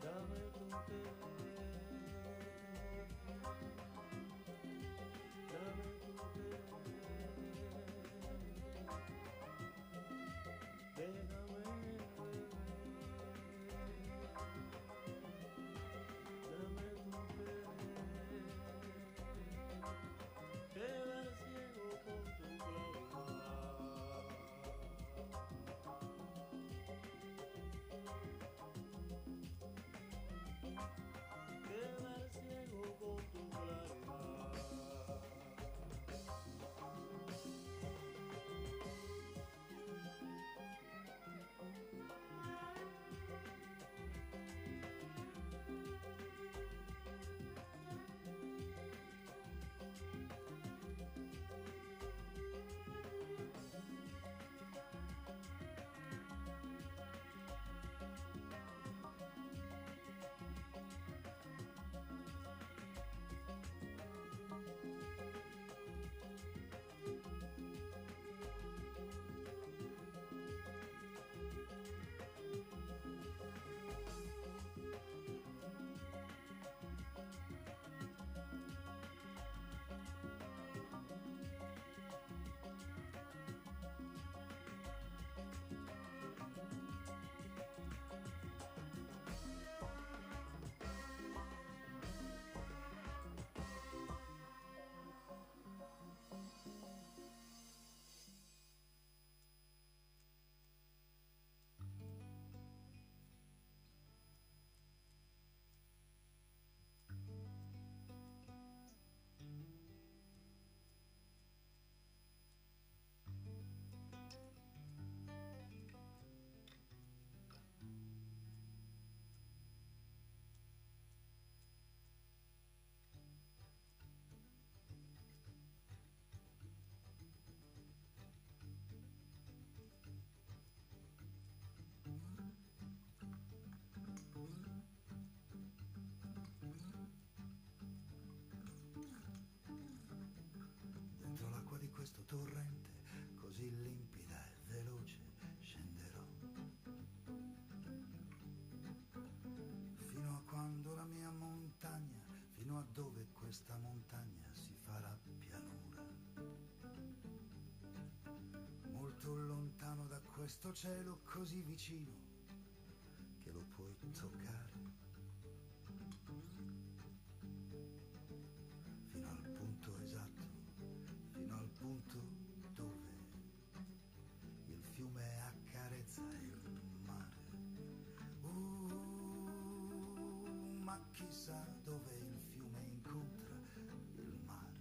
Dame con te, dame con te, déjame beber, dame con te, quedar ciego con tu claridad, quedar ciego con tu claridad. Dentro l'acqua di questo torrente, così limpida e veloce, scenderò. Fino a quando la mia montagna, fino a dove questa montagna si farà pianura. Molto lontano da questo cielo, così vicino che lo puoi toccare. Fino al punto esatto, fino al punto dove il fiume accarezza il mare. Ma chissà dove il fiume incontra il mare.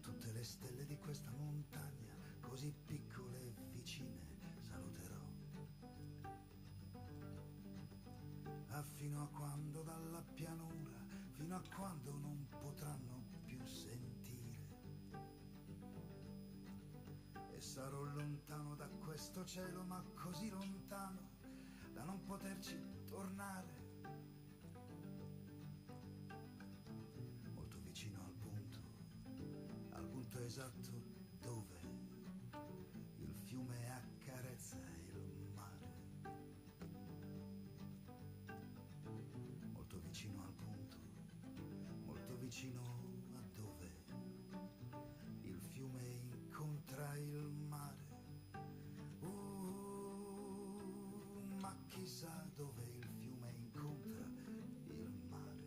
Tutte le stelle di questa montagna, così piccole e vicine, saluterò. Fino a quando dalla pianura, fino a quando non potranno più sentire. E sarò lontano da questo cielo, ma così lontano da non poterci tornare. Molto vicino al punto esatto dove il fiume accarezza il mare. Molto vicino al punto, molto vicino a dove il fiume incontra il mare. Ma chissà dove il fiume incontra il mare.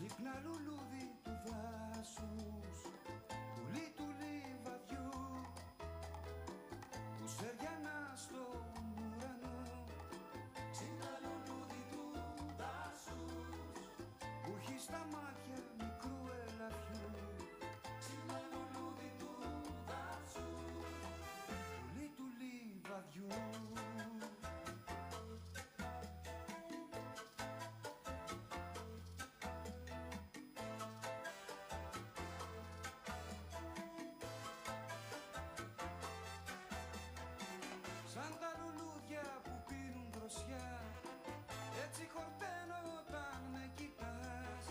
Ξύπνα λουλούδι του δάσους, πουλί του λιβαδιού, που σεριανά στον ουρανό. Ξύπνα λουλούδι του δάσους, Που έχει στα μάτια μικρού ελαφιού. ξύπνα λουλούδι του δάσους, Πουλί του λιβαδιού. Σαν τα λουλούδια που πίνουν δροσιά, έτσι χορταίνω όταν με κοιτάς.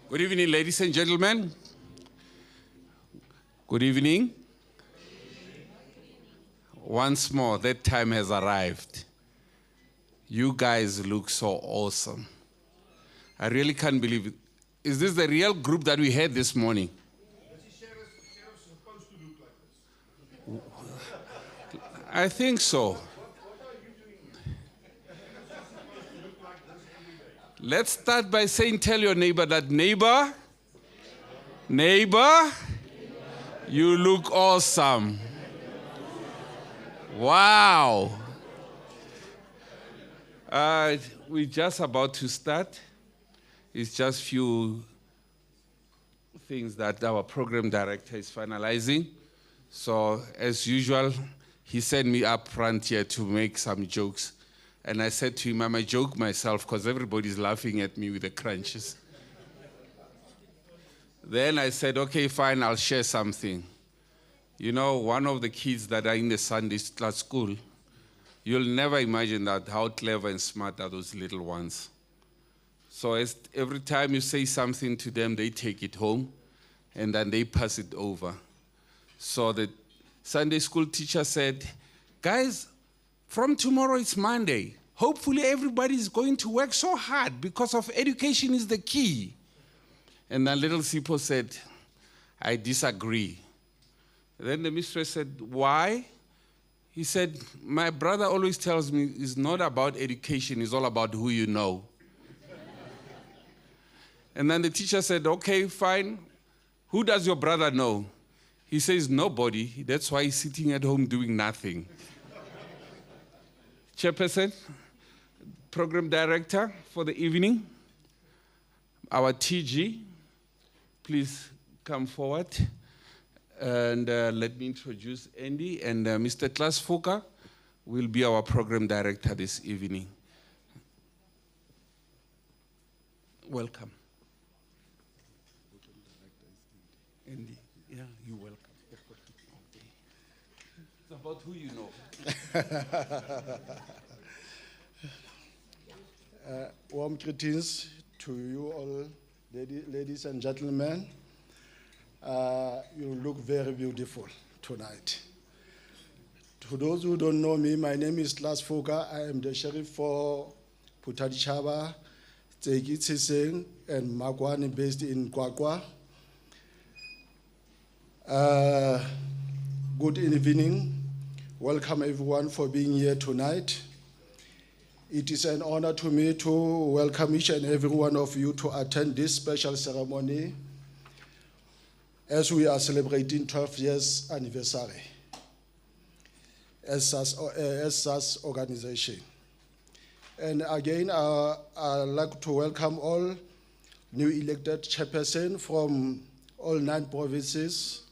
Good evening, ladies and gentlemen. Good evening. Once more, that time has arrived. You guys look so awesome. I really can't believe it. Is this the real group that we had this morning? I think so. Let's start by saying, tell your neighbor that, neighbor, you look awesome. Wow. We're just about to start. It's just few things that our program director is finalizing. So as usual, he sent me up front here to make some jokes. And I said to him, I might joke myself because everybody's laughing at me with the crunches. Then I said, okay, fine, I'll share something. You know, one of the kids that are in the Sunday class school, you'll never imagine that how clever and smart are those little ones. So every time you say something to them, they take it home and then they pass it over. So the Sunday school teacher said, guys, from tomorrow it's Monday. Hopefully everybody's going to work so hard because of education is the key. And then little Sipho said, I disagree. Then the mistress said, why? He said, my brother always tells me it's not about education, it's all about who you know. And then the teacher said, okay, fine. Who does your brother know? He says, nobody. That's why he's sitting at home doing nothing. Chairperson, program director for the evening, our TG, please come forward. And let me introduce Andy, and Mr. Klaas Fokker will be our program director this evening. Welcome. Andy, yeah, you're welcome. Okay. It's about who you know. Warm greetings to you all, ladies and gentlemen. You look very beautiful tonight. To those who don't know me, my name is Klaas Fokker. I am the sheriff for Putadichaba, Tsegi Tshiseng, and Magwane based in Kwakwa. Good evening. Welcome everyone for being here tonight. It is an honor to me to welcome each and every one of you to attend this special ceremony as we are celebrating 12 years anniversary as SASS organization. And again, I'd like to welcome all new elected chairpersons from all 9 provinces.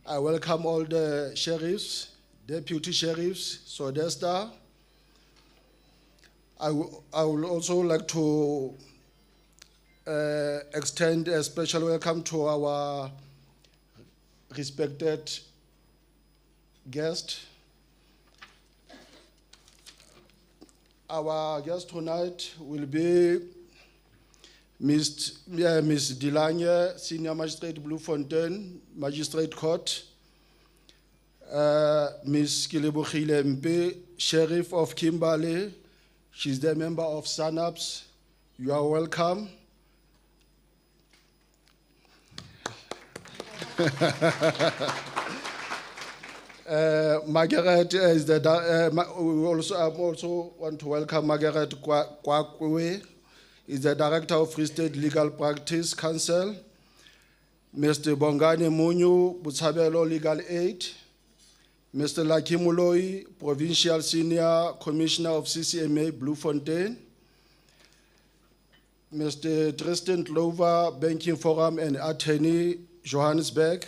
I welcome all the sheriffs, deputy sheriffs, Sodesta. I would also like to extend a special welcome to our respected guest. Our guest tonight will be Ms. Dilanye, Senior Magistrate, Bloemfontein, Magistrate Court. Ms. Kilebogile Mpe, Sheriff of Kimberley. She's the member of SANAPS. You are welcome. Margaret is the. I also want to welcome Margaret Kwakwe, is the Director of Free State Legal Practice Council. Mr. Bongani Munyu, Butshabelo Legal Aid. Mr. Lakimuloi, Provincial Senior Commissioner of CCMA, Bloemfontein. Mr. Tristan Clover, Banking Forum and Attorney, Johannesburg.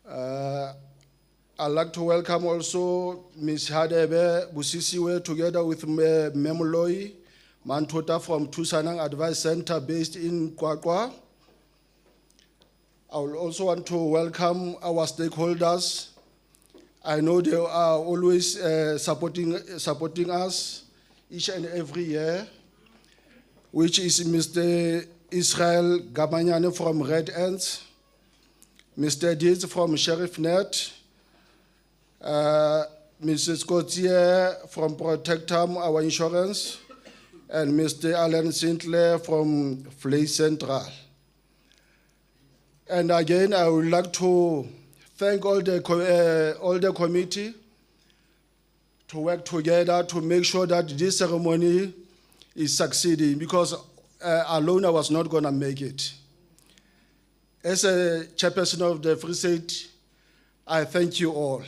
I'd like to welcome also Ms. Hadebe Busisiwe together with Memuloi Mantota from Tusanang Advice Center based in Kwakwa. I will also want to welcome our stakeholders. I know they are always supporting us each and every year. which is Mr. Israel Gamanyane from Red Ants, Mr. Dietz from Sheriff Net, Mrs. Gauthier from Protectum, our insurance, and Mr. Alan Sinclair from Flay Central. And again, I would like to thank all the committee to work together to make sure that this ceremony is succeeding, because alone I was not gonna make it. As a chairperson of the Free State, I thank you all.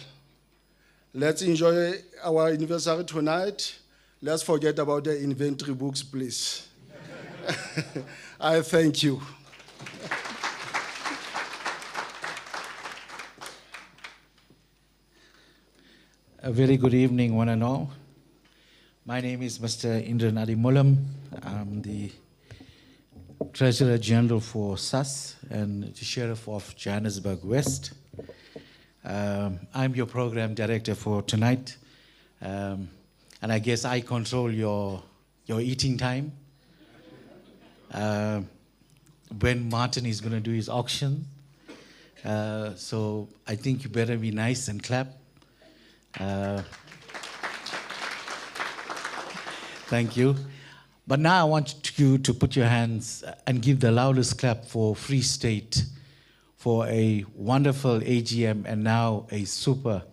Let's enjoy our anniversary tonight. Let's forget about the inventory books, please. I thank you. A very good evening, one and all. My name is Mr. Indran Adimulam. I'm the Treasurer General for SASS and the Sheriff of Johannesburg West. I'm your Program Director for tonight. And I guess I control your eating time. When Martin is going to do his auction. So I think you better be nice and clap. Thank you. But now I want you to put your hands and give the loudest clap for Free State for a wonderful AGM and now a super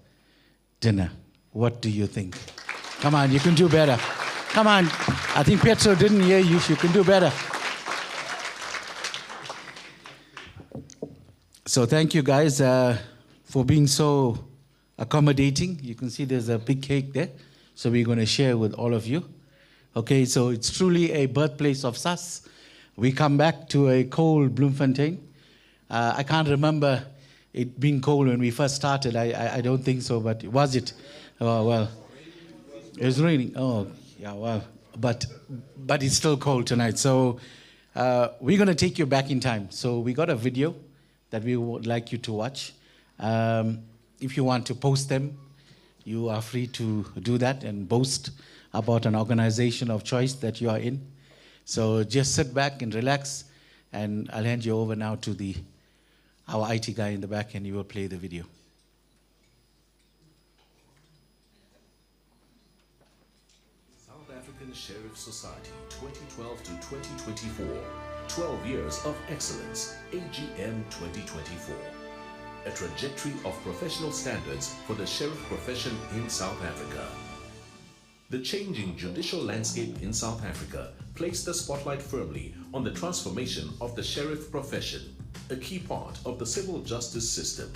dinner. What do you think? Come on, you can do better. Come on. I think Petro didn't hear you. You can do better. So thank you guys for being so accommodating. You can see there's a big cake there. So we're going to share with all of you. Okay, so it's truly a birthplace of SASS. We come back to a cold Bloemfontein. I can't remember it being cold when we first started. I don't think so, but was it? Oh, well, it was raining. Oh, yeah, well, but it's still cold tonight. So we're going to take you back in time. So we got a video that we would like you to watch. If you want to post them, you are free to do that and boast about an organization of choice that you are in. So just sit back and relax, and I'll hand you over now to our IT guy in the back, and he will play the video. South African Sheriff Society 2012 to 2024. 12 years of excellence, AGM 2024. A trajectory of professional standards for the sheriff profession in South Africa. The changing judicial landscape in South Africa placed the spotlight firmly on the transformation of the sheriff profession, a key part of the civil justice system.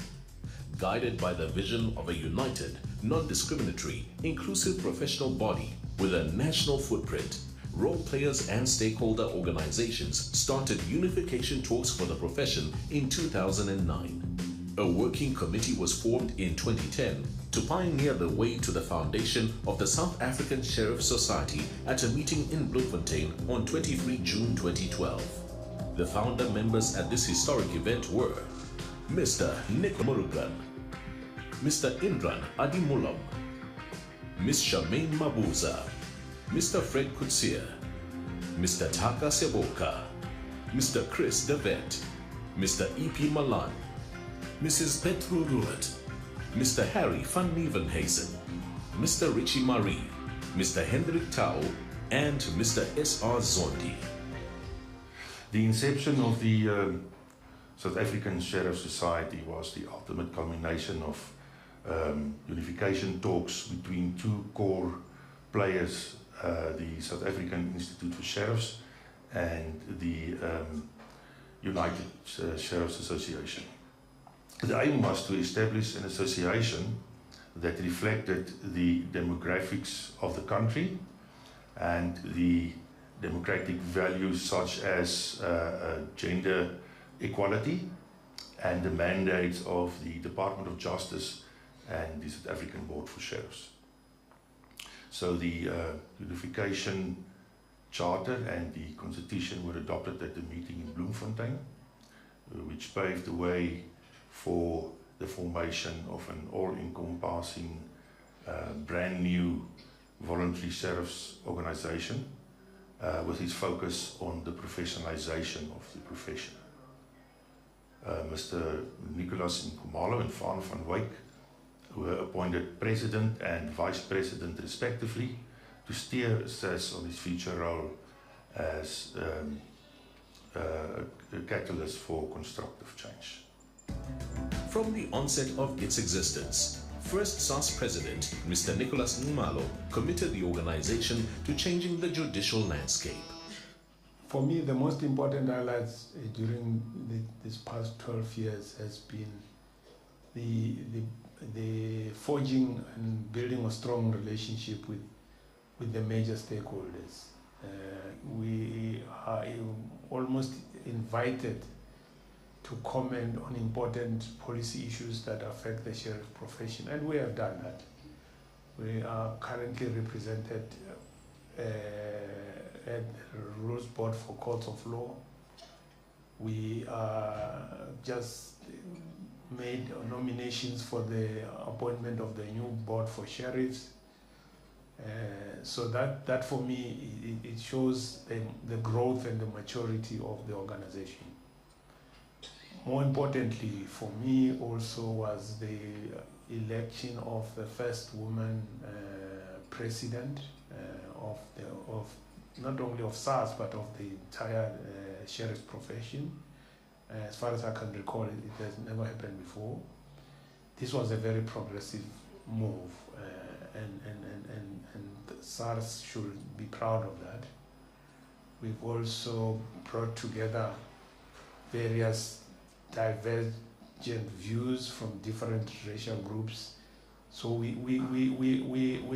Guided by the vision of a united, non-discriminatory, inclusive professional body with a national footprint, role players and stakeholder organizations started unification talks for the profession in 2009. A working committee was formed in 2010 to pioneer the way to the foundation of the South African Sheriff Society at a meeting in Bloemfontein on 23 June 2012. The founder members at this historic event were Mr. Nick Murugan, Mr. Indran Adimulam, Ms. Charmaine Mabuza, Mr. Fred Kutsia, Mr. Taka Seboka, Mr. Chris Devet, Mr. E.P. Malan, Mrs. Petru Rulet, Mr. Harry van Nieuwenhuizen, Mr. Richie Marie, Mr. Hendrik Tau, and Mr. S.R. Zondi. The inception of the South African Sheriff Society was the ultimate culmination of unification talks between two core players, the South African Institute for Sheriffs and the United Sheriffs Association. The aim was to establish an association that reflected the demographics of the country and the democratic values such as gender equality and the mandates of the Department of Justice and the South African Board for Sheriffs. So the unification charter and the constitution were adopted at the meeting in Bloemfontein, which paved the way for the formation of an all-encompassing, brand new voluntary sheriffs organization with its focus on the professionalization of the profession. Mr. Nicholas Nkumalo and Faan van Wyk were appointed President and Vice President respectively to steer SASS on its future role as a catalyst for constructive change. From the onset of its existence, first SASS President, Mr. Nicholas Nkumalo, committed the organization to changing the judicial landscape. For me, the most important highlights during this past 12 years has been the forging and building a strong relationship with the major stakeholders. We are almost invited to comment on important policy issues that affect the sheriff profession, and we have done that. We are currently represented at the Rules Board for Courts of Law. We just made nominations for the appointment of the new board for sheriffs. So that for me, it shows the growth and the maturity of the organization. More importantly for me also was the election of the first woman president of not only of SASS but of the entire sheriff's profession. As far as I can recall, it has never happened before. This was a very progressive move, and SASS should be proud of that. We've also brought together various divergent views from different racial groups. So we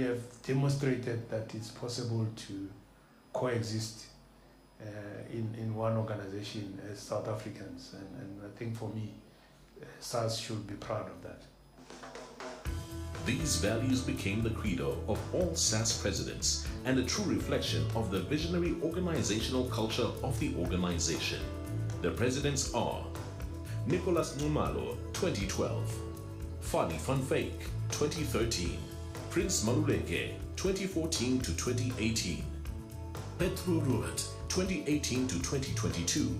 have demonstrated that it's possible to coexist in one organization as South Africans, and I think for me, SASS should be proud of that. These values became the credo of all SASS presidents and a true reflection of the visionary organizational culture of the organization. The presidents are Nicholas Nkumalo, 2012, Fani van Wyk, 2013, Prince Maluleke, 2014 to 2018, Petro Ruet, 2018 to 2022,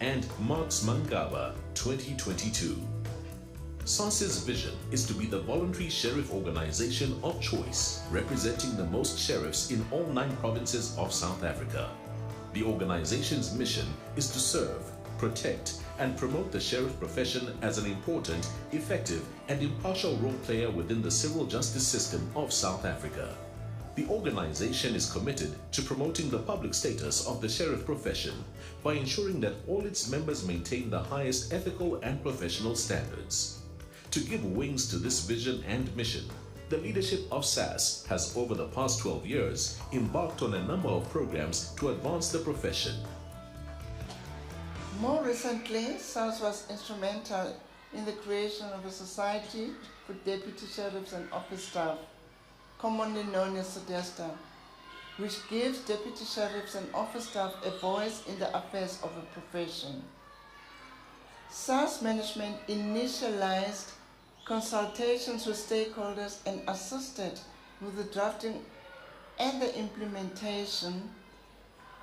and Marx Mangaba, 2022. SASS's vision is to be the voluntary sheriff organization of choice, representing the most sheriffs in all 9 provinces of South Africa. The organization's mission is to serve, protect, and promote the sheriff profession as an important, effective, and impartial role player within the civil justice system of South Africa. The organization is committed to promoting the public status of the sheriff profession by ensuring that all its members maintain the highest ethical and professional standards. To give wings to this vision and mission, the leadership of SASS has over the past 12 years embarked on a number of programs to advance the profession. More recently, SASS was instrumental in the creation of a society for deputy sheriffs and office staff, commonly known as SADESTA, which gives deputy sheriffs and office staff a voice in the affairs of a profession. SASS management initialized consultations with stakeholders and assisted with the drafting and the implementation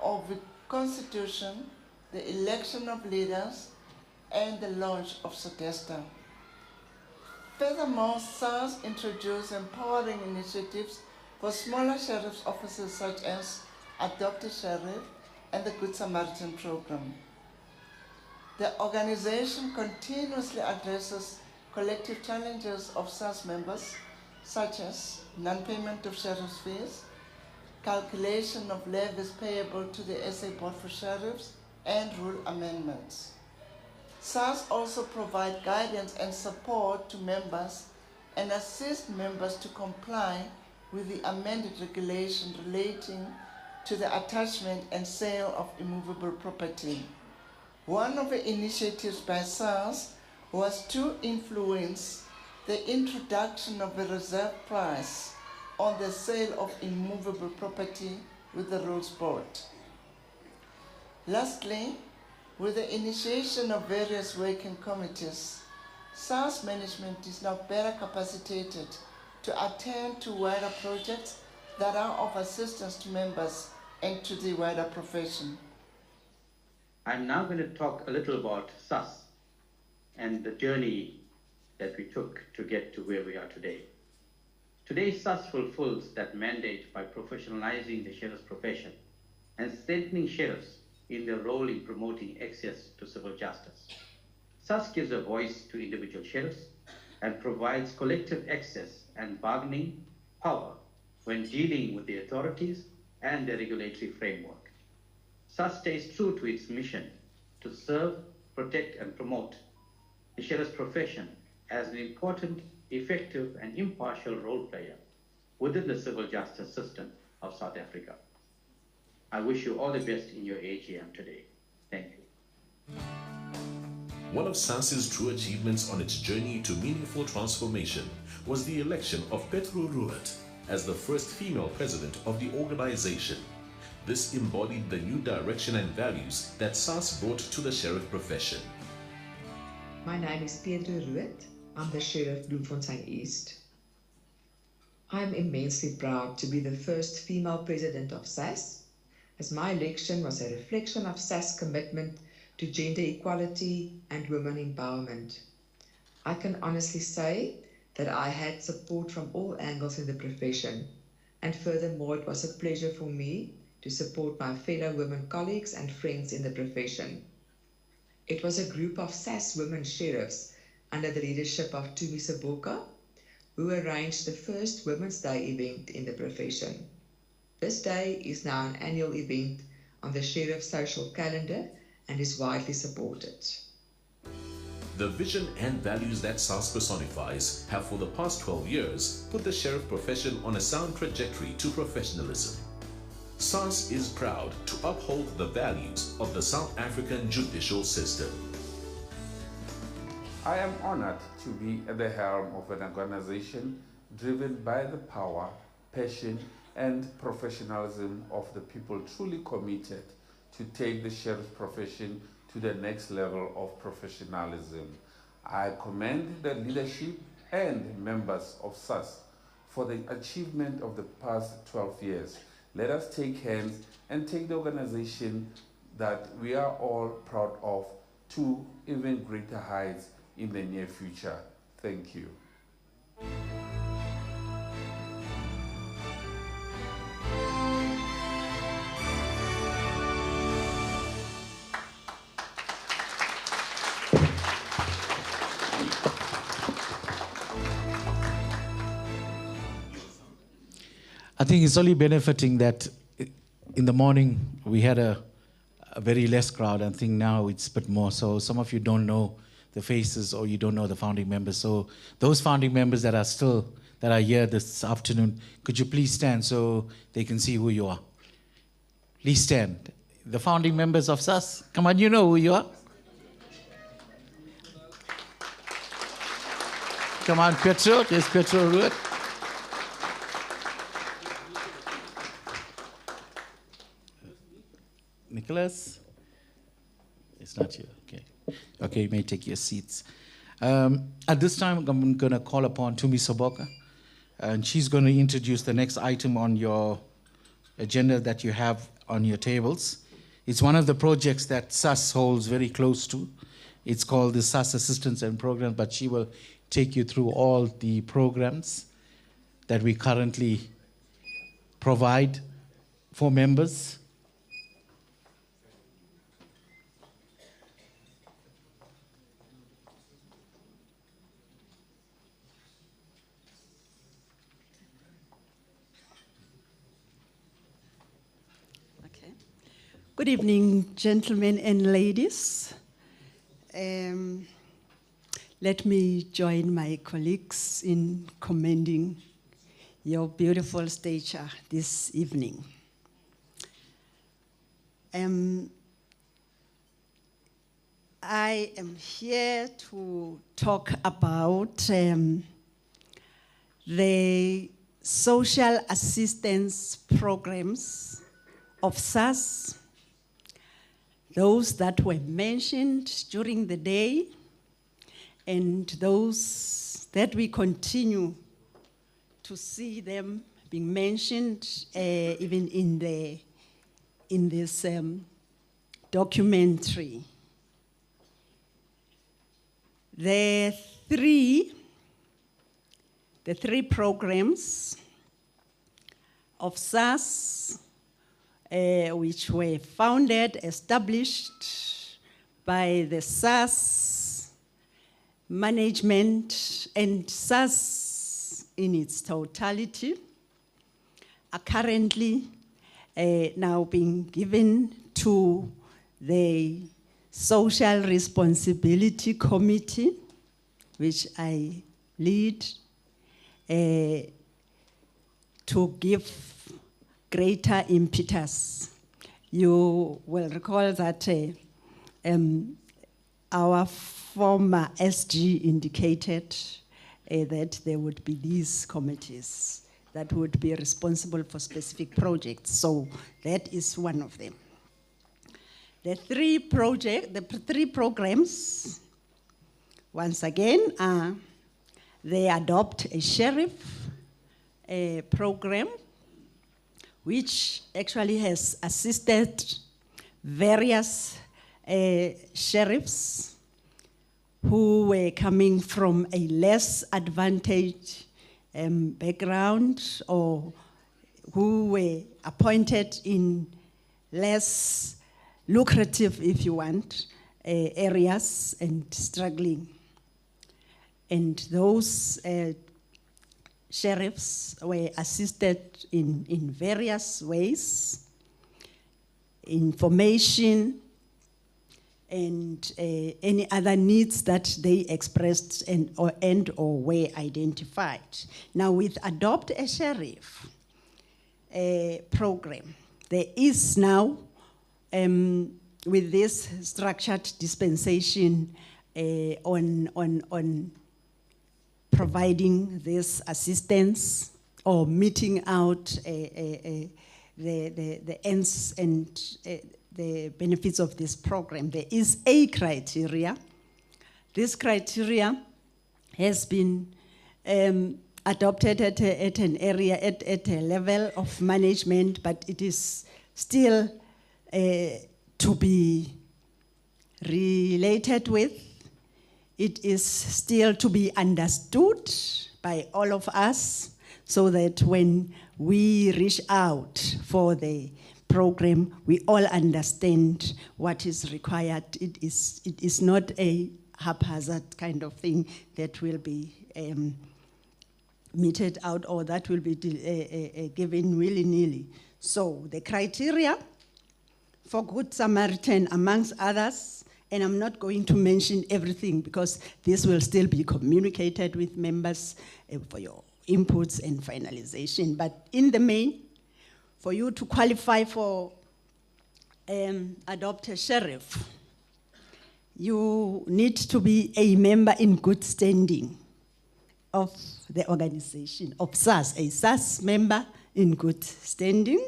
of the constitution, the election of leaders, and the launch of SADESTA. Furthermore, SASS introduced empowering initiatives for smaller sheriff's offices such as Adopt a Sheriff and the Good Samaritan program. The organization continuously addresses collective challenges of SASS members such as non-payment of sheriff's fees, calculation of levies payable to the SA Board for Sheriffs, and rule amendments. SASS also provides guidance and support to members and assist members to comply with the amended regulation relating to the attachment and sale of immovable property. One of the initiatives by SASS was to influence the introduction of a reserve price on the sale of immovable property with the Rules Board. Lastly, with the initiation of various working committees, SASS management is now better capacitated to attend to wider projects that are of assistance to members and to the wider profession. I'm now going to talk a little about SASS and the journey that we took to get to where we are today. Today, SASS fulfills that mandate by professionalizing the sheriff's profession and strengthening sheriffs in their role in promoting access to civil justice. SASS gives a voice to individual sheriffs and provides collective access and bargaining power when dealing with the authorities and the regulatory framework. SASS stays true to its mission to serve, protect, and promote the sheriff's profession as an important, effective, and impartial role player within the civil justice system of South Africa. I wish you all the best in your AGM today. Thank you. One of SASS's true achievements on its journey to meaningful transformation was the election of Petro Ruet as the first female president of the organization. This embodied the new direction and values that SASS brought to the sheriff profession. My name is Pedro Ruet. I'm the Sheriff Bloemfontein East. I'm immensely proud to be the first female president of SASS, as my election was a reflection of SASS' commitment to gender equality and women empowerment. I can honestly say that I had support from all angles in the profession, and furthermore, it was a pleasure for me to support my fellow women colleagues and friends in the profession. It was a group of SASS women sheriffs under the leadership of Tumi Saboka who arranged the first Women's Day event in the profession. This day is now an annual event on the sheriff's social calendar and is widely supported. The vision and values that SASS personifies have for the past 12 years put the sheriff profession on a sound trajectory to professionalism. SASS is proud to uphold the values of the South African judicial system. I am honored to be at the helm of an organization driven by the power, passion, and professionalism of the people truly committed to take the sheriff's profession to the next level of professionalism. I commend the leadership and members of SASS for the achievement of the past 12 years. Let us take hands and take the organization that we are all proud of to even greater heights in the near future. Thank you. I think it's only benefiting that in the morning we had a very less crowd. I think now it's a bit more. So some of you don't know the faces or you don't know the founding members. So those founding members that are here this afternoon, could you please stand so they can see who you are? Please stand. The founding members of SASS, come on, you know who you are. Come on, Petro, there's Petro Ruet. Nicholas? It's not here, okay. Okay, you may take your seats. At this time, I'm going to call upon Tumi Saboka, and she's going to introduce the next item on your agenda that you have on your tables. It's one of the projects that SASS holds very close to. It's called the SASS Assistance and Program, but she will take you through all the programs that we currently provide for members. Good evening, gentlemen and ladies. Let me join my colleagues in commending your beautiful stature this evening. I am here to talk about the social assistance programs of SASS, those that were mentioned during the day, and those that we continue to see them being mentioned even in the in this documentary. The three programs of SASS, which were founded, established by the SASS management and SASS in its totality, are currently now being given to the Social Responsibility Committee, which I lead, to give greater impetus. You will recall that our former SG indicated that there would be these committees that would be responsible for specific projects. So that is one of them. The three programs, once again, are they adopt a sheriff program, which actually has assisted various sheriffs who were coming from a less advantaged background, or who were appointed in less lucrative, if you want, areas and struggling. And those sheriffs were assisted in various ways, information, and any other needs that they expressed and or were identified. Now, with Adopt a Sheriff program, there is now, with this structured dispensation on providing this assistance or meeting out the ends and the benefits of this program, there is a criteria. This criteria has been adopted at an area, at a level of management, but it is still to be related with. It is still to be understood by all of us, so that when we reach out for the program, we all understand what is required. It is not a haphazard kind of thing that will be meted out, or that will be given willy-nilly. So the criteria for Good Samaritan, amongst others, and I'm not going to mention everything because this will still be communicated with members for your inputs and finalization. But in the main, for you to qualify for Adopt a Sheriff, you need to be a member in good standing of the organization, of SASS, a SASS member in good standing.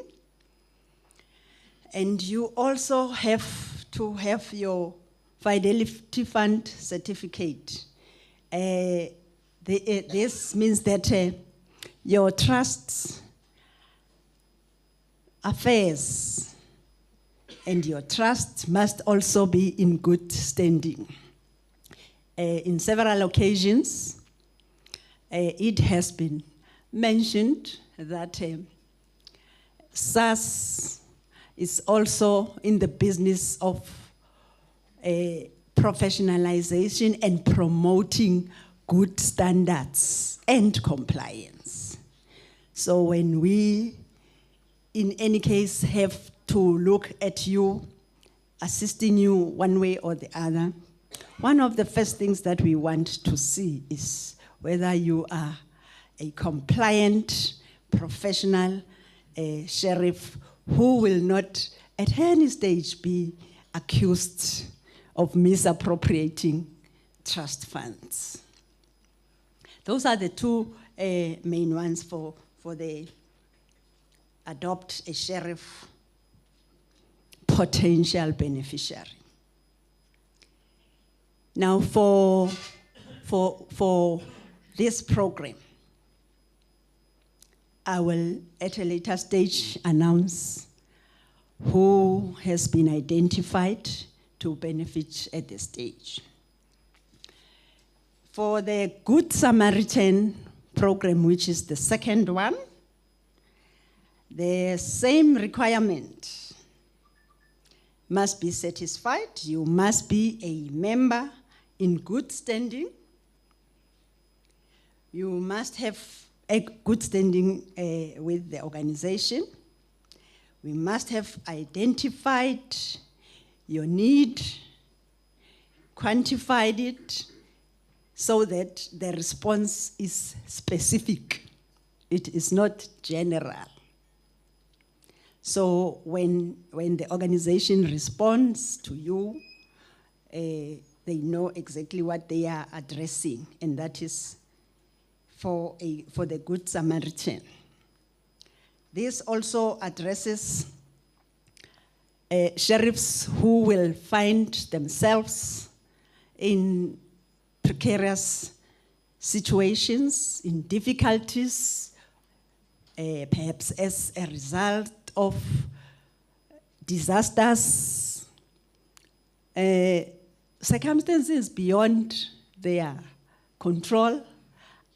And you also have to have your Fidelity Fund certificate. This means that your trust's affairs and your trust must also be in good standing. In several occasions, it has been mentioned that SASS is also in the business of professionalization and promoting good standards and compliance. So when we, in any case, have to look at you, assisting you one way or the other, one of the first things that we want to see is whether you are a compliant, professional sheriff who will not at any stage be accused of misappropriating trust funds. Those are the two main ones for the Adopt a Sheriff potential beneficiary. Now for this program, I will at a later stage announce who has been identified to benefit at this stage. For the Good Samaritan program, which is the second one, the same requirement must be satisfied. You must be a member in good standing. You must have a good standing with the organization. We must have identified your need, quantified it, so that the response is specific. It is not general. So when the organization responds to you, they know exactly what they are addressing, and that is for the Good Samaritan. This also addresses sheriffs who will find themselves in precarious situations, in difficulties, perhaps as a result of disasters, circumstances beyond their control,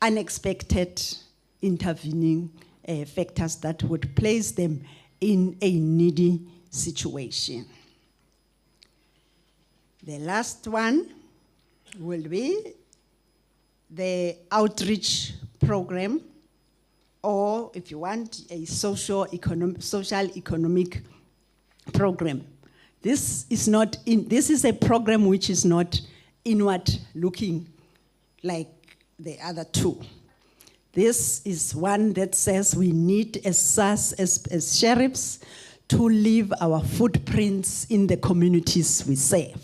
unexpected intervening factors that would place them in a needy situation. The last one will be the outreach program, or if you want, a social economic program. This is a program which is not inward looking like the other two. This is one that says we need, as SASS, as sheriffs, to leave our footprints in the communities we serve.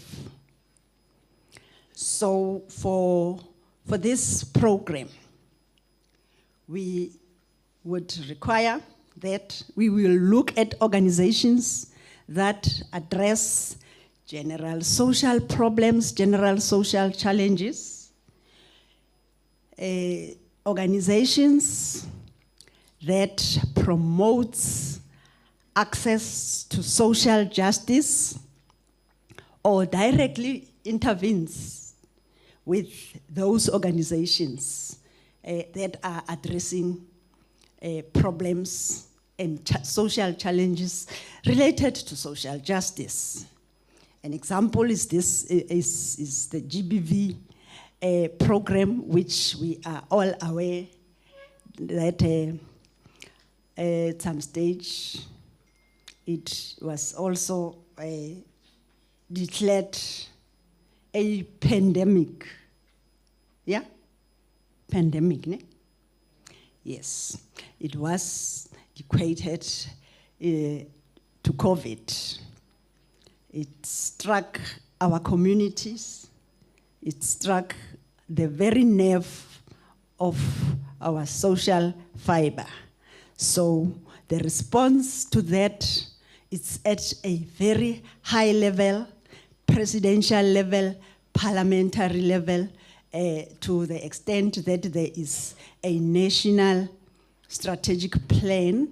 So for this program, we would require that we will look at organizations that address general social problems, general social challenges, organizations that promotes access to social justice or directly intervenes with those organizations that are addressing problems and social challenges related to social justice. An example is the GBV program, which we are all aware that at some stage it was also declared a pandemic. Yeah? Pandemic, ne? Yes. It was equated to COVID. It struck our communities. It struck the very nerve of our social fiber. So the response to that is at a very high level, presidential level, parliamentary level, to the extent that there is a national strategic plan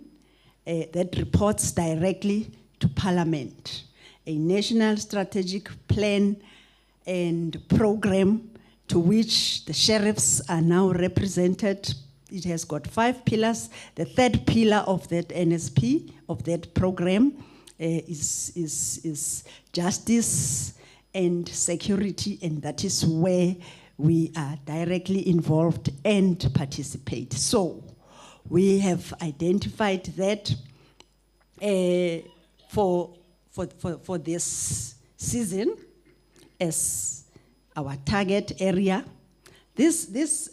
that reports directly to Parliament. A national strategic plan and program to which the sheriffs are now represented. It has got 5 pillars. The third pillar of that NSP, of that program, is justice and security, and that is where we are directly involved and participate. So we have identified that for this season as our target area. This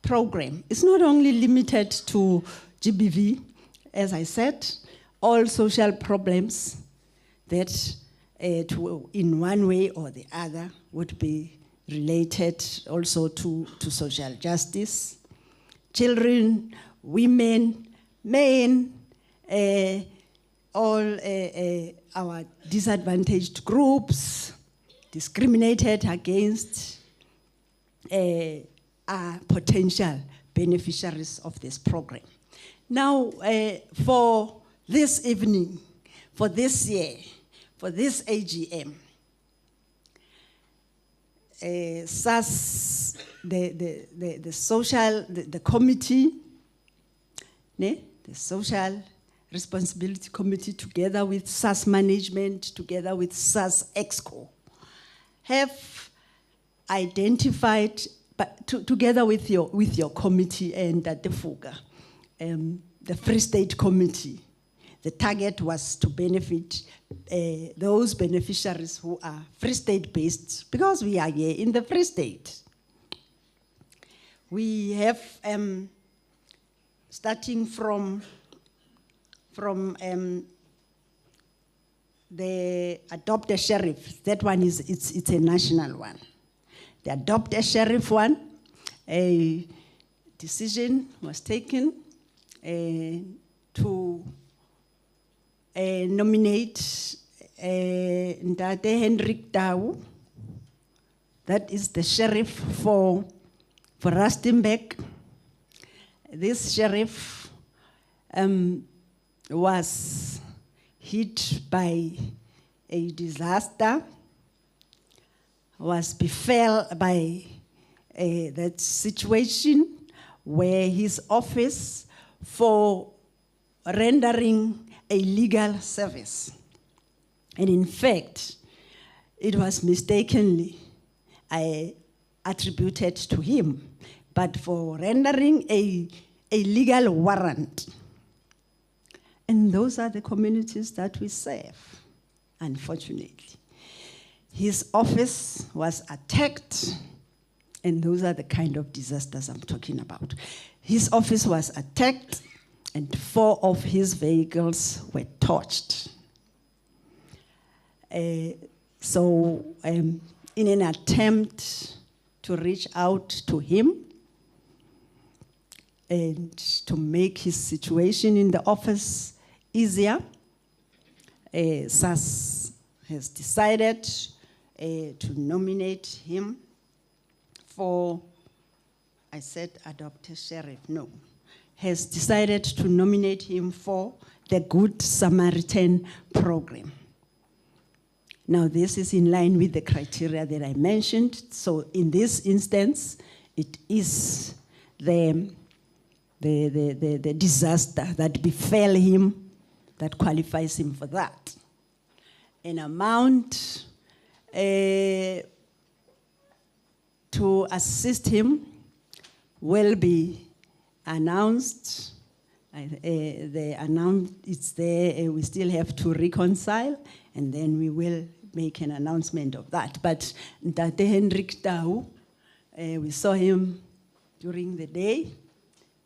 program is not only limited to GBV, as I said, all social problems that in one way or the other would be related also to social justice. Children, women, men, all our disadvantaged groups, discriminated against, are potential beneficiaries of this program. Now, for this evening, for this year, for this AGM. SASS, the social, the committee, the social responsibility committee, together with SASS management, together with SASS Exco, have identified, but together with your committee and the FUGA, the Free State Committee, the target was to benefit those beneficiaries who are Free State based, because we are here in the Free State. We have, starting from the Adopt a Sheriff, that one it's a national one. The Adopt a Sheriff one, a decision was taken to nominate Ndate Hendrik Tau, that is the sheriff for Rustenburg. This sheriff was hit by a disaster, was befell by that situation where his office for rendering a legal service. And in fact, it was mistakenly attributed to him, but for rendering a legal warrant. And those are the communities that we serve, unfortunately. His office was attacked, and those are the kind of disasters I'm talking about. His office was attacked, and 4 of his vehicles were torched. So in an attempt to reach out to him and to make his situation in the office easier, SASS has decided to nominate him for, I said adopt a sheriff, no, has decided to nominate him for the Good Samaritan program. Now, this is in line with the criteria that I mentioned. So in this instance, it is the disaster that befell him that qualifies him for that. An amount to assist him will be announced. It's there, we still have to reconcile, and then we will make an announcement of that. But Ndate Hendrik Tau, we saw him during the day,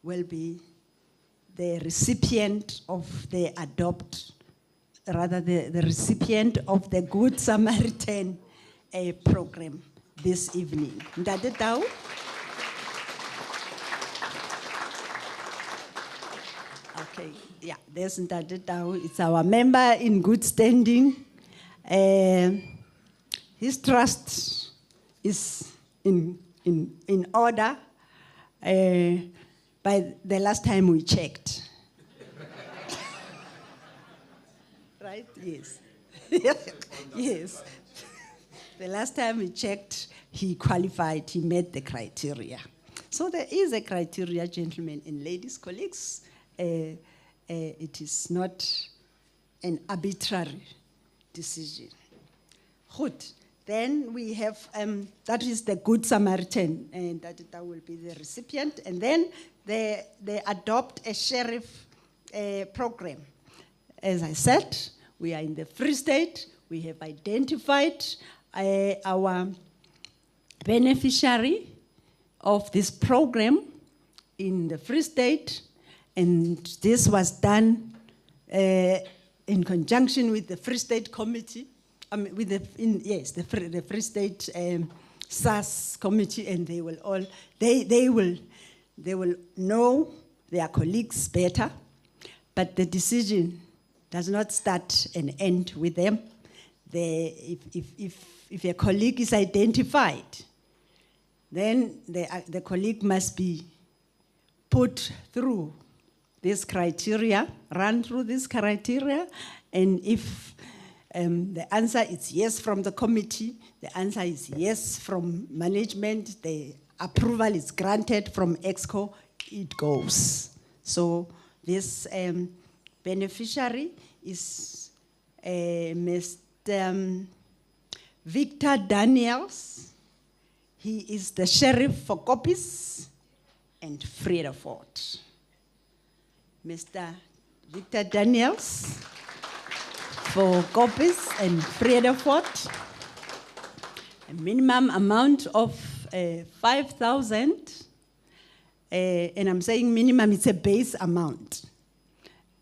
will be the recipient of the the recipient of the Good Samaritan program this evening. Ndate Tau. Okay, yeah, there's Ndate Tau. It's our member in good standing. His trust is in order by the last time we checked. Right? Yes. Yes. The last time we checked, he qualified, he met the criteria. So there is a criteria, gentlemen and ladies, colleagues. It is not an arbitrary decision. Good. Then we have, that is the Good Samaritan, and that will be the recipient. And then they Adopt a Sheriff program. As I said, we are in the Free State. We have identified our beneficiary of this program in the Free State, and this was done in conjunction with the Free State Committee, with the Free State SASS committee, and they will know their colleagues better, but the decision does not start and end with them. If a colleague is identified, then the colleague must be put through this criteria, run through this criteria, And if the answer is yes from the committee, the answer is yes from management, the approval is granted from EXCO, it goes. So this beneficiary is Mr. Victor Daniels. He is the sheriff for Kopis and Vredefort. Mr. Victor Daniels for Kopis and Vredefort. A minimum amount of 5,000. And I'm saying minimum, it's a base amount.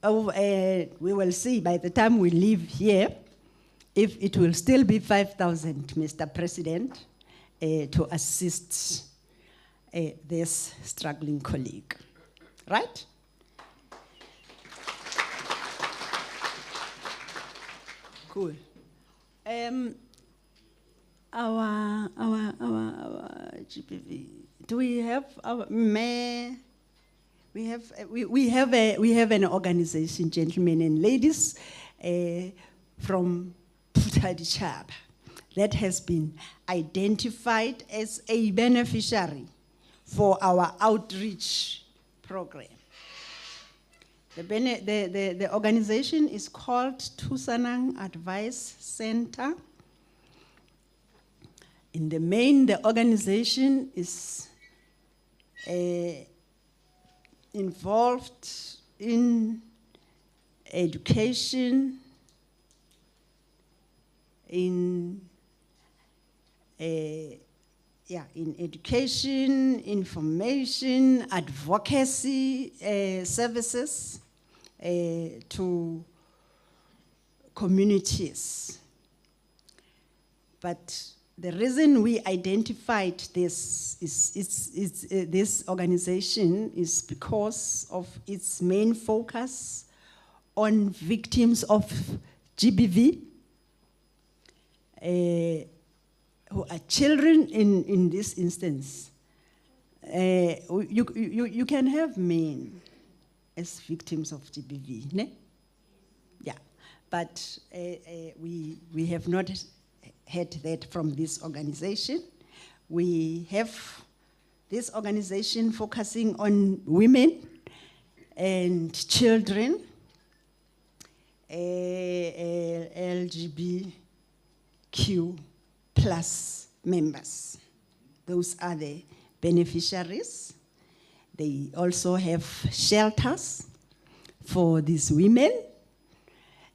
We will see by the time we leave here if it will still be 5,000, Mr. President, to assist this struggling colleague. Right? Cool. Our GPV. Do we have our mayor? We have an organization, gentlemen and ladies, from Putadichab that has been identified as a beneficiary for our outreach program. The organization is called Tusanang Advice Center. In the main, the organization is involved in education, in education, information, advocacy services to communities. But the reason we identified this this organization is because of its main focus on victims of GBV, who are children in this instance. You can have men as victims of GBV, ne? Yeah, but we have not had that from this organization. We have this organization focusing on women and children, LGBTQ plus members. Those are the beneficiaries. They also have shelters for these women,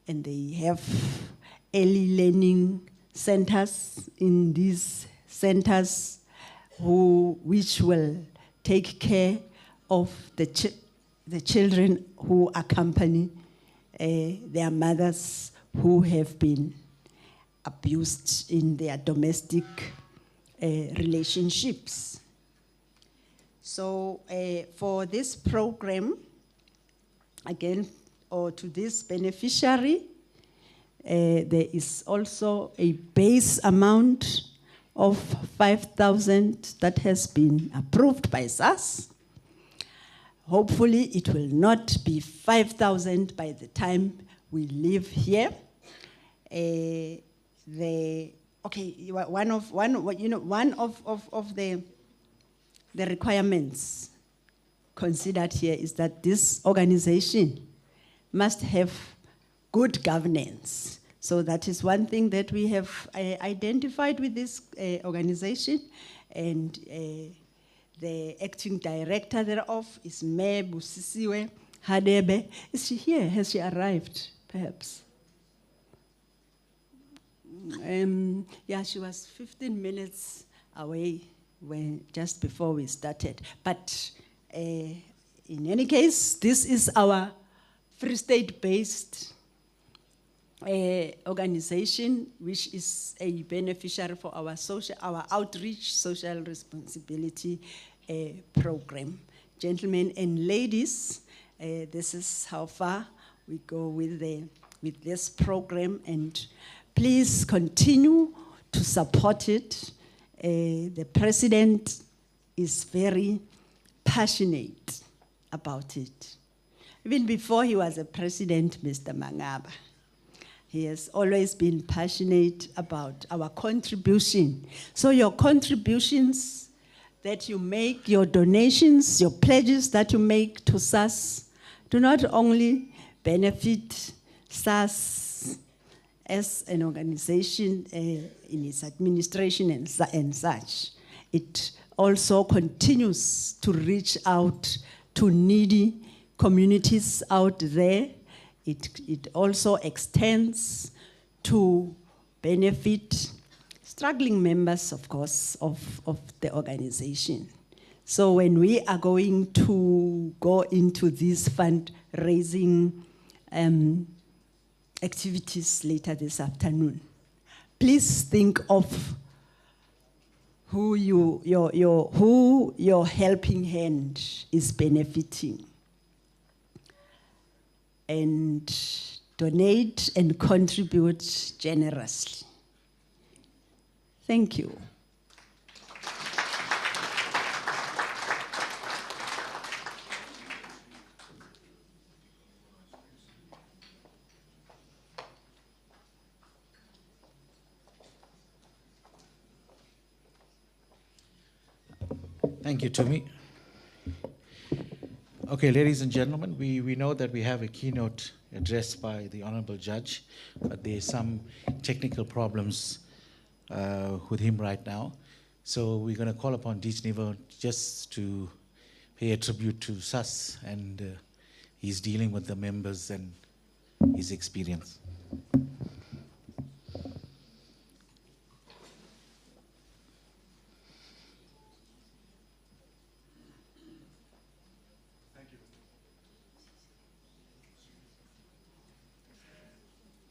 and they have early learning centers in these centers which will take care of the children who accompany their mothers who have been abused in their domestic relationships. So for this program, again, or to this beneficiary, there is also a base amount of 5,000 that has been approved by SASS. Hopefully it will not be 5,000 by the time we leave here. One of the requirements considered here is that this organization must have good governance. So that is one thing that we have identified with this organization, and the acting director thereof is Mayor Busisiwe Hadebe. Is she here? Has she arrived, perhaps? Yeah, she was 15 minutes away just before we started. But in any case, this is our Free State-based organization, which is a beneficiary for our outreach social responsibility program. Gentlemen and ladies, this is how far we go with this program, and please continue to support it. The president is very passionate about it. Even before he was a president, Mr. Mangaba, He has always been passionate about our contribution. So your contributions that you make, your donations, your pledges that you make to SASS do not only benefit SASS as an organization in its administration and such. It also continues to reach out to needy communities out there. It also extends to benefit struggling members, of course, of the organization. So when we are going to go into these fundraising activities later this afternoon, please think of who your helping hand is benefiting, and donate and contribute generously. Thank you. Thank you, Tumi. Okay, ladies and gentlemen, we know that we have a keynote address by the Honorable Judge, but there's some technical problems with him right now. So we're going to call upon Dietsniveau just to pay a tribute to SASS and his dealing with the members and his experience.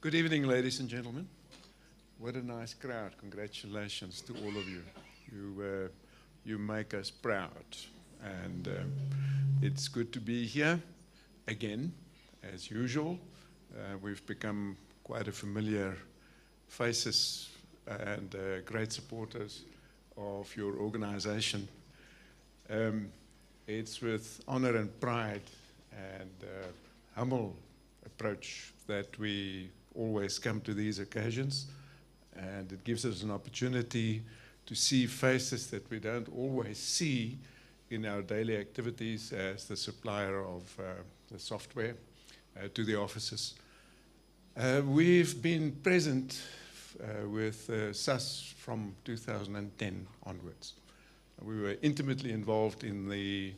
Good evening, ladies and gentlemen. What a nice crowd. Congratulations to all of you. You make us proud. And it's good to be here again, as usual. We've become quite a familiar faces and great supporters of your organization. It's with honor and pride and humble approach that we always come to these occasions, and it gives us an opportunity to see faces that we don't always see in our daily activities as the supplier of the software to the offices. We've been present with SASS from 2010 onwards. We were intimately involved in the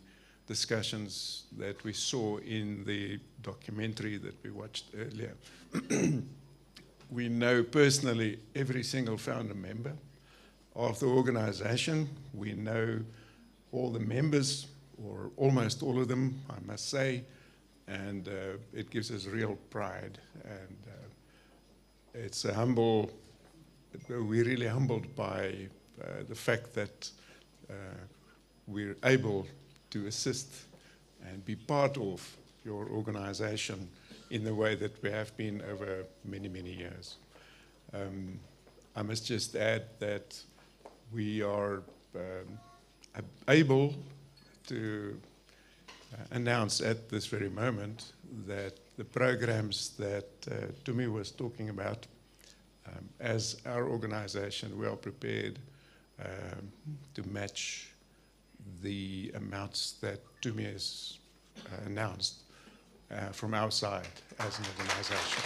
discussions that we saw in the documentary that we watched earlier. We know personally every single founder member of the organization. We know all the members, or almost all of them, I must say, and it gives us real pride. And it's a humble, we're really humbled by the fact that we're able to assist and be part of your organization in the way that we have been over many, many years. I must just add that we are able to announce at this very moment that the programs that Tumi was talking about, as our organization, we are prepared to match the amounts that Tumi has announced from our side as an organization.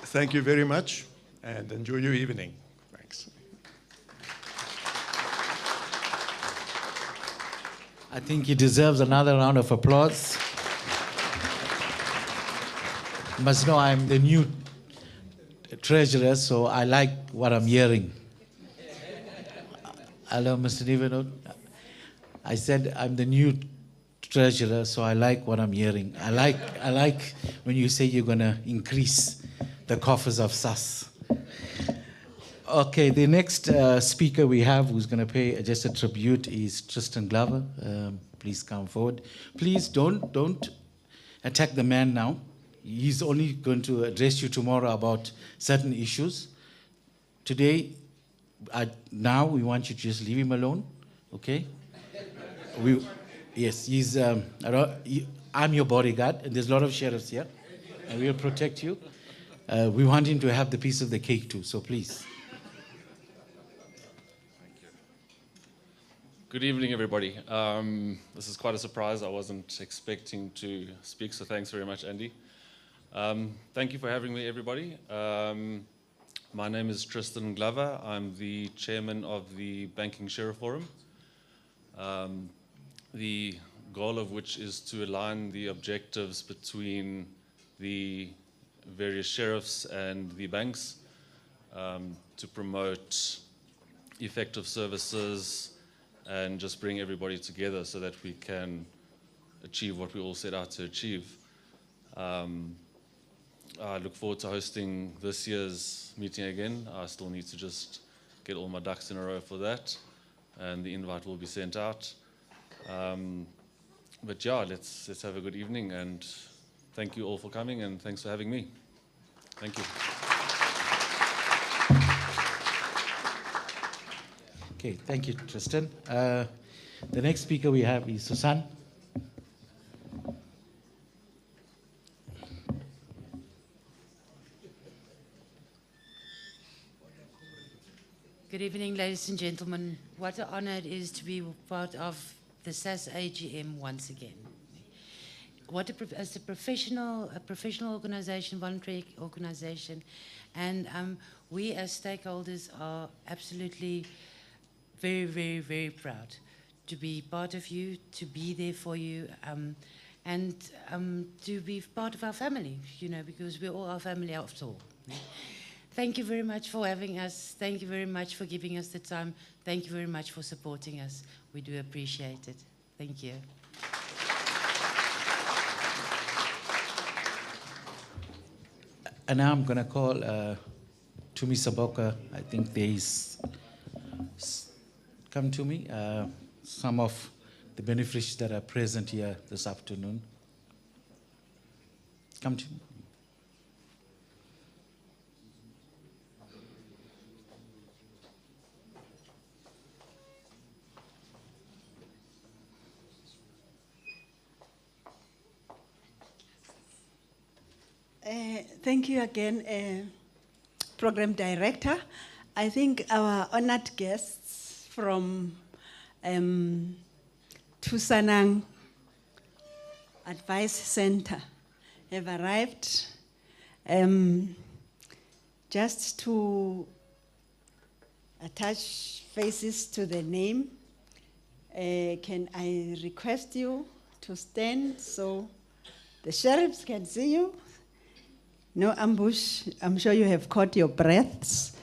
Thank you very much, and enjoy your evening. Thanks. I think he deserves another round of applause. You must know I'm the new treasurer, so I like what I'm hearing. Hello, Mr. Nivenot. I said I'm the new treasurer, so I like what I'm hearing. I like when you say you're going to increase the coffers of SASS. Okay, the next speaker we have who's going to pay just a tribute is Tristan Glover. Please come forward. Please don't attack the man now. He's only going to address you tomorrow about certain issues. Today, now we want you to just leave him alone, okay? Yes, he's I'm your bodyguard, and there's a lot of sheriffs here, and we'll protect you. We want him to have the piece of the cake too, so please. Good evening, everybody. This is quite a surprise. I wasn't expecting to speak, so thanks very much, Andy. Thank you for having me, everybody. My name is Tristan Glover. I'm the chairman of the Banking Sheriff Forum, the goal of which is to align the objectives between the various sheriffs and the banks to promote effective services and just bring everybody together so that we can achieve what we all set out to achieve. I look forward to hosting this year's meeting again. I still need to just get all my ducks in a row for that, and the invite will be sent out. But yeah, let's have a good evening, and thank you all for coming, and thanks for having me. Thank you. Okay, thank you, Tristan. The next speaker we have is Susan. Good evening, ladies and gentlemen. What an honor it is to be part of the SASS AGM once again. As a professional organization, voluntary organization, and we as stakeholders are absolutely very, very, very proud to be part of you, to be there for you, and to be part of our family, because we're all our family after all. Thank you very much for having us. Thank you very much for giving us the time. Thank you very much for supporting us. We do appreciate it. Thank you. And now I'm going to call Tumi Saboka. I think come to me, some of the beneficiaries that are present here this afternoon. Come to me. Thank you again, Program Director. I think our honored guests from Tusanang Advice Center have arrived. Just to attach faces to the name, can I request you to stand so the sheriffs can see you? No ambush. I'm sure you have caught your breaths.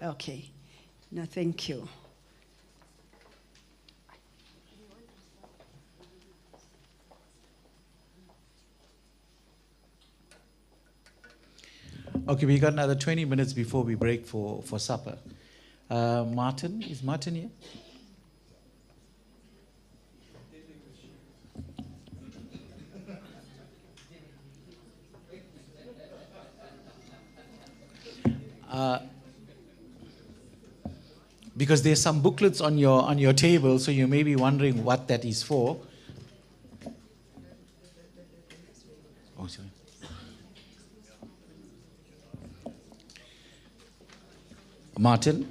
Okay. No, thank you. Okay, we got another 20 minutes before we break for supper. Martin, is Martin here? Because there's some booklets on your table, so you may be wondering what that is for. Oh, sorry. Martin?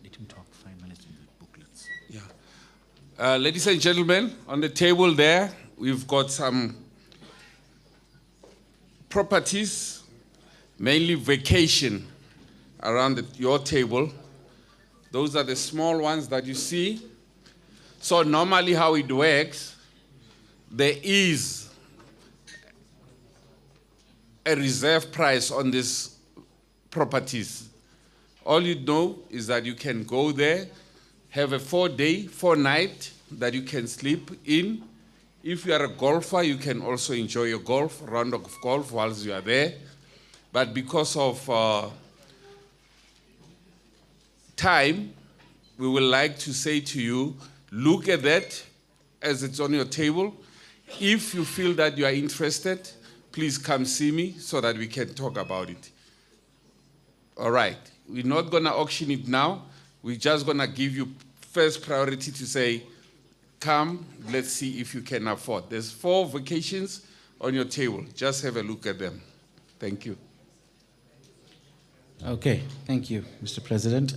Let him talk 5 minutes with the booklets. Yeah. Ladies and gentlemen, on the table there, we've got some properties, mainly vacation, around your table. Those are the small ones that you see. So normally how it works, there is a reserve price on these properties. All you know is that you can go there, have a 4-day, 4-night that you can sleep in. If you are a golfer, you can also enjoy your round of golf whilst you are there. But because of time, we would like to say to you, look at that as it's on your table. If you feel that you are interested, please come see me so that we can talk about it. All right. We're not going to auction it now. We're just going to give you first priority to say, come, let's see if you can afford. There's 4 vacations on your table. Just have a look at them. Thank you. Okay, thank you, Mr. President.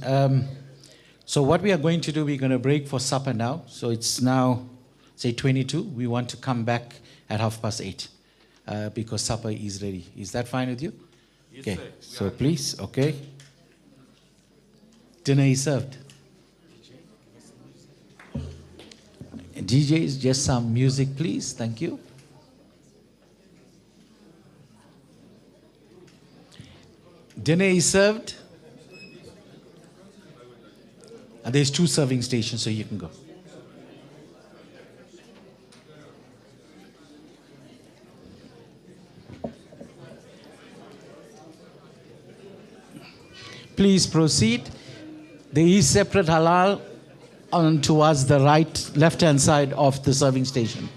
So what we are going to do, we're going to break for supper now. So it's now, say, 22. We want to come back at 8:30 because supper is ready. Is that fine with you? Yes, okay, sir. so please, okay. Dinner is served. DJs, just some music, please. Thank you. Dinner is served. And there's 2 serving stations, so you can go. Please proceed. There is separate halal on towards the right, left-hand side of the serving station.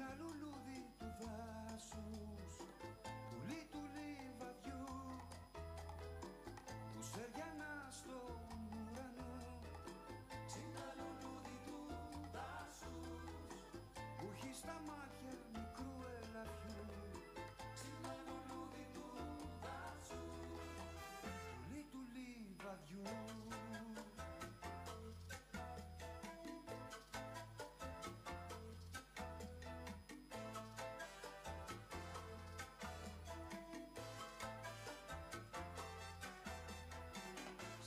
ένα λουλούδι του δάσους, πουλί του λιβαδιού, που σεριανά στον ουρανό. Ξύπνα λουλούδι του δάσους, που έχει στα μάτια μικρού ελαφιού. Ξύπνα λουλούδι του δάσους, πουλί του λιβαδιού.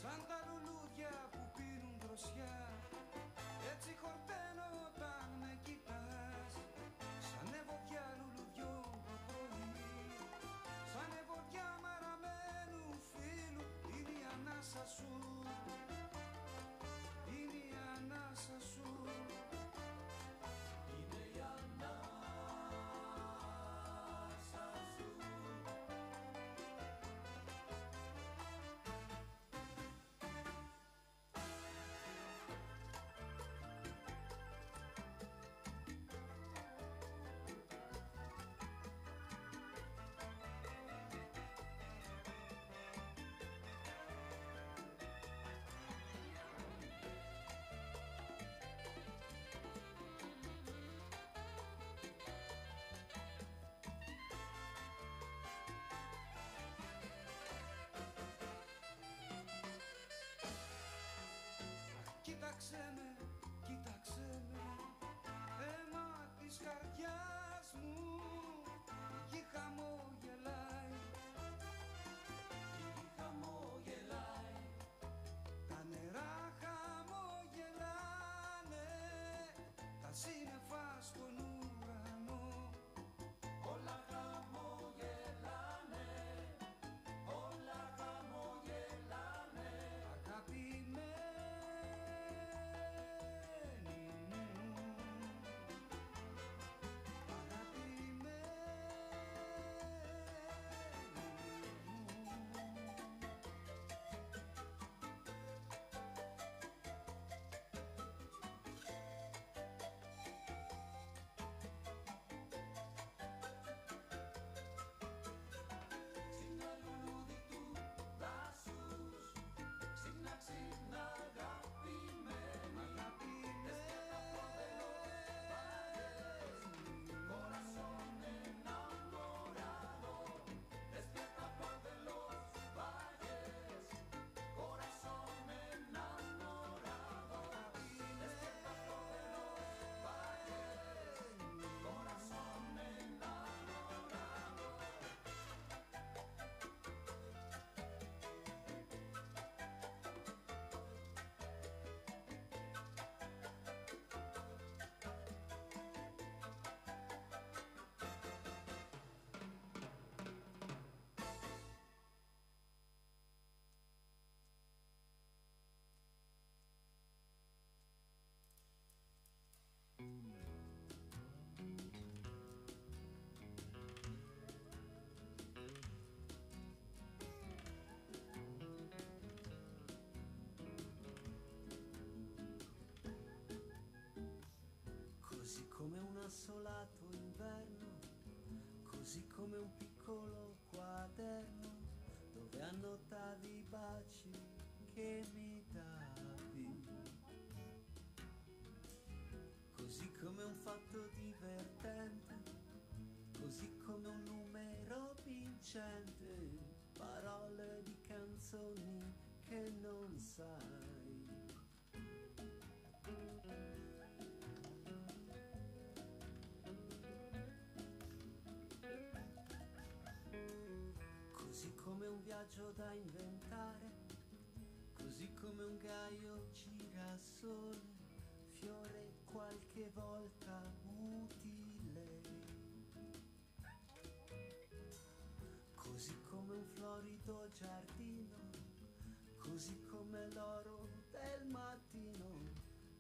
Σαν τα λουλούδια που πίνουν δροσιά, έτσι χορταίνω όταν με κοιτάς. Σαν ευωδιά λουλουδιών το πρωί, σαν ευωδιά μαραμένου φίλου, είναι η ανάσα σου, είναι η ανάσα σου, είναι η ανάσα σου. Κοίταξε με, κοίταξε με, αίμα της καρδιάς μου. Η γη χαμογελάει, η γη χαμογελάει, τα νερά χαμογελάνε, τα σύννεφα στον ουρανό. Όλα χαμογελάνε, όλα χαμογελάνε, αγαπημένοι. Ξύπνα λουλούδι του δάσους, ξύπνα ξύπνα αγαπημένη, despierta por de los valles, corazón enamorado, despierta por de los valles, corazón enamorado, despierta por de los valles, corazón enamorado. Così come un assolato inverno, così come un piccolo quaderno dove annotavi i baci che mi davi. Così come un fatto divertente, così come un numero vincente, parole di canzoni che non sai. Così come un viaggio da inventare, così come un gaio girasole, fiore qualche volta utile. Così come un florido giardino, così come l'oro del mattino,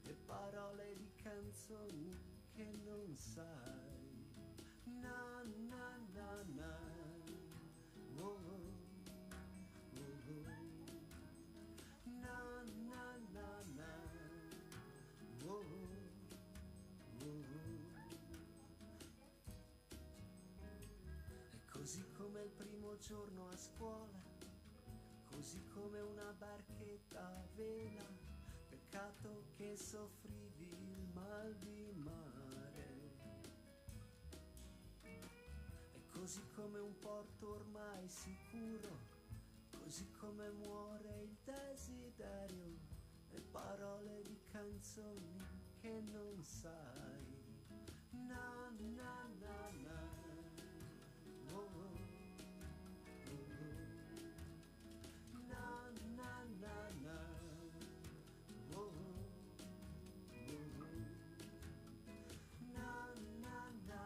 e parole di canzoni che non sai. Na na na na. Oh, oh, oh, oh. Na na na na. Oh, oh, oh, oh. primo giorno a scuola, così come una barchetta a vela, peccato che soffrivi il mal di mare. E così come un porto ormai sicuro, così come muore il desiderio, e parole di canzoni che non sai. Na na na na, oh, oh, oh, oh. Na na na na, oh, oh, oh, oh. Na na na.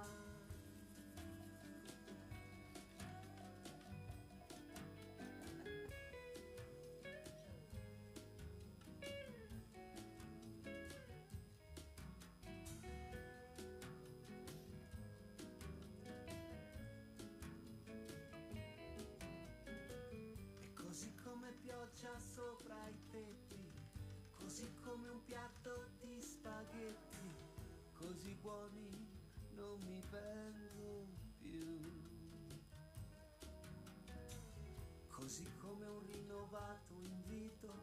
Così come pioggia sopra i tetti, così come un piatto di spaghetti, così buoni non mi vengono più. Così come un rinnovato invito,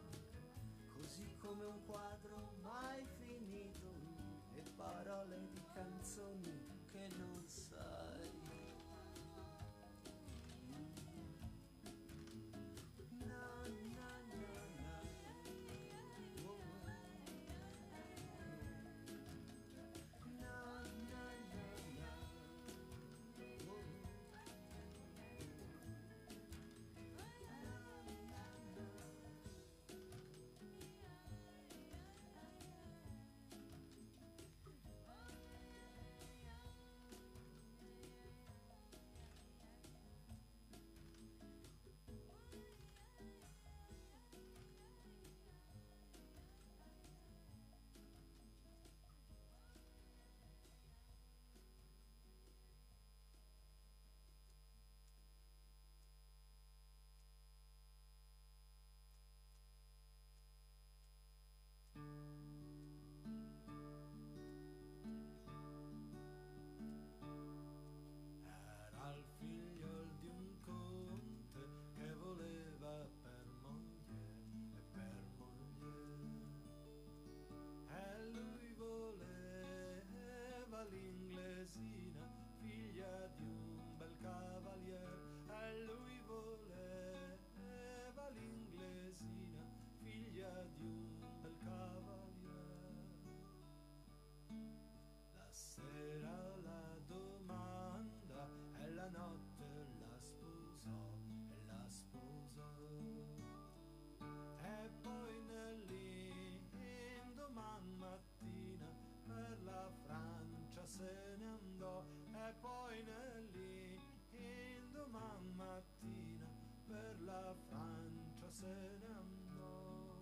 così come un quadro mai finito, e parole di canzoni che non sai. Na na na na, oh, oh. Na na na na, oh, oh. Era il figlio di un conte che voleva per moglie e per moglie, e lui voleva l'inglesina, figlia di un bel cavalier, e lui voleva l'inglesina, figlia di un bel cavalier. La sera la domanda e la notte la sposò, e la sposò. E poi nell'indoman mattina per la Francia se ne andò, e poi nell'indoman mattina per la Francia se ne andò.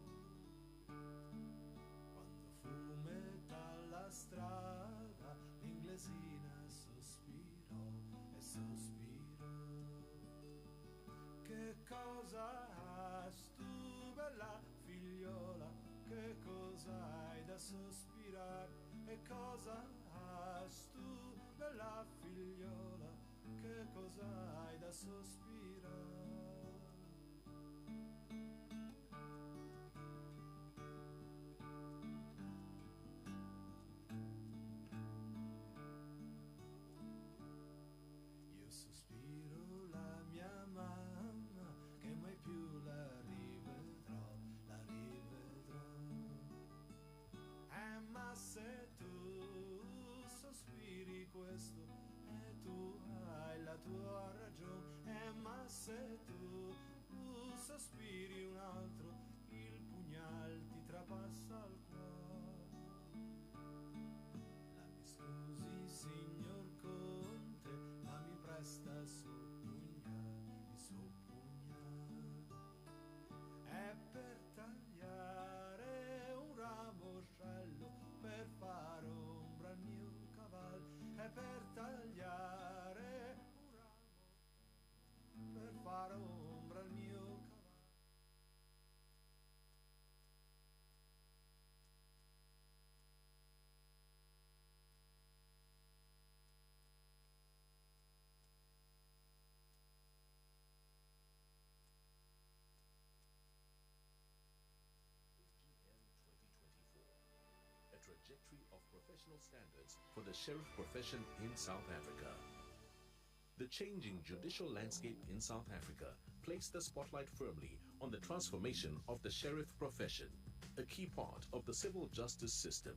Quando fu metà la strada, l'inglesina sospirò e sospirò. Che cosa hai tu, bella figliola? Che cosa hai da sospirare? E cosa hai tu, bella figliola? Che cosa hai da sospirare? Io sospiro la mia mamma, che mai più la rivedrò, la rivedrò. Ma se tu sospiri questo, e tu hai la tua ragione, ma professional standards for the sheriff profession in South Africa. The changing judicial landscape in South Africa placed the spotlight firmly on the transformation of the sheriff profession, a key part of the civil justice system.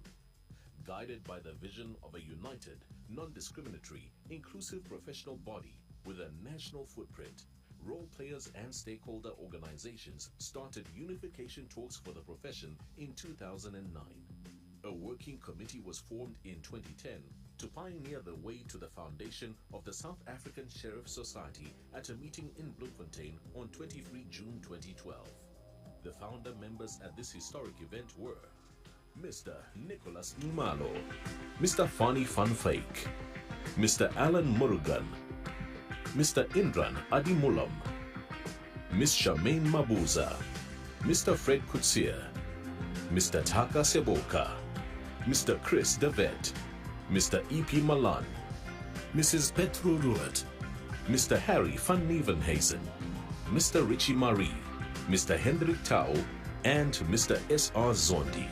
Guided by the vision of a united, non-discriminatory, inclusive professional body with a national footprint, role players and stakeholder organizations started unification talks for the profession in 2009. A working committee was formed in 2010 to pioneer the way to the foundation of the South African Sheriff Society at a meeting in Bloemfontein on 23 June 2012. The founder members at this historic event were Mr. Nicholas Ngumalo, Mr. Fani van Wyk, Mr. Alan Murugan, Mr. Indran Adimulam, Ms. Charmaine Mabuza, Mr. Fred Kutsier, Mr. Taka Seboka, Mr. Chris Devet, Mr. E.P. Malan, Mrs. Petru Ruert, Mr. Harry van Nieuwenhuizen, Mr. Richie Marie, Mr. Hendrik Tau, and Mr. S.R. Zondi.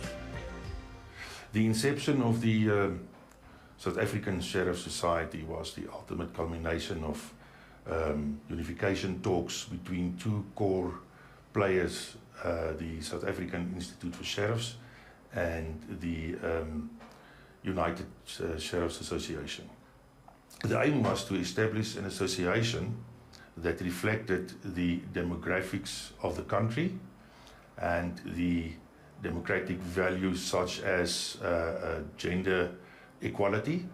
The inception of the South African Sheriff Society was the ultimate culmination of unification talks between two core players, the South African Institute for Sheriffs and the United Sheriffs Association. The aim was to establish an association that reflected the demographics of the country and the democratic values such as gender equality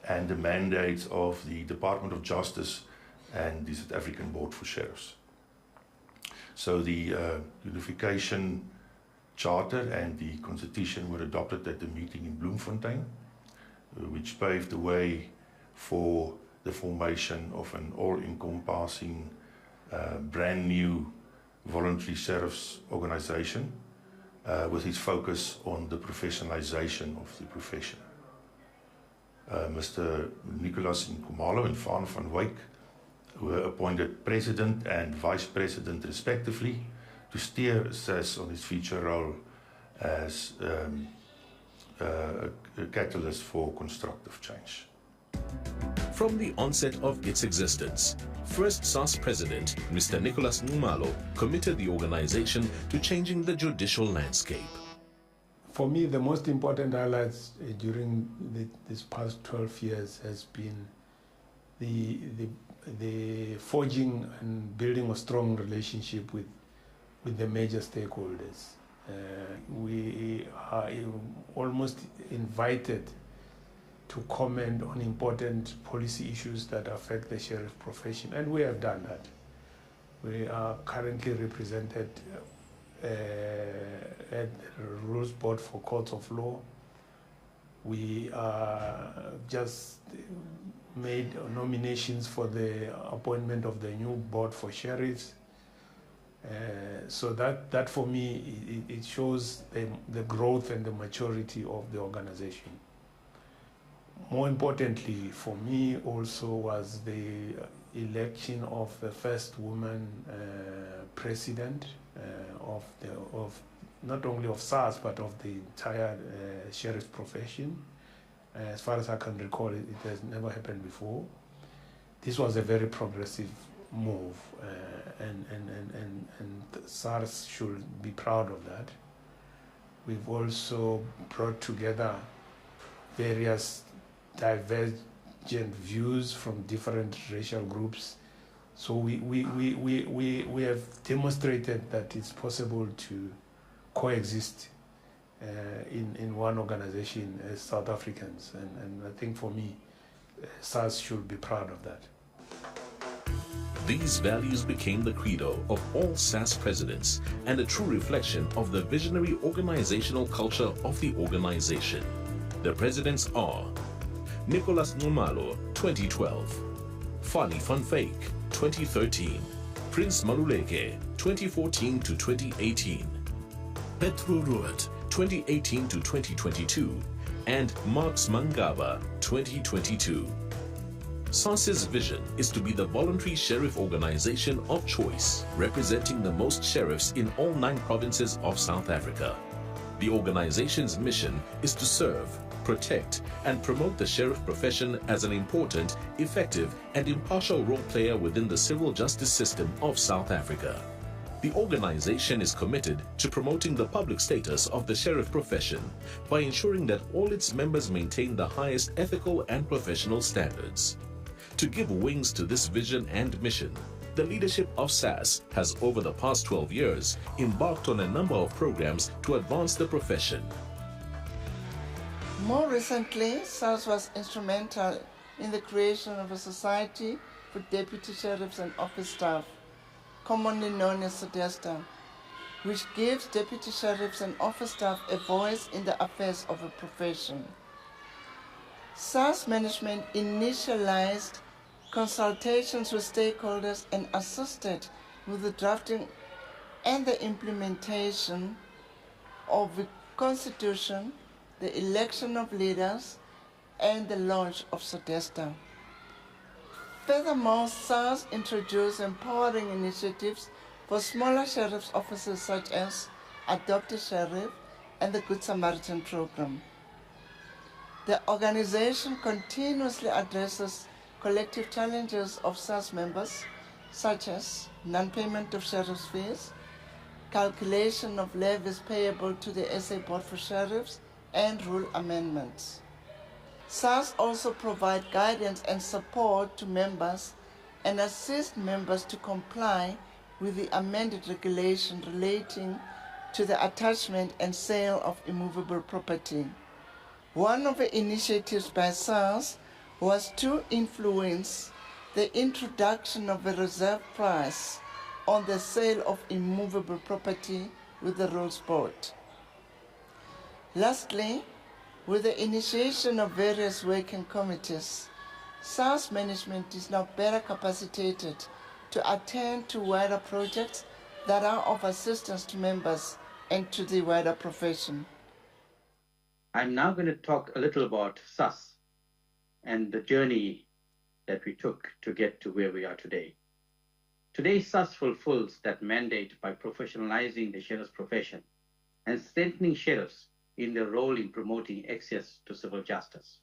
and the mandates of the Department of Justice and the South African Board for Sheriffs. So the unification charter and the constitution were adopted at the meeting in Bloemfontein, which paved the way for the formation of an all-encompassing, brand new voluntary sheriffs organization with its focus on the professionalization of the profession. Mr. Nicholas Ngumalo and Fani van Wyk were appointed president and vice president respectively to steer SASS on its future role as a catalyst for constructive change. From the onset of its existence, first SASS president, Mr. Nicholas Ngumalo, committed the organization to changing the judicial landscape. For me, the most important highlights during this past 12 years has been the forging and building a strong relationship with the major stakeholders. We are almost invited to comment on important policy issues that affect the sheriff profession, and we have done that. We are currently represented at the Rules Board for Courts of Law. We just made nominations for the appointment of the new board for sheriffs. So that for me, it shows the growth and the maturity of the organization. More importantly for me also was the election of the first woman president of not only of SASS but of the entire sheriff's profession. As far as I can recall, it has never happened before. This was a very progressive move, and SASS should be proud of that. We've also brought together various divergent views from different racial groups. So we have demonstrated that it's possible to coexist in one organization as South Africans, and I think for me, SASS should be proud of that. These values became the credo of all SASS presidents and a true reflection of the visionary organizational culture of the organization. The presidents are Nicholas Ngumalo, 2012, Fani van Wyk, 2013, Prince Maluleke, 2014 to 2018, Petru Ruert, 2018 to 2022, and Marx Mangaba, 2022. SASS's vision is to be the voluntary sheriff organization of choice, representing the most sheriffs in all 9 provinces of South Africa. The organization's mission is to serve, protect, and promote the sheriff profession as an important, effective, and impartial role player within the civil justice system of South Africa. The organization is committed to promoting the public status of the sheriff profession by ensuring that all its members maintain the highest ethical and professional standards. To give wings to this vision and mission, the leadership of SASS has over the past 12 years embarked on a number of programs to advance the profession. More recently, SASS was instrumental in the creation of a society for deputy sheriffs and office staff, commonly known as SADESTA, which gives deputy sheriffs and office staff a voice in the affairs of a profession. SASS management initialized consultations with stakeholders and assisted with the drafting and the implementation of the constitution, the election of leaders, and the launch of SADESTA. Furthermore, SASS introduced empowering initiatives for smaller sheriff's offices such as Adopt a Sheriff and the Good Samaritan program. The organization continuously addresses collective challenges of SASS members such as non-payment of sheriff's fees, calculation of levies payable to the SA Board for Sheriffs, and rule amendments. SASS also provides guidance and support to members and assist members to comply with the amended regulation relating to the attachment and sale of immovable property. One of the initiatives by SASS was to influence the introduction of a reserve price on the sale of immovable property with the Rules Board. Lastly, with the initiation of various working committees, SASS management is now better capacitated to attend to wider projects that are of assistance to members and to the wider profession. I'm now going to talk a little about SASS and the journey that we took to get to where we are today. Today, SASS fulfills that mandate by professionalizing the sheriff's profession and strengthening sheriffs in their role in promoting access to civil justice.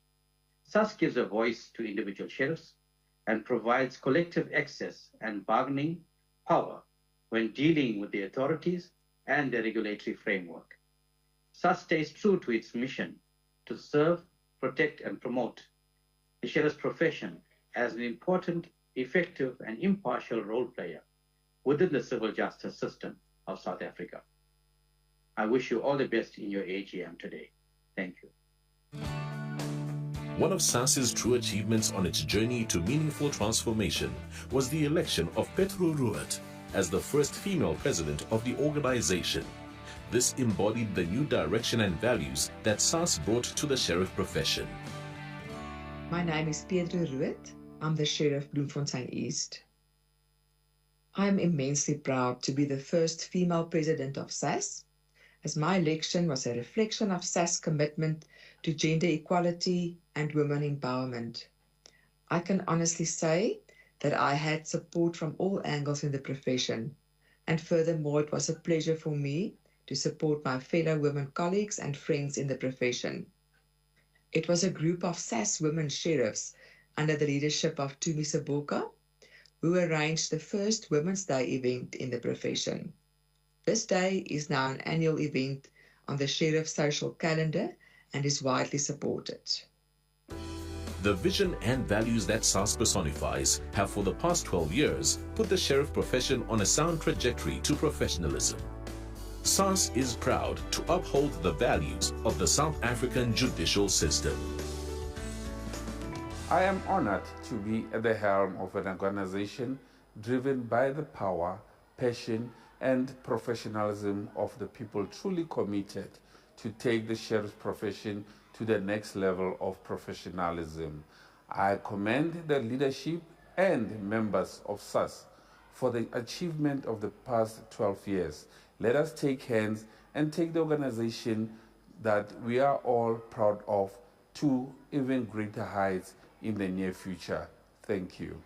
SASS gives a voice to individual sheriffs and provides collective access and bargaining power when dealing with the authorities and the regulatory framework. SASS stays true to its mission to serve, protect, and promote the sheriff's profession as an important, effective, and impartial role player within the civil justice system of South Africa. I wish you all the best in your AGM today. Thank you. One of SASS's true achievements on its journey to meaningful transformation was the election of Petru Ruet as the first female president of the organization. This embodied the new direction and values that SASS brought to the sheriff profession. My name is Pedro Ruet. I'm the Sheriff Bloemfontein East. I'm immensely proud to be the first female president of SASS, as my election was a reflection of SASS' commitment to gender equality and women empowerment. I can honestly say that I had support from all angles in the profession, and furthermore, it was a pleasure for me to support my fellow women colleagues and friends in the profession. It was a group of SASS women sheriffs under the leadership of Tumi Saboka who arranged the first Women's Day event in the profession. This day is now an annual event on the sheriff's social calendar and is widely supported. The vision and values that SASS personifies have for the past 12 years put the sheriff profession on a sound trajectory to professionalism. SASS is proud to uphold the values of the South African judicial system. I am honored to be at the helm of an organization driven by the power, passion, and professionalism of the people truly committed to take the sheriff's profession to the next level of professionalism. I commend the leadership and members of SASS for the achievement of the past 12 years. Let us take hands and take the organization that we are all proud of to even greater heights in the near future. Thank you.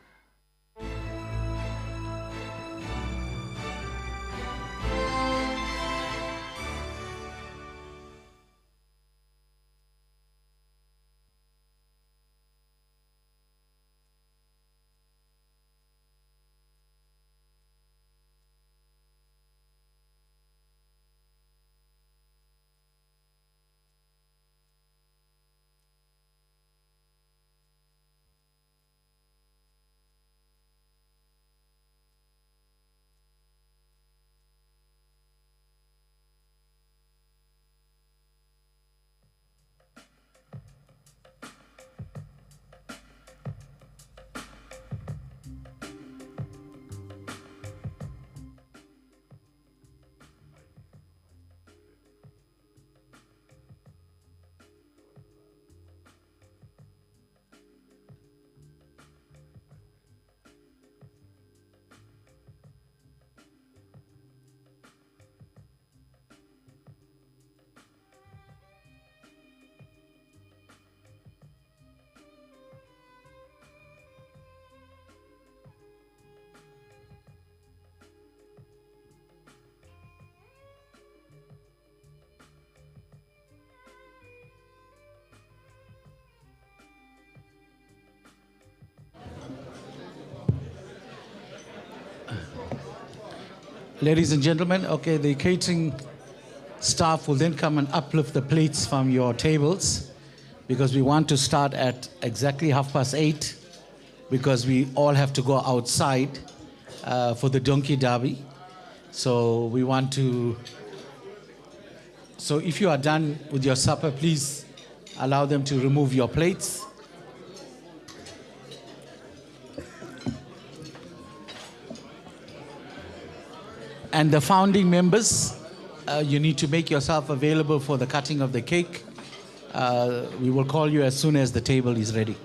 Ladies and gentlemen, okay, the catering staff will then come and uplift the plates from your tables because we want to start at exactly 8:30 because we all have to go outside for the donkey derby. So we want to, so if you are done with your supper, please allow them to remove your plates. And the founding members, you need to make yourself available for the cutting of the cake. We will call you as soon as the table is ready.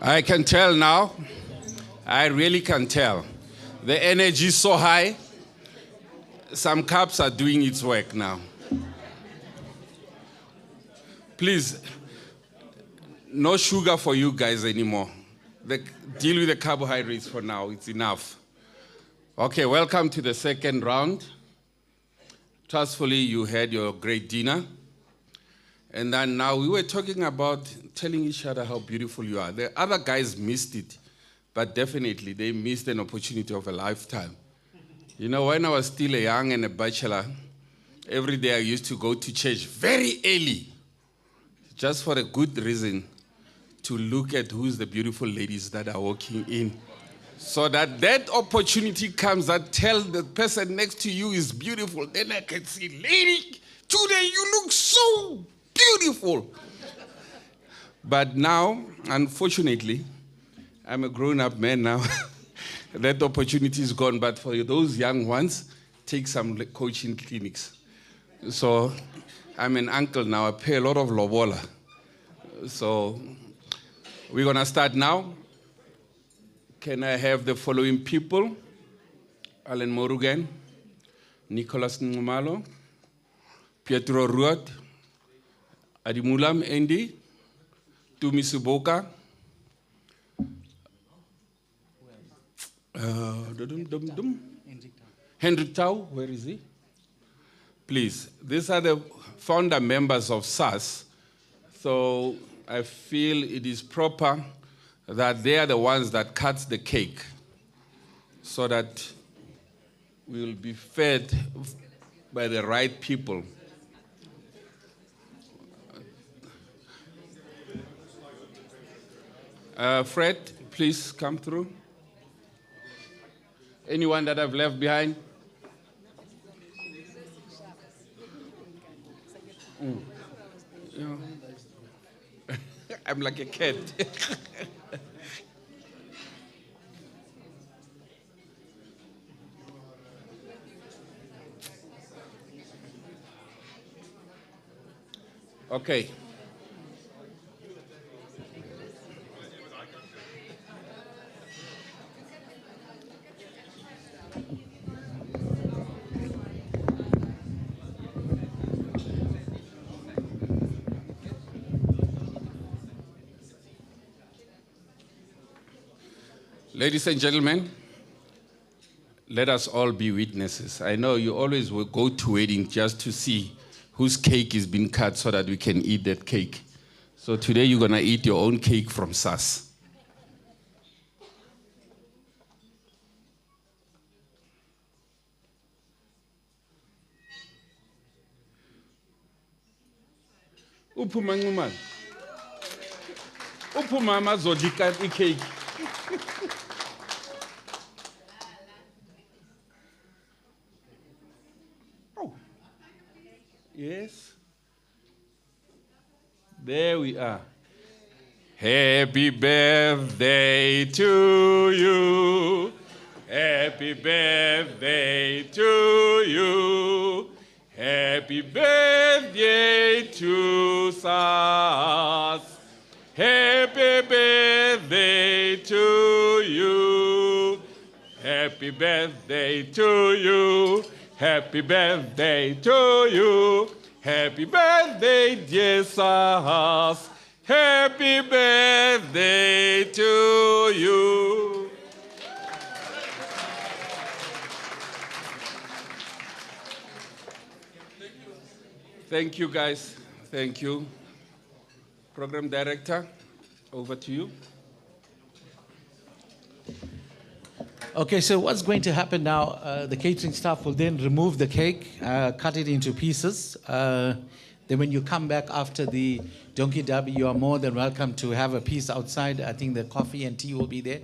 I can tell now. I really can tell. The energy is so high. Some cups are doing its work now. Please, no sugar for you guys anymore. Deal with the carbohydrates for now. It's enough. Okay, welcome to the second round. Trustfully, you had your great dinner. And then now we were talking about telling each other how beautiful you are. The other guys missed it, but definitely they missed an opportunity of a lifetime. You know, when I was still a young and a bachelor, every day I used to go to church very early, just for a good reason, to look at who's the beautiful ladies that are walking in. So that opportunity comes that tell the person next to you is beautiful. Then I can say, lady, today you look so beautiful. But now, unfortunately, I'm a grown-up man now. That opportunity is gone. But for those young ones, take some coaching clinics. So I'm an uncle now. I pay a lot of lobola. So we're going to start now. Can I have the following people? Alan Morugan, Nicholas Ngumalo, Pietro Ruot, Adimulam Endi, Tumi Suboka, Hendrik Tau, where is he? Please, these are the founder members of SASS, so I feel it is proper that they are the ones that cut the cake so that we will be fed by the right people. Fred, please come through. Anyone that I've left behind? Yeah. I'm like a cat. Okay. Ladies and gentlemen, let us all be witnesses. I know you always will go to weddings just to see whose cake is being cut so that we can eat that cake. So today you're going to eat your own cake from SASS. Uphuma ngumani? Uphuma amazodika icake. Oh. Yes. There we are. Happy birthday to you. Happy birthday to you. Happy birthday to SASS. Happy birthday to you. Happy birthday to you. Happy birthday to you. Happy birthday, dear SASS. Happy birthday to you. Thank you, guys. Thank you. Program Director, over to you. Okay, so what's going to happen now, the catering staff will then remove the cake, cut it into pieces. Then when you come back after the donkey derby, you are more than welcome to have a piece outside. I think the coffee and tea will be there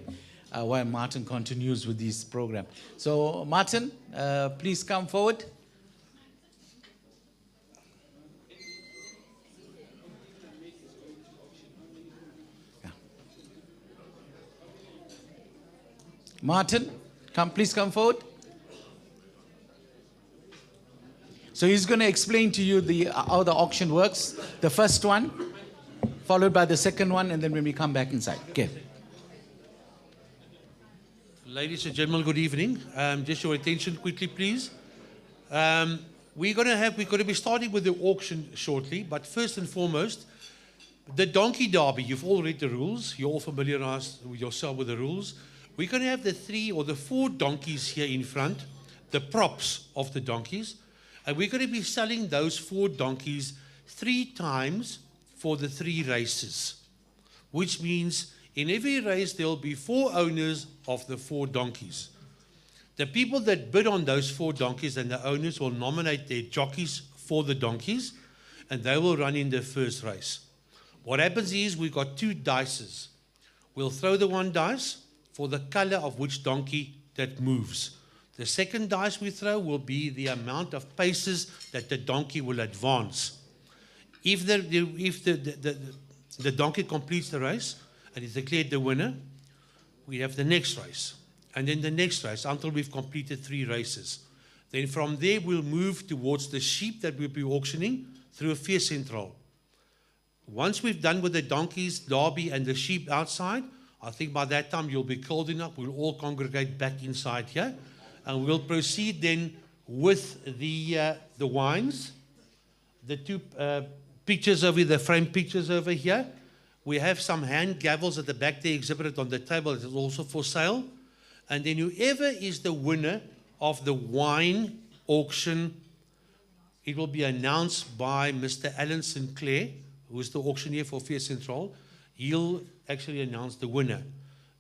while Martin continues with this program. So Martin, please come forward. Martin, please come forward. So he's going to explain to you how the auction works. The first one, followed by the second one, and then when we come back inside. Okay. Ladies and gentlemen, good evening. Just your attention quickly, please. We're going to be starting with the auction shortly, but first and foremost, the donkey derby. You've all read the rules. You're all familiarized yourself with the rules. We're going to have the 3 or the 4 donkeys here in front, the props of the donkeys, and we're going to be selling those 4 donkeys 3 times for the 3 races, which means in every race there will be 4 owners of the 4 donkeys. The people that bid on those 4 donkeys and the owners will nominate their jockeys for the donkeys, and they will run in the first race. What happens is we've got 2 dices. We'll throw the 1 dice for the color of which donkey that moves. The second dice we throw will be the amount of paces that the donkey will advance. If the donkey completes the race and is declared the winner, we have the next race. And then the next race until we've completed 3 races. Then from there we'll move towards the sheep that we'll be auctioning through a fair central. Once we've done with the donkeys, derby and the sheep outside, I think by that time you'll be cold enough, we'll all congregate back inside here. And we'll proceed then with the wines, the 2 pictures over the frame pictures over here. We have some hand gavels at the back there exhibited on the table. It is also for sale. And then whoever is the winner of the wine auction, it will be announced by Mr. Alan Sinclair, who is the auctioneer for Fair Central. He'll actually announce the winner.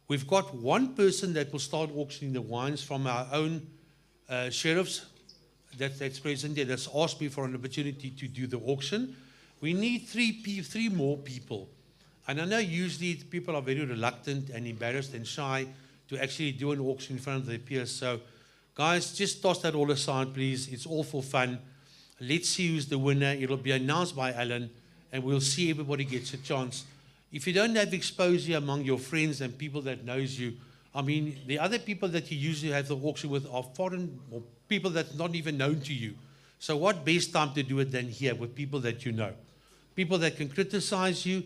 We've got 1 person that will start auctioning the wines from our own sheriffs that's present there, that's asked me for an opportunity to do the auction. We need 3 more people. And I know usually people are very reluctant and embarrassed and shy to actually do an auction in front of their peers. So, guys, just toss that all aside, please. It's all for fun. Let's see who's the winner. It'll be announced by Alan, and we'll see everybody gets a chance. If you don't have exposure among your friends and people that knows you, I mean, the other people that you usually have the auction with are foreign or people that's not even known to you. So what best time to do it than here with people that you know? People that can criticize you.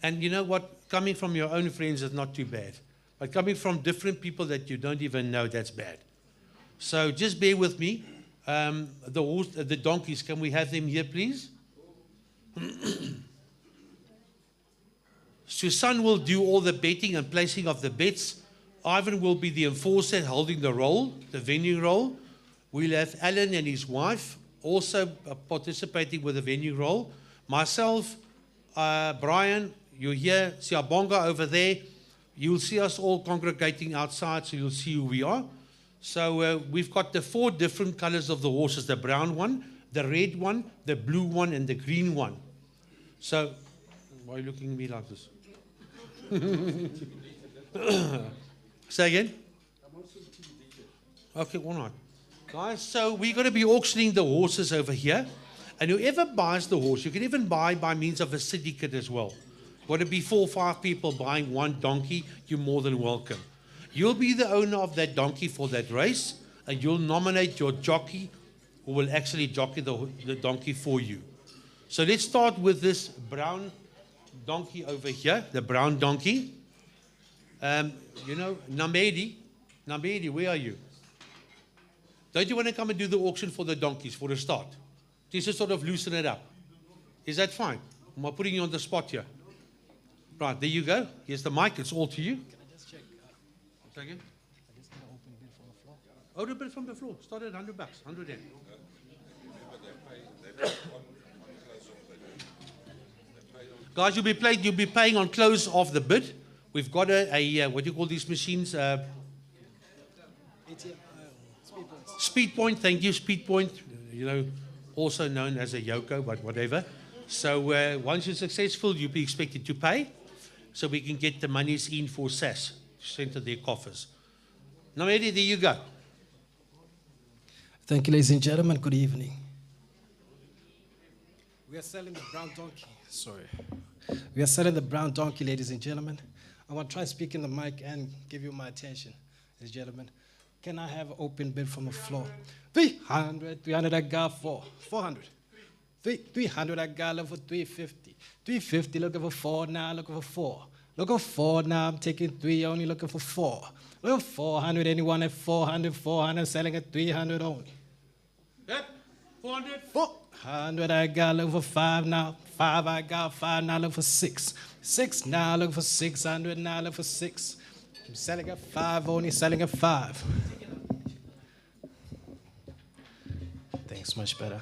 And you know what? Coming from your own friends is not too bad. But coming from different people that you don't even know, that's bad. So just bear with me. The donkeys, can we have them here, please? Susan will do all the betting and placing of the bets. Ivan will be the enforcer holding the role, the venue role. We'll have Alan and his wife also participating with the venue role. Myself, Brian, you're here, Siabonga over there. You'll see us all congregating outside, so you'll see who we are. So we've got the 4 different colors of the horses, the brown one, the red one, the blue one, and the green one. So, why are you looking at me like this? Say again? Okay, all right. Guys, so we're going to be auctioning the horses over here. And whoever buys the horse, you can even buy by means of a syndicate as well. Would it be 4 or 5 people buying 1 donkey, you're more than welcome. You'll be the owner of that donkey for that race, and you'll nominate your jockey who will actually jockey the donkey for you. So let's start with this brown donkey over here, the brown donkey. You know, Namedi, where are you? Don't you want to come and do the auction for the donkeys for a start? Just to sort of loosen it up. Is that fine? Am I putting you on the spot here? Right, there you go. Here's the mic. It's all to you. Can I just check? Say again? I just going to open a bid from the floor. Open a bid from the floor. Start at $100, 100 yen. Guys, you'll be paying on close of the bid. We've got a what do you call these machines? Speed point. Thank you, Speed point. You know, also known as a Yoko, but whatever. So once you're successful, you'll be expected to pay, so we can get the monies in for SASS, sent to their coffers. Now, Eddie, there you go. Thank you, ladies and gentlemen. Good evening. We are selling the brown donkey. Sorry. We are selling the brown donkey, ladies and gentlemen. I want to try speaking the mic and give you my attention, ladies and gentlemen. Can I have an open bid from the floor? 300, 300 I got for 400. 300 I got for 350. 350 looking for 4 now, looking for 4. Looking for 4 now, I'm taking 3, only looking for 4. Look for 400. Anyone at 400? 400. Selling at 300 only. Yep. 400. 400 I got. Look for 5 now. 5 I got. 5 now. Look for 6. 6 now. Look for 600 now. Look for 6. I'm selling at 5 only. Selling at 5. Thanks, much better.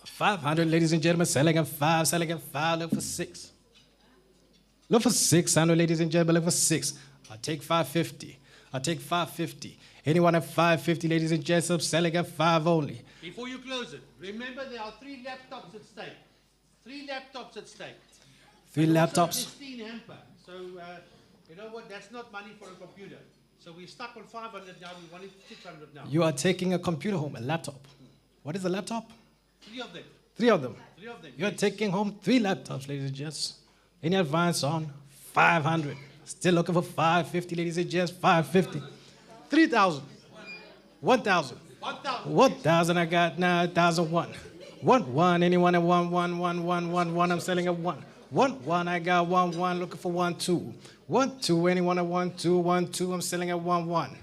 500, ladies and gentlemen, selling at 5, selling at 5, look for 6. Look for 600, ladies and gentlemen, look for 6. I'll take 550. I'll take 550. Anyone at 550, ladies and gentlemen, selling at 5 only. Before you close it, remember there are 3 laptops at stake. 3 laptops at stake. 3 And laptops. also a Christine hamper. So, you know what? That's not money for a computer. So we're stuck on 500 now. We wanted 600 now. You are taking a computer home, a laptop. What is a laptop? 3 of them. 3 of them. 3 of them. You are taking home 3 laptops, ladies and gents. Any advance on 500? Still looking for 550, ladies and gents. 550. 3,000. 1,000. 1,000 I got now. 1,001. 1. Anyone at 1, 1, 1, 1, 1, 1. I'm selling at 1. 1 I got. 1. Looking for 1, 2. 1, 2. Anyone at 1, 2, 1, 2. I'm selling at 1, 1.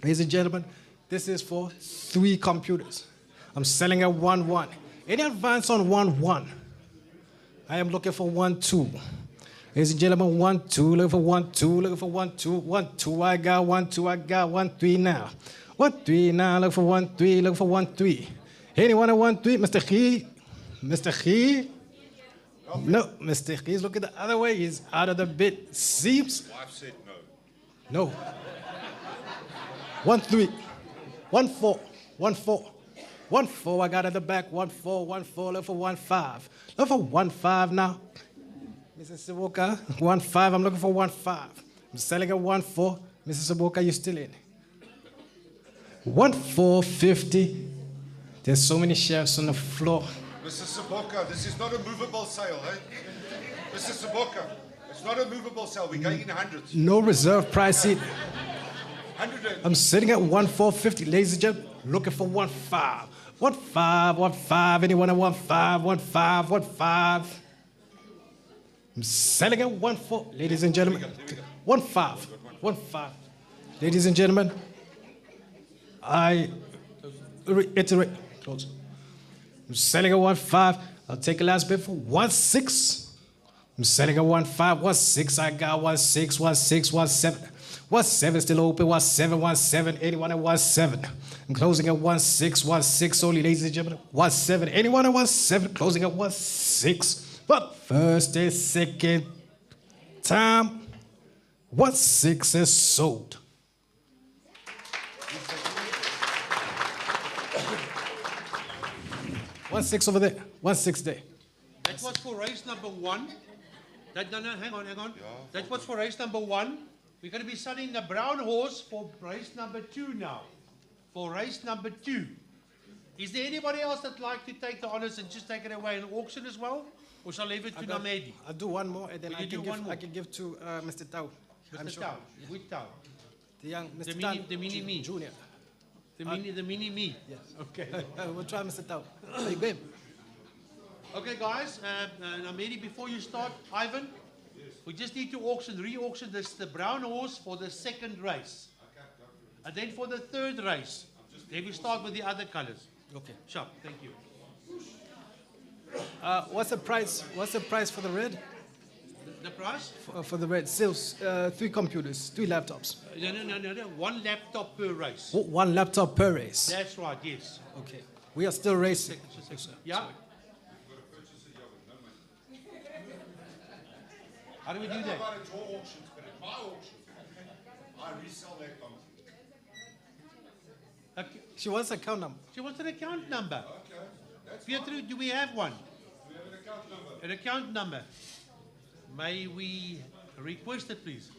Ladies and gentlemen, this is for 3 computers. I'm selling at 1, 1. Any advance on 1, 1? I am looking for 1, 2. Ladies and gentlemen, 1, 2. Looking for 1, 2. Looking for 1, 2. 1, 2. I got 1, 2. I got 1, 3 now. 1, 3 now. Look for 1, 3. Look for 1, 3. Anyone at 1, 3? Mr. Khee? Mr. Khee? No, Mr. Khee is looking the other way. He's out of the bid. Seems. Wife said no. No. 1, 3. 1, 4. 1, 4. 1, 4, I got at the back. 1, 4, 1, 4, look for 1, 5. Look for 1, 5 now. Mrs. Saboka, 1, 5, I'm looking for 1, 5. I'm selling at 1, 4. Mrs. Saboka, you still in? 1, 4, 50. There's so many shares on the floor. Mrs. Saboka, this is not a movable sale, eh? Mrs. Saboka, it's not a movable sale. We're going in hundreds. No reserve price in. 100. I'm sitting at 1, 4, 50. Ladies and gentlemen, looking for 1, 5. 1, 5, 1, 5. Anyone at 1, 5, 1, 5, 1, 5. I'm selling at 1, 4. Ladies and gentlemen, 1, 5. 1, 5. Ladies and gentlemen, I reiterate. Close. I'm selling at 1, 5. I'll take a last bid for 1, 6. I'm selling at 1, 5. 1, 6. I got 1, 6, 1, 6, 1, 7. 1, 7 still open. 1, 7, 1, 7. Anyone at 1, 7. I'm closing at 1, 6, 1, 6 only, ladies and gentlemen. 1, 7. Anyone at 1, 7. Closing at 1, 6. But first and second time, 1, 6 is sold. One 6 over there. 1, 6 there. That was for race number 1. No, hang on. That was for race number 1. We're going to be selling the brown horse for race number 2 now. For race number 2. Is there anybody else that'd like to take the honors and just take it away in auction as well? Or shall I leave it to Namedi? I'll do one more and then I can give to Mr. Tau. Mr. Tau. Which Tau? The young Mr. The mini me. Junior. The mini me. Yes. Okay. We'll try Mr. Tau. Are you game? Okay, guys. Namedi, before you start, Ivan, we just need to re-auction the brown horse for the 2nd race. And then for the 3rd race, then we start with the other colors. Okay. Sure. Thank you. What's the price? What's the price for the red? The price? For the red, still 3 computers, 3 laptops. No. 1 laptop per race. 1 laptop per race. That's right. Yes. Okay. We are still racing. Yeah. How do we do that? At your auctions, but at my auction, I resell that donkey. Okay. She wants an account number. She wants an account number. Okay. That's Pietro, do we have one? We have an account number. An account number. May we request it, please?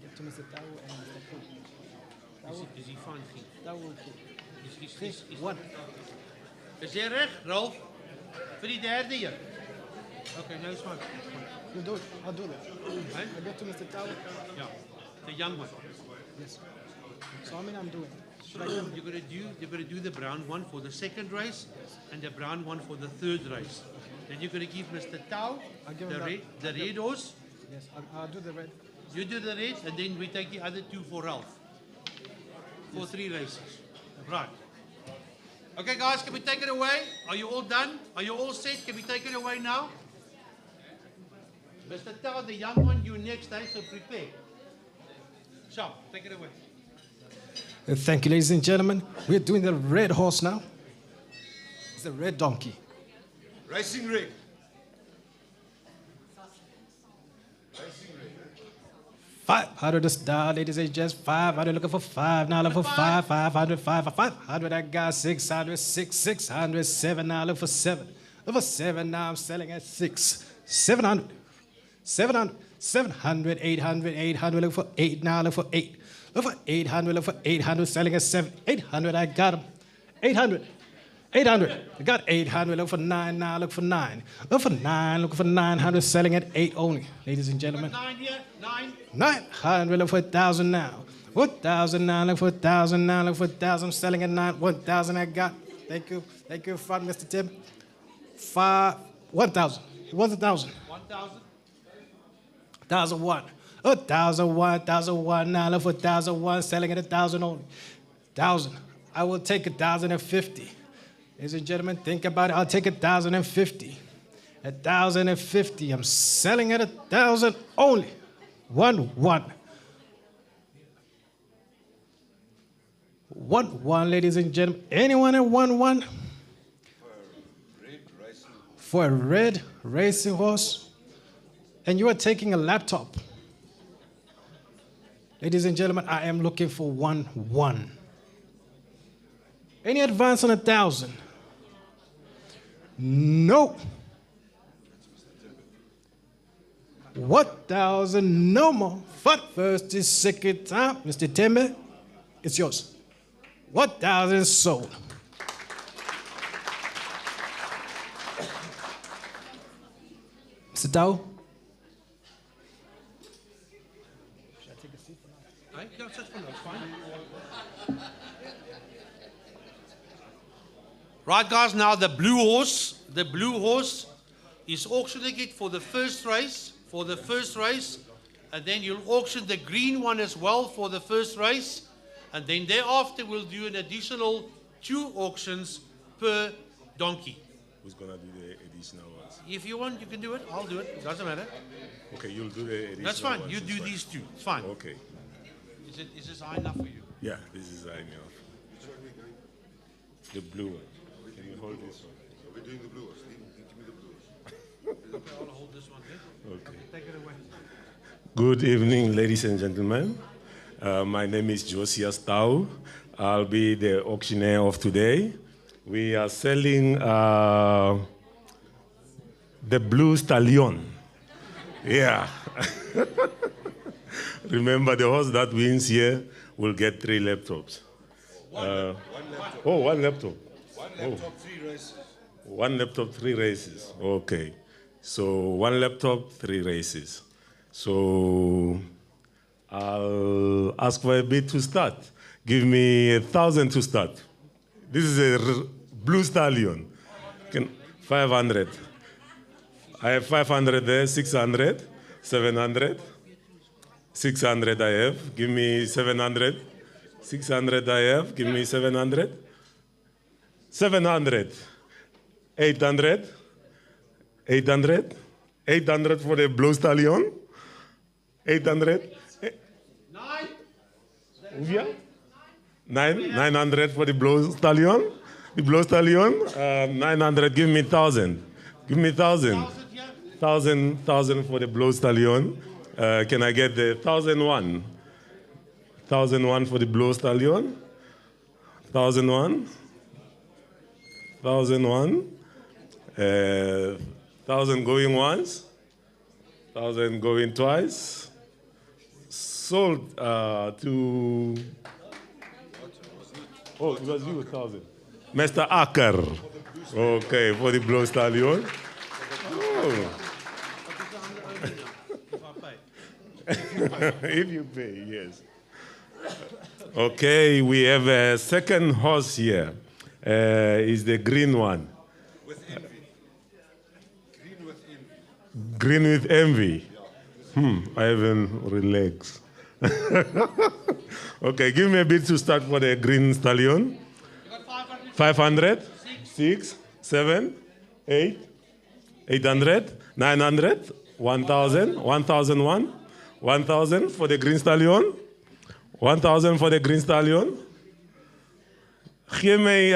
Give to Mr. Tau and Mr. Kool. Is he fine? Tau and Is 1. Is jy reg, Ralph? Vir die 3rde een. Okay, no, it's fine. You do it. I'll do that. Hey? I get to Mr. Tau. Yeah, the young one. Yes. So I mean I'm doing. You're going to do the brown one for the second race and the brown one for the third race. Then you're going to give Mr. Tau the red horse. Yes, I'll do the red. You do the red, and then we take the other two for Ralph. For 3 races. Right. Okay, guys, can we take it away? Are you all done? Are you all set? Can we take it away now? Mr. Tau, the young one, you next, so prepare. So, take it away. Thank you, ladies and gentlemen. We're doing the red horse now. It's the red donkey. Racing rig. 500 to start, ladies and gents. 500, looking for 5. Now look for 5. 500, 500. I got 600, 600, 7. Now look for 7. Look for 7. Now I'm selling at 6. 700, 700, 700, 800, 800. Look for 8. Now look for 8. Look for 800, look for 800. Selling at 7. 800, I got them. 800. 800. I got 800. Look for 9 now. Look for 9. Look for 9. Look for 900. Selling at 8 only, ladies and gentlemen. 9 here. 9. 900. Look for 1,000 now. 1,000 now. Look for 1,000 now. Look for 1,000. Selling at 9. 1,000 I got. Thank you. Thank you, front, Mr. Tim. 1,000. It was 1,000. 1,000. 1,001. 1,001. 1,001 now. Look for 1,001. Selling at 1,000 only. 1,000. I will take 1,050. Ladies and gentlemen, think about it. I'll take 1,050. 1,050. I'm selling at 1,000 only. 1-1. 1-1, ladies and gentlemen. Anyone at 1-1? For a red racing horse? And you are taking a laptop. Ladies and gentlemen, I am looking for 1-1. Any advance on 1,000? No. 1,000, no more. First is second time. Mr. Tembe, it's yours. 1,000 sold. Mr. Tau? Should I take a seat for now? No, sit for now, it's fine. Right, guys, now the blue horse is auctioning it for the first race, and then you'll auction the green one as well for the first race, and then thereafter we'll do an additional 2 auctions per donkey. Who's gonna do the additional ones? If you want, you can do it. I'll do it. Doesn't matter. Okay, you'll do the additional That's fine. ones, You it's do fine. these 2. It's fine. Okay. Is this high enough for you? Yeah, this is high enough. The blue one. Can you hold this one? So we're doing the blue ones. Give me the blue ones. Okay, I'll hold this one here. Okay. Take it away. Good evening, ladies and gentlemen. My name is Josias Tau. I'll be the auctioneer of today. We are selling the Blue Stallion. Yeah. Remember, the horse that wins here will get 3 laptops. One laptop. Oh, 1 laptop. One laptop, 3 races. 1 laptop, 3 races. Okay. So 1 laptop, 3 races. So I'll ask for a bid to start. Give me 1,000 to start. This is a Blue Stallion. 500. I have 500 there, 600, 700. 600 I have. Give me 700. 600 I have. Give me 700. 700. 800. 800. 800 for the Blue Stallion. 800. 900 for the Blue Stallion. The Blue Stallion. 900. Give me 1,000. Give me 1,000. 1,000 for the Blue Stallion. Can I get the 1,001? 1,001 for the Blue Stallion. 1,001. 1,001. 1,000 going once. 1,000 going twice. Sold to. Oh, it was you, 1,000. Mr. Acker. Okay, for the Blue Stallion. Oh. If you pay, yes. Okay, we have a second horse here. Is the green one. With envy. Green with envy. Green with envy. I haven't relaxed. Okay, give me a bit to start for the green stallion. 500, 6, 7, 8, 800, 900, 1,000, 1,001, 1,000 for the green stallion, 1,000 for the green stallion. Geef mij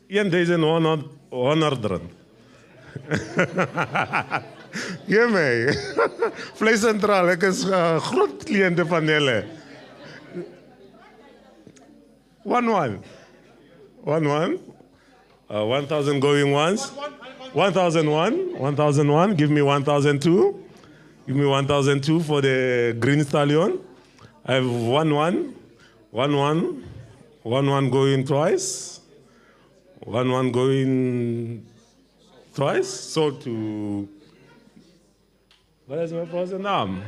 1,100. Geef mij. Vlees Centraal, ik is groot cliënt van Nelle. 1,1. 1,1. 1,000 going once. 1,001. 1,001. Give me 1,002. Give me 1,002 for the green stallion. I have 1,1. 1,1. 1,1 going twice. 1,1 going twice. So to. Wat is mijn vrouw's naam?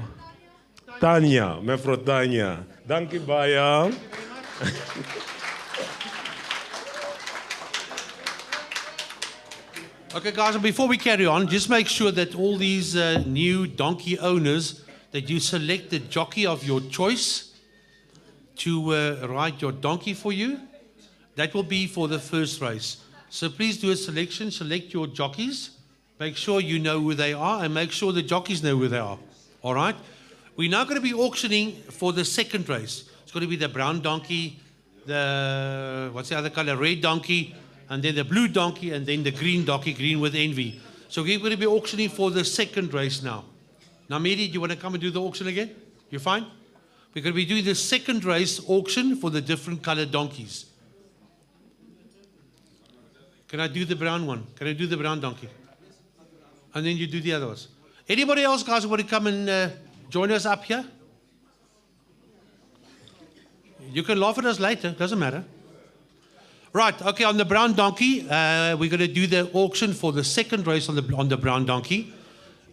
Tanya, mevrouw Tanya. Dank je, Baya. Okay, guys, and before we carry on, just make sure that all these new donkey owners, that you select the jockey of your choice to ride your donkey for you. That will be for the first race. So please do a selection, select your jockeys, make sure you know who they are, and make sure the jockeys know who they are. All right? We're now going to be auctioning for the second race. It's going to be the brown donkey, the, what's the other color, red donkey, and then the blue donkey, and then the green donkey, green with envy. So we're going to be auctioning for the second race now. Now, Mary, do you want to come and do the auction again? You fine? We're going to be doing the second race auction for the different colored donkeys. Can I do the brown one? Can I do the brown donkey? And then you do the other ones. Anybody else, guys, want to come and join us up here? You can laugh at us later. Doesn't matter. Right, okay, on the brown donkey, we're going to do the auction for the second race on the brown donkey.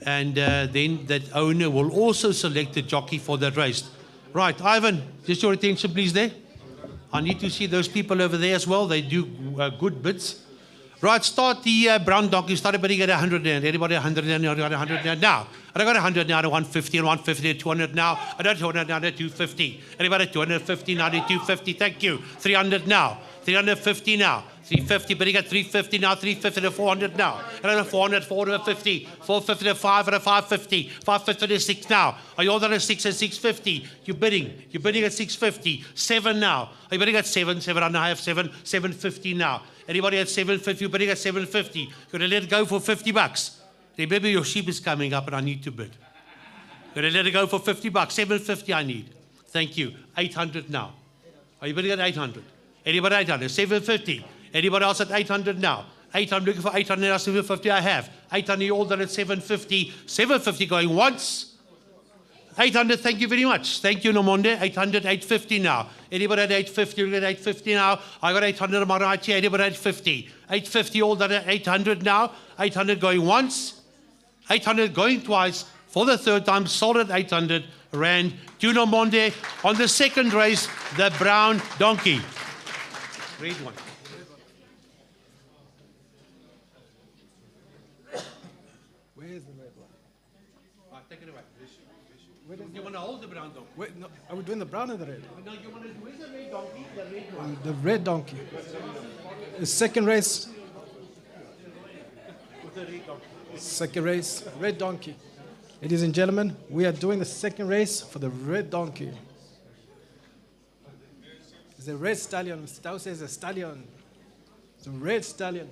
And then that owner will also select the jockey for that race. Right, Ivan, just your attention, please, there. I need to see those people over there as well. They do good bids. Right, start the brown donkey. Start bidding at 100 rand. Anybody 100 rand? I got 100 rand now. I got 100 now to 150 and 150 to 200 now. I got 200 now to 250. Anybody 250 now to 250? Thank you. 300 now. 350 now. 350, bidding at 350 now. 350 to 400 now. Another 400, 450. 450 to 500, 550. 550 to 6 now. Are you all done at 6 and 650? You're bidding. You're bidding at 650. 7 now. Are you bidding at 7? 7 and I have 7. 750 now. Anybody at 750? You're bidding at 750. You're going to let it go for 50 bucks. Remember, your sheep is coming up and I need to bid. You're going to let it go for 50 bucks. 750 I need. Thank you. 800 now. Are you bidding at 800? Anybody 800? 750. Anybody else at 800 now? 800, looking for 800 now. 750 I have. 800, you all done at 750. 750 going once. 800, thank you very much. Thank you, Nomonde. 800, 850 now. Anybody at 850? You're at 850 now. I got 800 on my right here. Anybody at 850? 850, all done at 800 now. 800 going once. 800 going twice. For the third time, sold at 800 rand. To Nomonde on the second race, the brown donkey. Red one. Where's the red one? Right, take it away. You want to hold the brown donkey? Wait, no, are we doing the brown or the red? No, you want to do the red donkey, the red one. The red donkey. The second race. The red donkey. Second race, red donkey. Ladies and gentlemen, we are doing the second race for the red donkey. It's a red stallion. Stau says a stallion. It's a red stallion.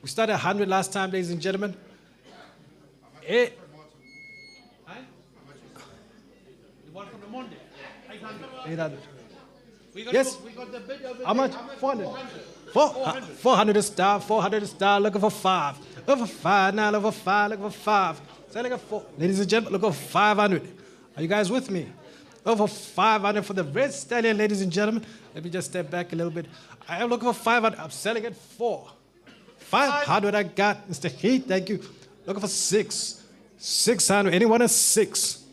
We started 100 last time, ladies and gentlemen. The one from the Monday. 800. 800. Yes. We got the bid over How much? 400. 400 a star, 400 a star, looking for 5. Looking for 5 now, looking for 5, looking for 5. Say look at 4. Ladies and gentlemen, look for 500. Are you guys with me? Over 500 for the red stallion, ladies and gentlemen. Let me just step back a little bit. I am looking for 500. I'm selling at 4. 500 I got. Mr. Heath, thank you. Looking for 6. 600. Anyone at 6?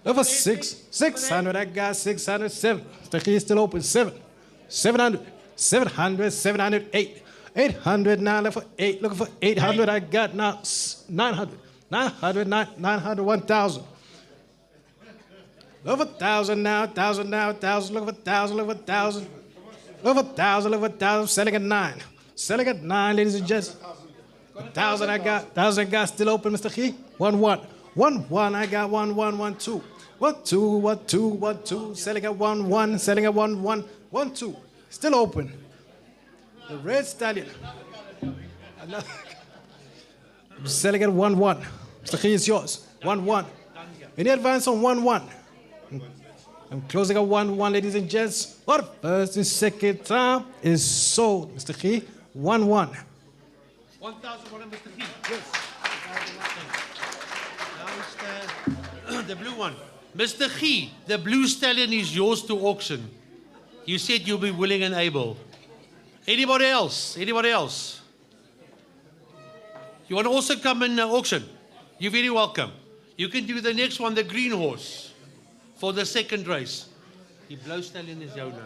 Look for 600, I got 607. The key is still open, 700, 708, 800 now, look for 8, looking for 800, I got now 900, 1,000. Look for 1,000 now, 1,000 now, 1,000, look for 1,000, look for 1,000. Look for 1,000, look for 1,000, selling at 9. Selling at 9, ladies and gents. 1,000 I got, 1,000 I got, still open, Mr. Key. 1, 1. 1, 1, I got 1, 1, 1, 2. 1, 2, 1, 2, 1, 2. Selling at 1, 1, selling at 1, 1, 1, 2. Still open. The red stallion. Another. I'm selling at 1, 1. Mr. Key is yours. 1, 1. Any advance on 1, 1? I'm closing at 1, 1, ladies and gents. What first and second time is sold, Mr. Key. 1, 1. 1,001, Mr. Key. Yes. Now it's the blue one. Mr. Key, the blue stallion is yours to auction. You said you'll be willing and able. Anybody else? Anybody else? You want to also come in auction? You're very welcome. You can do the next one, the green horse, for the second race. Die blou stallion is jou nou.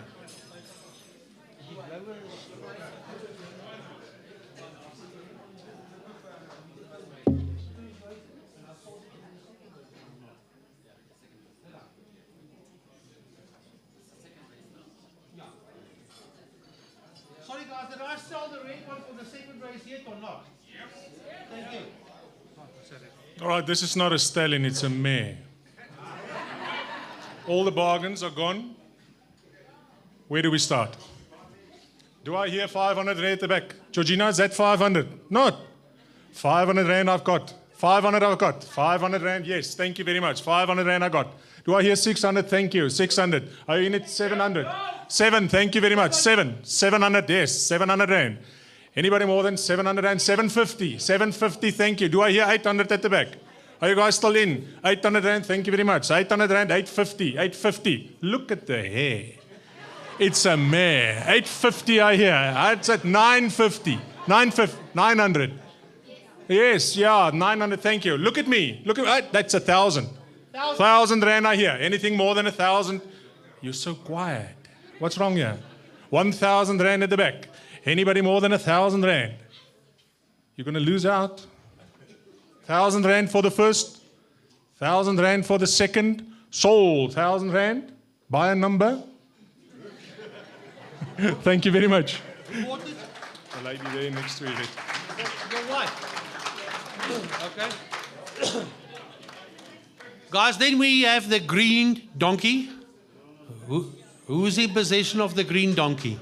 Sorry guys, did I sell the red one for the second race yet or not? Yes. Thank you. All right, this is not a stallion, it's a mare. All the bargains are gone. Where do we start? Do I hear 500 rand at the back? Georgina, is that 500? Not. 500 rand I've got. 500 I've got. 500 rand, yes, thank you very much. 500 rand I got. Do I hear 600? Thank you. 600. Are you in it? 700. 7, thank you very much. 7. 700, yes, 700 rand. Anybody more than 700 rand? 750. 750, thank you. Do I hear 800 at the back? Are you guys still in? 800 rand, thank you very much. 800 rand, 850. 850. Look at the hair. It's a mare. 850 I hear. It's at 950. 950. 900. Yes, yeah, 900, thank you. Look at me. Look at that's 1,000. 1,000 rand I hear. Anything more than 1,000? You're so quiet. What's wrong here? 1,000 rand at the back. Anybody more than 1,000 rand? You're going to lose out. 1,000 rand for the first. 1,000 rand for the second. Sold. 1,000 rand. Buy a number. Thank you very much. The lady there next to you. Your wife. Okay. Guys, then we have the green donkey. Who's in possession of the green donkey?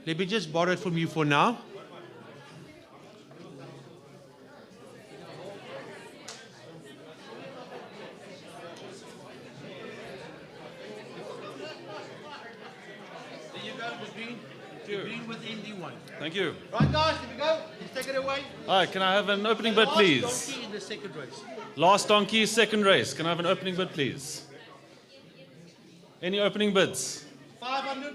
Let me just borrow it from you for now. There you go, the green. The green with ND1. Thank you. Right, guys, here we go. Let's take it away. All right, can I have an opening bid, please? Last donkey in the second race. Last donkey, second race. Can I have an opening bid, please? Any opening bids? 500.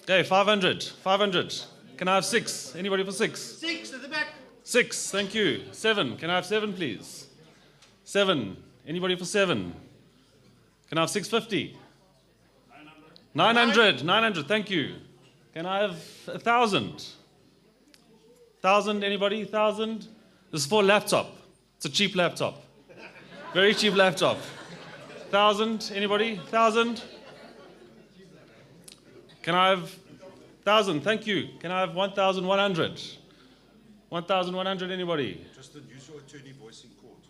Okay, 500. 500. Can I have 6? Anybody for 6? 6 at the back. 6, thank you. 7. Can I have 7, please? 7. Anybody for 7? Can I have 650? 900. 900, thank you. Can I have 1,000? 1,000, anybody? 1,000? This is for a laptop. It's a cheap laptop. Very cheap laptop. 1,000, anybody? 1,000? Can I have 1,000? Thank you. Can I have 1,100? 1,100, anybody? Justin, use your attorney voice in court.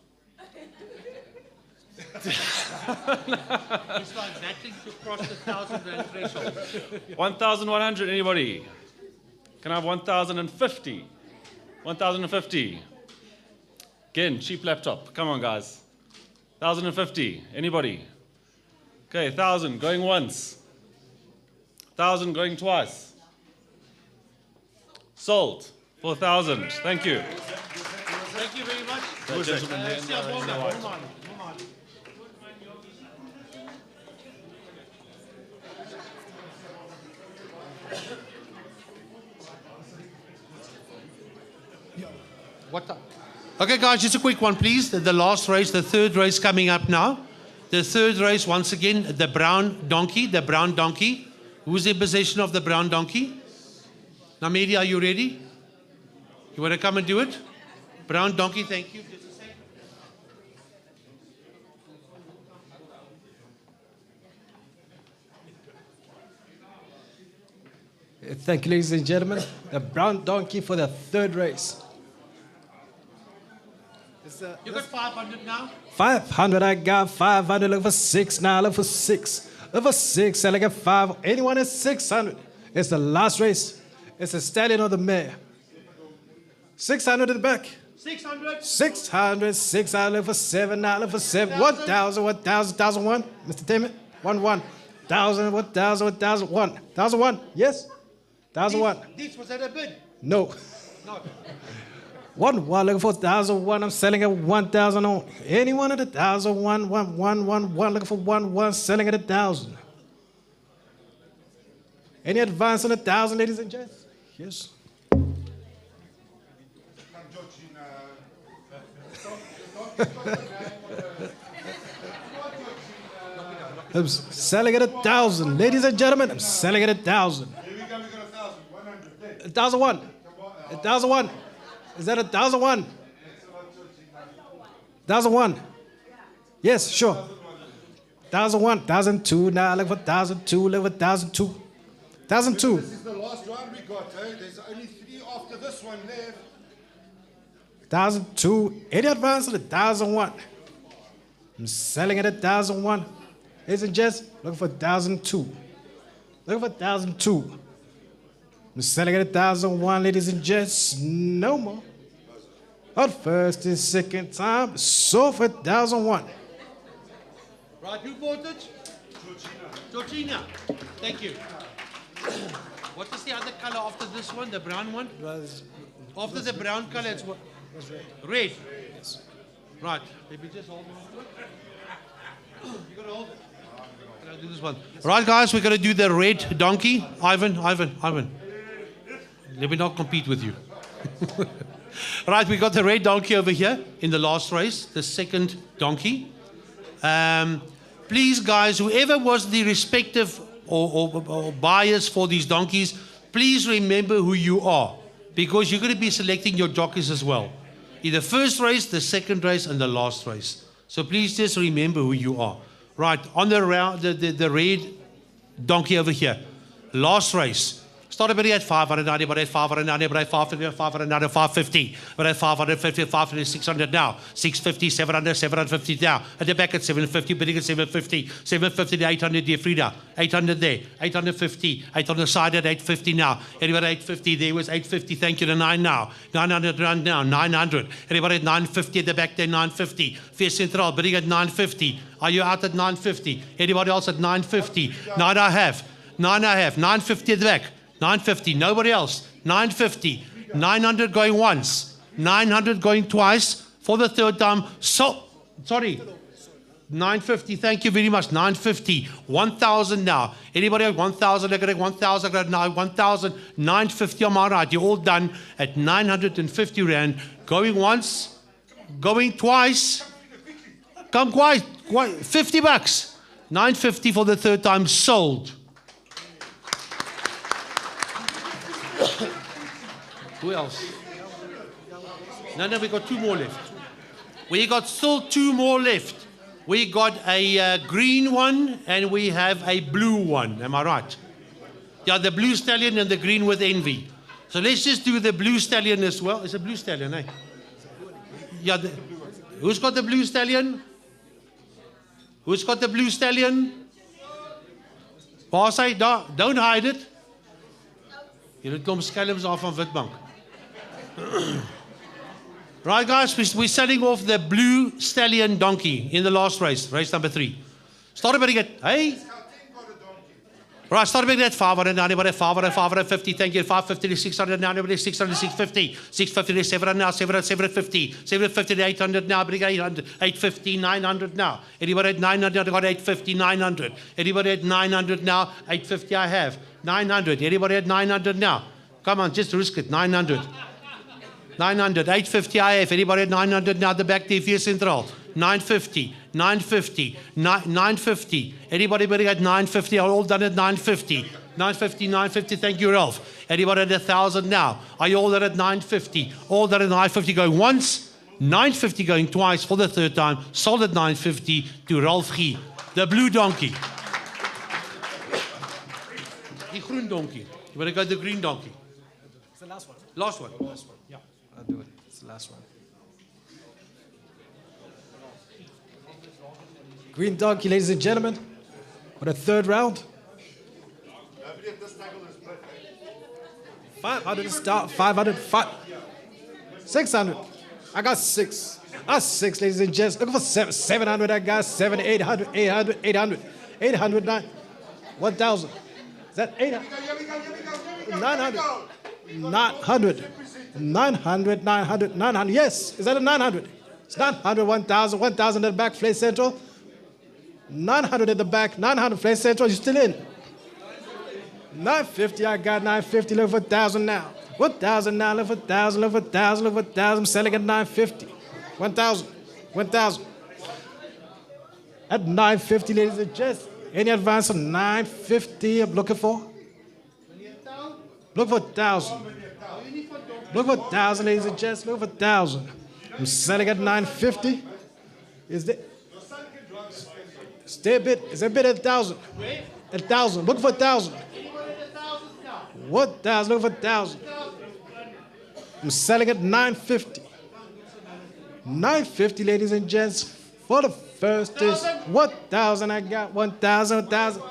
It's like exactly to cross the 1,000 rand threshold. 1,100, anybody? Can I have 1,050? 1,050. Again, cheap laptop. Come on, guys. 1,050. Anybody? Okay, 1,000 going once. 1,000 going twice. Sold for 1,000. Thank you. Thank you very much. That gentleman there. What the? Okay, guys, just a quick one, please. The last race, the third race coming up now. The third race, once again, the brown donkey, the brown donkey. Who's in possession of the brown donkey? Namedi, are you ready? You want to come and do it? Brown donkey, thank you. Just a second. Thank you, ladies and gentlemen. The brown donkey for the third race. You got 500 now? 500, I got 500. Look for 6 now. Look for 6. Look for 6. I get 5. Anyone is 600. It's the last race. It's the stallion or the mare. 600 in the back. 600. 600. 600. Look for 7 now. Look for 7. 1,000. 1,000. 1,001. Mr. Taman. 1,000. 1,000. 1,000. 1,001. 1,001. Yes. 1,001. This was at a bid. No. No. 1,001, looking for 1,001. I'm selling at 1,000 on. Anyone at 1,001, 1,111, looking for 1,1, selling at 1,000. Any advance on 1,000, ladies and gents? Yes. I'm selling at 1,000, ladies and gentlemen. I'm selling at 1,000. Here we go, we got 1,000. 1,001. 1,001. Is that 1,001? 1,001. Yes, sure. 1,001. 1,002 now. Look for 1,002. Look for 1,002. 1,002. This is the last round we got, eh? There's only 3 after this one left. 1,002. Any advance on 1,001? I'm selling at 1,001. Ladies and gents, looking for 1,002. Looking for 1,002. I'm selling at 1,001, ladies and gents. No more. But first and second time, so for 1,001. Right, who bought it? Georgina. Thank you. What is the other color after this one, the brown one? After the brown color, it's what? Red. Yes. Right, maybe just hold on. You gotta hold it. Can I do this one? Right, guys, we're gonna do the red donkey. Ivan. Let me not compete with you. Right, we got the red donkey over here in the last race, the second donkey. Please, guys, whoever was the respective or buyers for these donkeys, please remember who you are, because you're going to be selecting your jockeys as well. In the first race, the second race, and the last race. So please just remember who you are. Right, on the round, the red donkey over here, last race. Started bidding at 590, but at 590, but at 550, 550, but at 550, 550, 600 now, 650, 700, 750 now. At the back at 750, bidding at 750, 750 to 800, dear Frida, 800 there, 850, 8 on the side at 850 now. Anybody at 850, there was 850, thank you, to 9 now, 900 rand now, 900. Anybody at 950 at the back there, 950. Fair Central, bidding at 950. Are you out at 950? Anybody else at 950? 9 I have, 950 at the back. 950, nobody else. 950, 900 going once, 900 going twice for the third time. So, sorry, 950, thank you very much. 950, 1,000 now. Anybody at 1,000, look at it, 1,000, now 1,000, 950 on my right. You're all done at 950 Rand. Going once, going twice, come quite, 50 bucks. 950 for the third time, sold. Who else? No, we got 2 more left. We got still 2 more left. We got a green one and we have a blue one. Am I right? Yeah, the blue stallion and the green with envy. So let's just do the blue stallion as well. It's a blue stallion, eh? Yeah. Who's got the blue stallion? Who's got the blue stallion? Pass, don't hide it. Julle klomp skelms af van Witbank. Right, guys, we're selling off the blue stallion donkey in the last race, race number 3. Started bidding at, hey? Right, started bidding at 500, 500, 550, thank you, 550 to 600 now, 600 to 650, 650 to 700 now, 700, 750, 750 to 800 now, bidding 800, 850, 900 now. Anybody at 900, I got 850, 900. Anybody at 900 now, 850 I have. 900. Anybody at 900 now? Come on, just risk it. 900. 900, 850 IF. Anybody at 900 now at the back there, Vier Central? 950, 950, 950. Anybody bidding at 950? Are all done at 950? 950, 950. Thank you, Ralph. Anybody at 1,000 now? Are you all done at 950? All done at 950 going once, 950 going twice for the third time. Sold at 950 to Ralph G. The blue donkey. The groen donkey. You want to go to the green donkey? It's the last one. Last one. Last one. Yeah, I'll do it. It's the last one. Green donkey, ladies and gentlemen, for the third round. 500 start, 500, 600. I got 6. That's 6, ladies and gents. Looking for 700. I got 7, 800, 800, 800, 800, 9, 1,000. Is that 800? 900. 900. 900, 900, 900. Yes, is that a 900? It's 900, 1,000, 1,000 at the back, Flay Central. 900 at the back, 900 Flay Central. You still in? 950, I got 950, look for 1,000 now. 1,000 now, look for 1,000, look for 1,000, look for 1,000. I'm selling at 950. 1,000, 1,000. At 950, ladies and gents. Any advance on 950 I'm looking for? Look for 1,000. Look for 1,000, ladies and gents. Look for 1,000. I'm selling at 950. Is there? Stay a bit. Is there a bit at 1,000? 1,000. Look for 1,000. 1,000. Look for 1,000. I'm selling at 950. 950, ladies and gents. For the first is 1,000. I got 1,000, 1,000.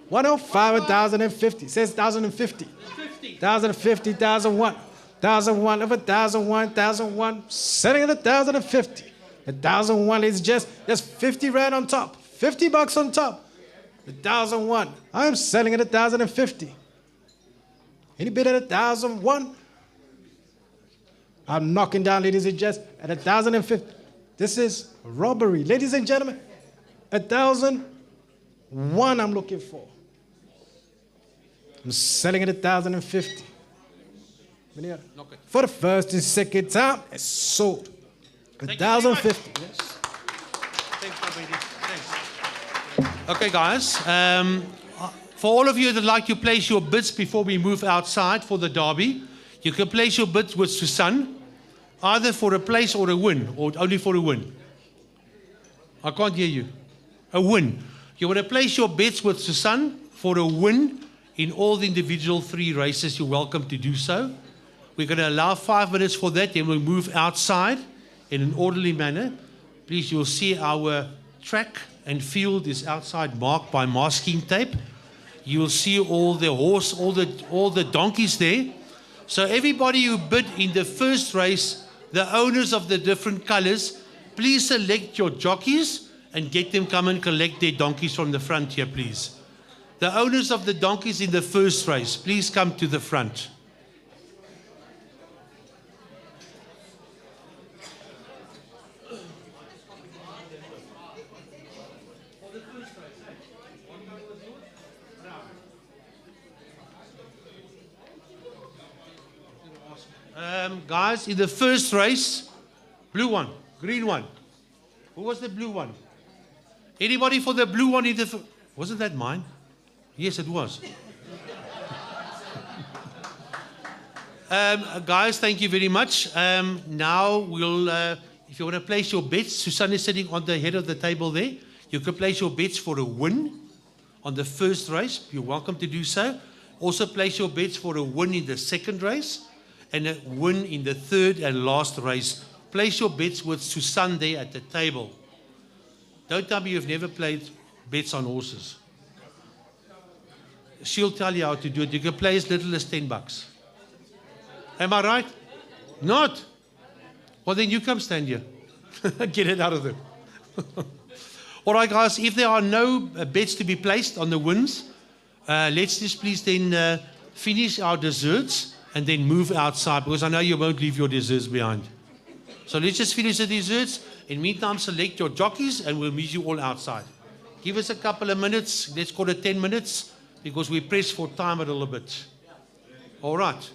105, 1,050. Says 1,050. 1,050, 1,001. 1,001, over 1,001, 1,001. Selling at 1,050. 1,001, ladies and gents. There's 50 rand on top. 50 bucks on top. 1,001. I'm selling at 1,050. Any bid at 1,001? I'm knocking down, ladies and gents, at 1,050. This is robbery. Ladies and gentlemen, 1,001 I'm looking for. I'm selling at 1,050. For the first and second time, it's sold. 1,050. Yes. Okay, guys. For all of you that like to place your bids before we move outside for the derby, you can place your bids with Susan, either for a place or a win, or only for a win. I can't hear you. A win. You want to place your bets with Susan for a win in all the individual 3 races, you're welcome to do so. We're going to allow 5 minutes for that, then we'll move outside in an orderly manner. Please, you'll see our track and field is outside marked by masking tape. You'll see all the all the donkeys there. So everybody who bid in the first race, the owners of the different colors, please select your jockeys and get them come and collect their donkeys from the front here, please. The owners of the donkeys in the first race, please come to the front. Guys, in the first race, blue one, green one. Who was the blue one? Anybody for the blue one? Wasn't that mine? Yes, it was. Guys, thank you very much. Now we'll, if you want to place your bets, Susan is sitting on the head of the table there. You can place your bets for a win on the first race. You're welcome to do so. Also place your bets for a win in the second race and a win in the third and last race. Place your bets with Susan there at the table. Don't tell me you've never played bets on horses. She'll tell you how to do it. You can play as little as 10 bucks. Am I right? Not? Well, then you come stand here. Get it out of them. All right, guys, if there are no bets to be placed on the wins, let's just please then finish our desserts and then move outside, because I know you won't leave your desserts behind. So let's just finish the desserts. In the meantime, select your jockeys and we'll meet you all outside. Give us a couple of minutes. Let's call it 10 minutes because we press for time a little bit. All right.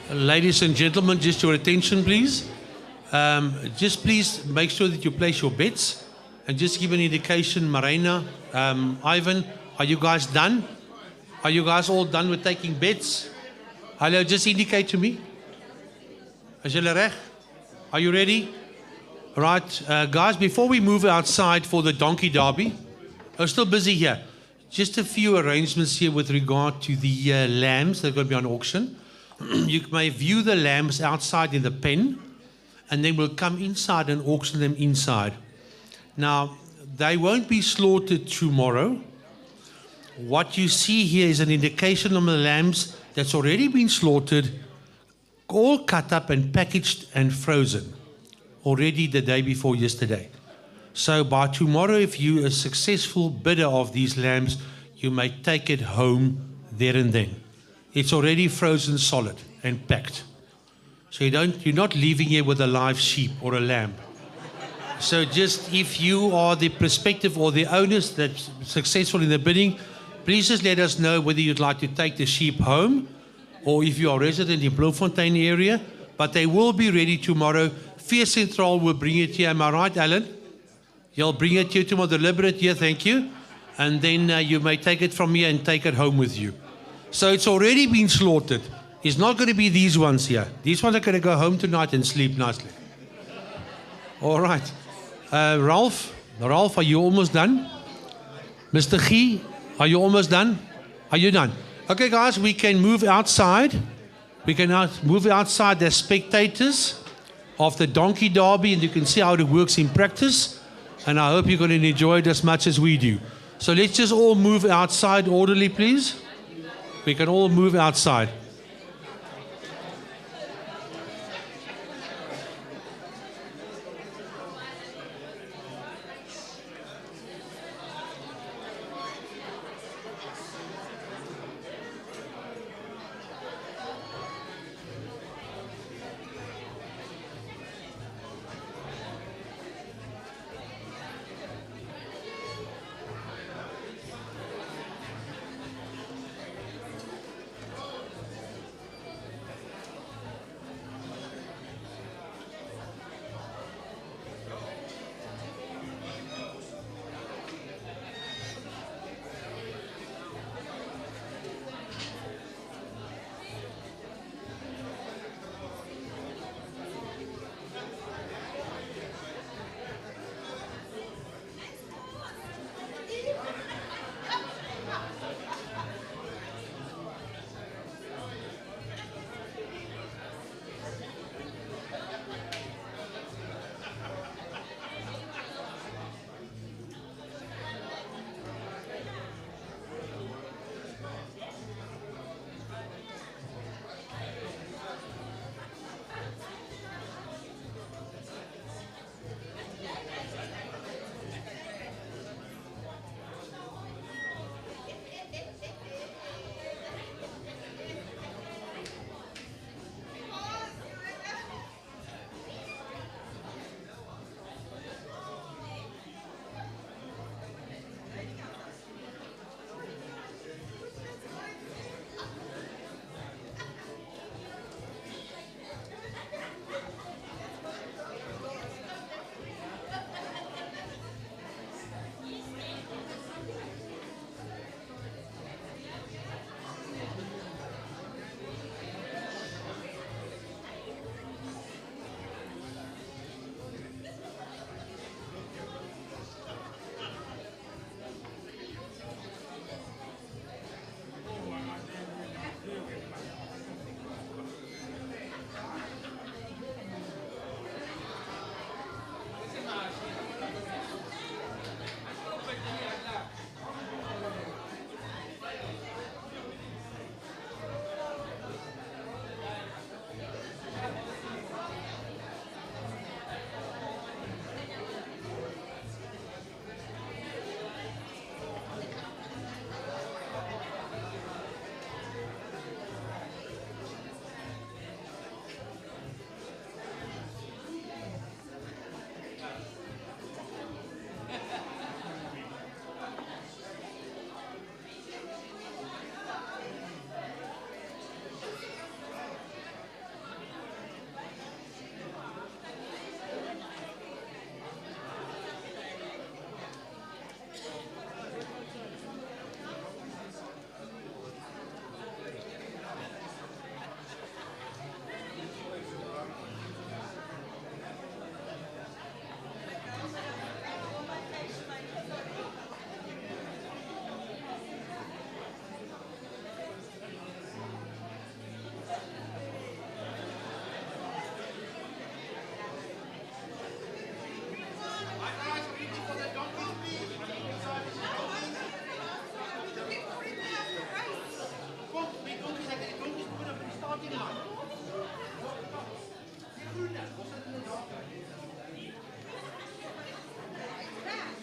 Ladies and gentlemen, just your attention, please. Just please make sure that you place your bets and just give an indication. Marina, Ivan, are you guys done? Are you guys all done with taking bets? Hello, just indicate to me. Is julle reg? Are you ready? Right, guys, before we move outside for the donkey derby, I'm still busy here. Just a few arrangements here with regard to the lambs that are going to be on auction. You may view the lambs outside in the pen, and then we'll come inside and auction them inside. Now, they won't be slaughtered tomorrow. What you see here is an indication of the lambs that's already been slaughtered, all cut up and packaged and frozen, already the day before yesterday. So by tomorrow, if you're a successful bidder of these lambs, you may take it home there and then. It's already frozen solid and packed. So you're not leaving here with a live sheep or a lamb. So just if you are the prospective or the owners that's successful in the bidding, please just let us know whether you'd like to take the sheep home or if you are resident in Bloemfontein area. But they will be ready tomorrow. Vee Central will bring it here. Am I right, Alan? You'll bring it here tomorrow, deliberate here, thank you. And then you may take it from here and take it home with you. So it's already been slaughtered. It's not going to be these ones here. These ones are going to go home tonight and sleep nicely. All right. Ralph, are you almost done? Mr. G, are you almost done? Are you done? Okay, guys, we can move outside. We can move outside as spectators of the donkey derby, and you can see how it works in practice. And I hope you're going to enjoy it as much as we do. So let's just all move outside orderly, please. We can all move outside.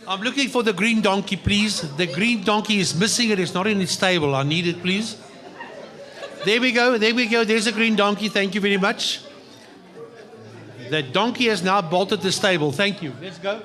I'm looking for the green donkey, please. The green donkey is missing. It is not in its stable. I need it, please. There we go. There we go. There's a green donkey. Thank you very much. The donkey has now bolted the stable. Thank you. Let's go.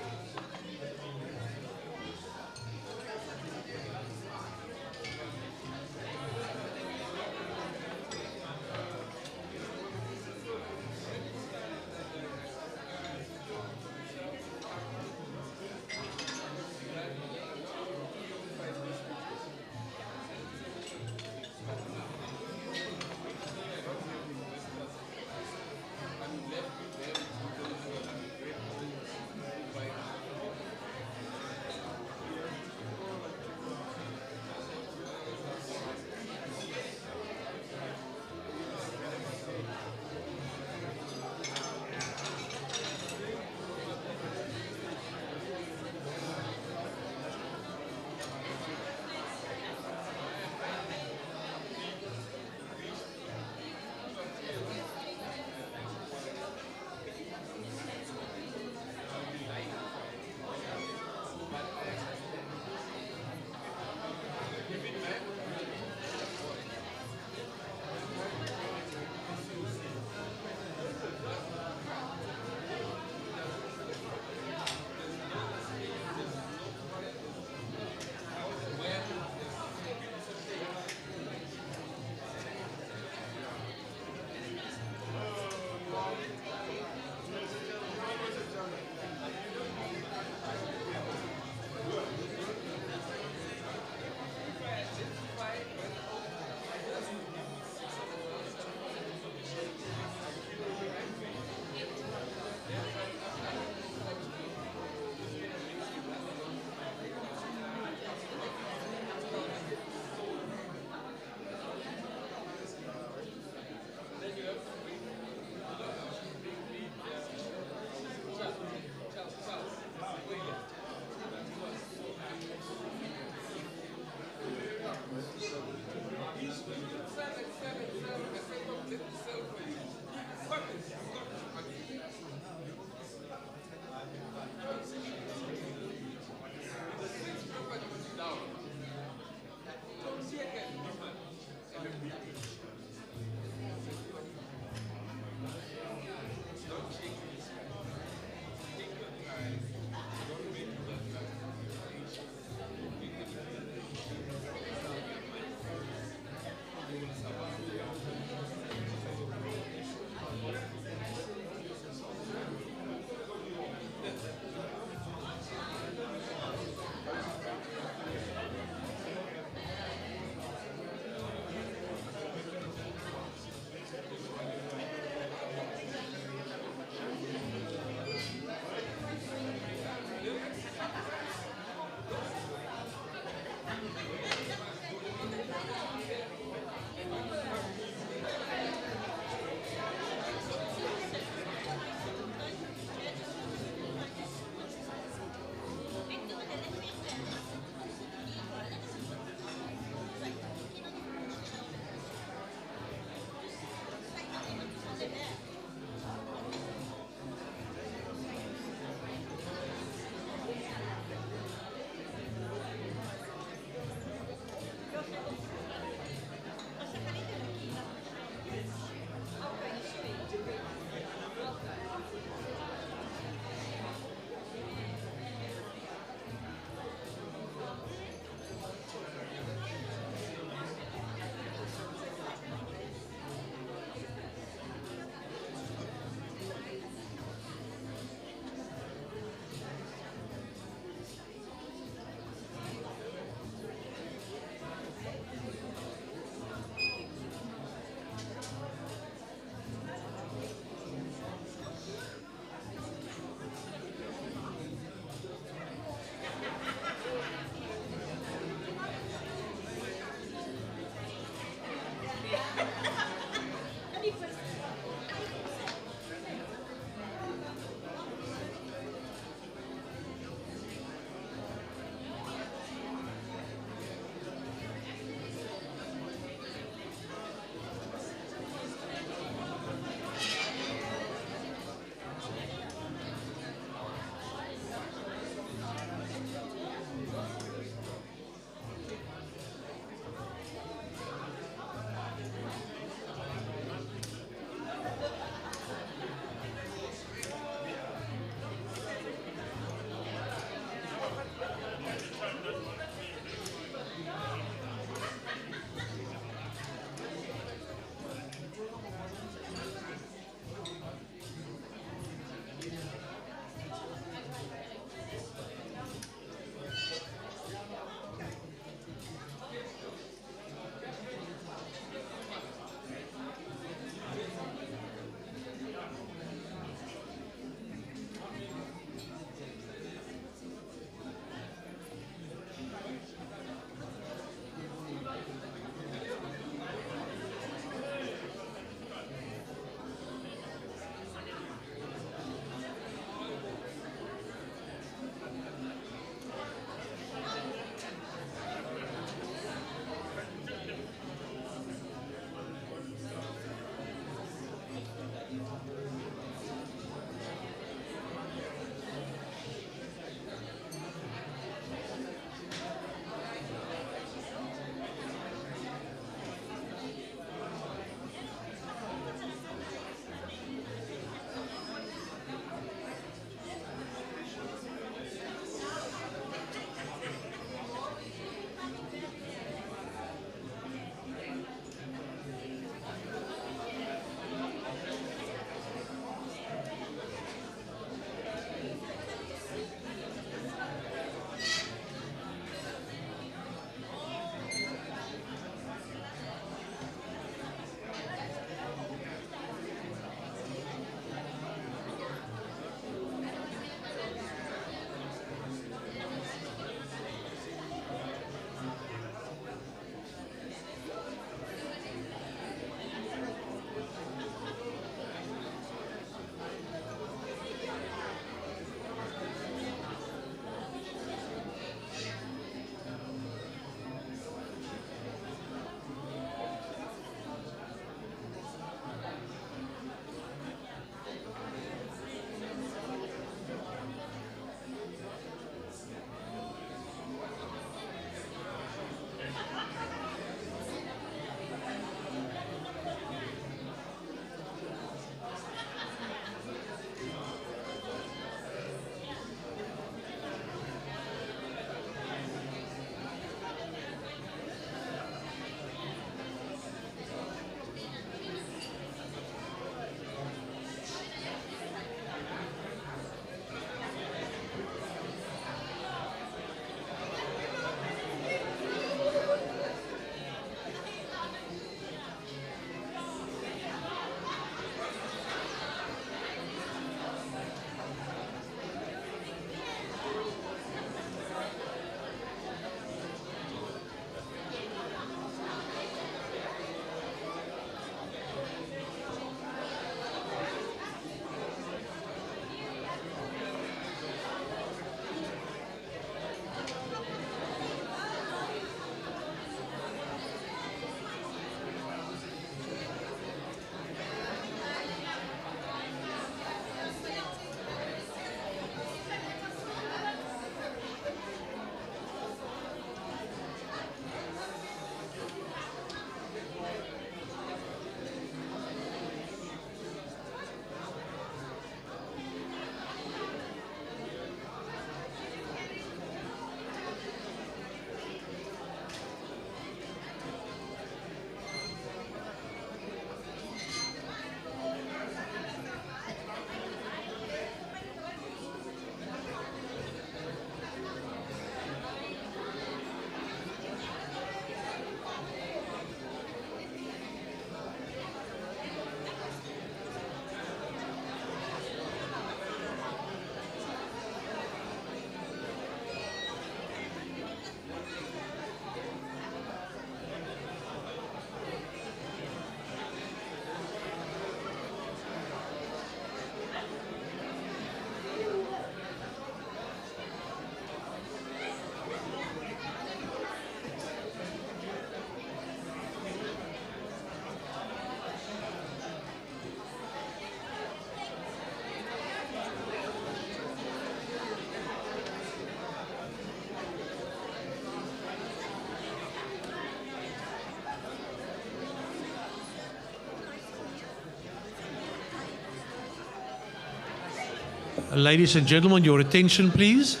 Ladies and gentlemen, your attention, please.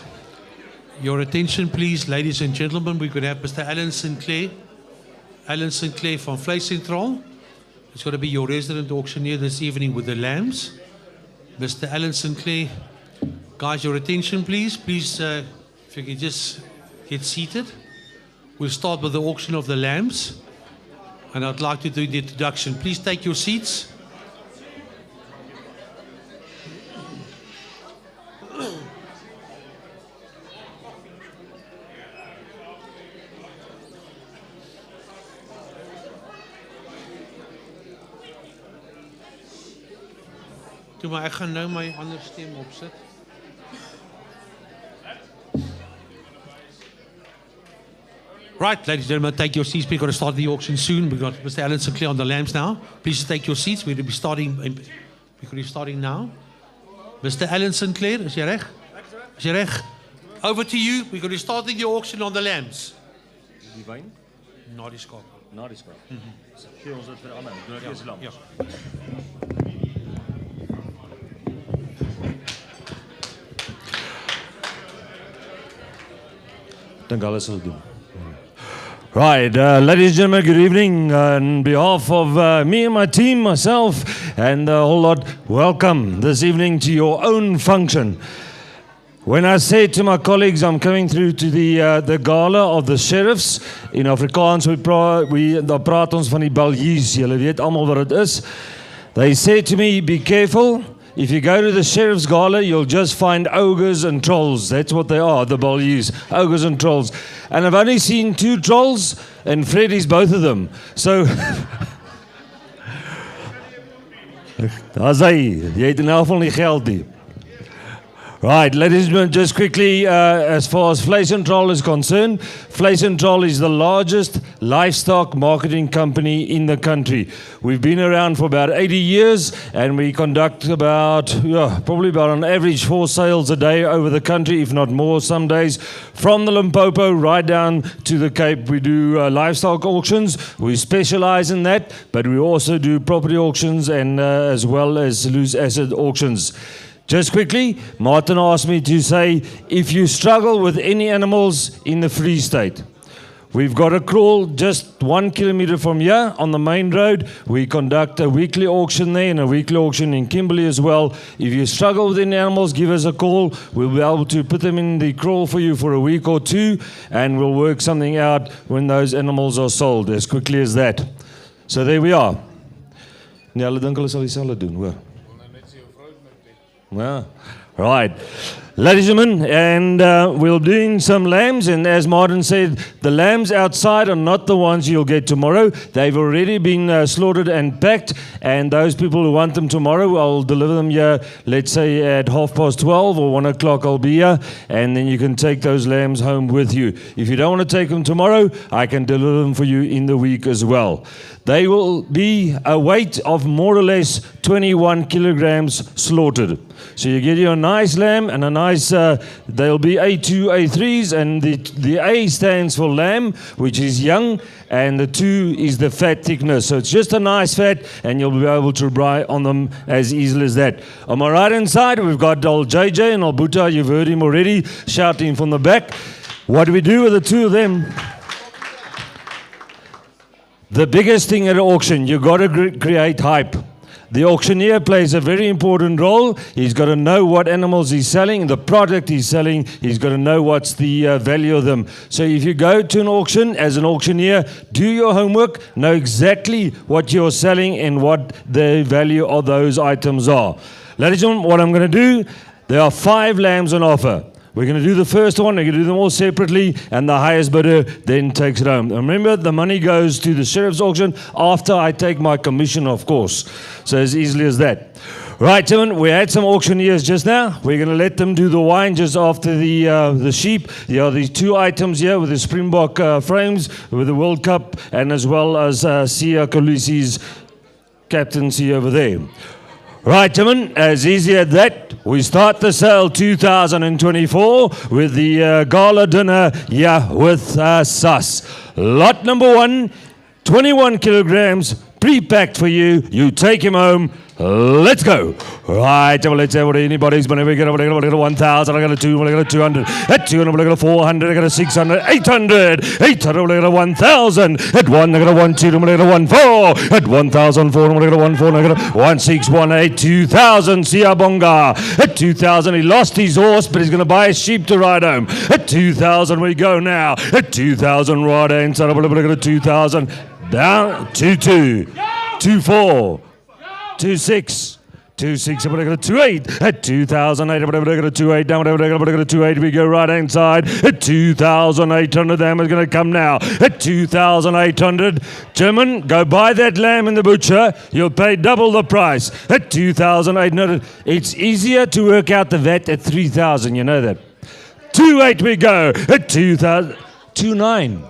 Your attention, please, ladies and gentlemen. We're going to have Mr. Alan Sinclair. Alan Sinclair from Vleis Central. It's going to be your resident auctioneer this evening with the lambs. Mr. Alan Sinclair. Guys, your attention, please. Please, if you can just get seated. We'll start with the auction of the lambs. And I'd like to do the introduction. Please take your seats. Toe maar ek gaan nou my ander stem opsit. Right, ladies and gentlemen, take your seats. We're going to start the auction soon. We've got Mr. Alan Sinclair on the lambs now. Please take your seats. We're going to be starting now. Mr. Alan Sinclair, is jy reg? Is jy reg? Over to you. We're going to be starting the auction on the lambs. Die wyn? Na die skakel. Na die skakel. Gee ons dit vir Anna. Doen ek eers die lamp. Ja. Dan Gala sal doen. Right, ladies and gentlemen, good evening. On behalf of me and my team, myself, and a whole lot, welcome this evening to your own function. When I say to my colleagues, I'm coming through to the gala of the sheriffs. In Afrikaans, daar praat ons van die baljies. Julle weet almal wat dit is. They say to me, be careful. If you go to the sheriff's gala, you'll just find ogres and trolls. That's what they are, the baljies, ogres and trolls. And I've only seen 2 trolls, and Freddy's both of them. So, daar's hy. Jy het in elk geval nie geld nie. Right, ladies and gentlemen, just quickly, as far as Vleis Central is concerned, Vleis Central is the largest livestock marketing company in the country. We've been around for about 80 years, and we conduct probably about on average 4 sales a day over the country, if not more some days. From the Limpopo right down to the Cape, we do livestock auctions. We specialize in that, but we also do property auctions and as well as loose asset auctions. Just quickly, Martin asked me to say, if you struggle with any animals in the Free State, we've got a crawl just 1 kilometer from here on the main road. We conduct a weekly auction there and a weekly auction in Kimberley as well. If you struggle with any animals, give us a call. We'll be able to put them in the crawl for you for a week or 2, and we'll work something out when those animals are sold, as quickly as that. So there we are. Nee, hulle dink hulle sal dieselfde doen, hoor. Well, right. Ladies and gentlemen, and we're doing some lambs, and as Martin said, the lambs outside are not the ones you'll get tomorrow. They've already been slaughtered and packed, and those people who want them tomorrow, I'll deliver them here, let's say at 12:30 or 1 o'clock I'll be here, and then you can take those lambs home with you. If you don't want to take them tomorrow, I can deliver them for you in the week as well. They will be a weight of more or less 21 kilograms slaughtered. So you get your nice lamb and a nice, they'll be A2, A3s, and the A stands for lamb, which is young, and the 2 is the fat thickness. So it's just a nice fat, and you'll be able to rely on them as easily as that. On my right hand side, we've got old JJ and Albuta. You've heard him already shouting from the back. What do we do with the 2 of them? The biggest thing at an auction, you've got to create hype. The auctioneer plays a very important role. He's got to know what animals he's selling, the product he's selling. He's got to know what's the value of them. So if you go to an auction as an auctioneer, do your homework, know exactly what you're selling and what the value of those items are. Ladies and gentlemen, what I'm going to do, there are 5 lambs on offer. We're going to do the first one, we're going to do them all separately, and the highest bidder then takes it home. And remember, the money goes to the sheriff's auction after I take my commission, of course. So as easily as that. Right, gentlemen, we had some auctioneers just now. We're going to let them do the wine just after the sheep. There are these 2 items here with the Springbok frames, with the World Cup, and as well as Sia Kolisi's captaincy over there. Right, gentlemen, as easy as that, we start the sale 2024 with the gala dinner here with SASS. Lot number 1, 21 kilograms, pre-packed for you. You take him home Let's go. Right, let's have anybody's money. We got a 1,000. I got a 200. I got a 200. At 200, I got a 400. I got a 600. 800. 800, I got a 1,000. At 1, I got a 1, 2, I got a 1, 4. At 1,400, I got a 1, 4. I got a 1, 6, 1, 8, 2,000. Siabonga. At 2,000, he lost his horse, but he's going to buy a sheep to ride home. At 2,000, we go now. At 2,000, right hand side. I got a 2,000. Down. 2, 2. 2, 4. 2, 6. 2, 6, I'm going to 2, 8. At 2,008, I'm going to 2, 8. Down, I'm going to 2, 8. We go right hand side. At 2,800, the lamb is going to come now. At 2,800, German, go buy that lamb in the butcher. You'll pay double the price. At 2,800, it's easier to work out the VAT at 3,000. You know that. 2,8 we go. At 2,000, 2,9.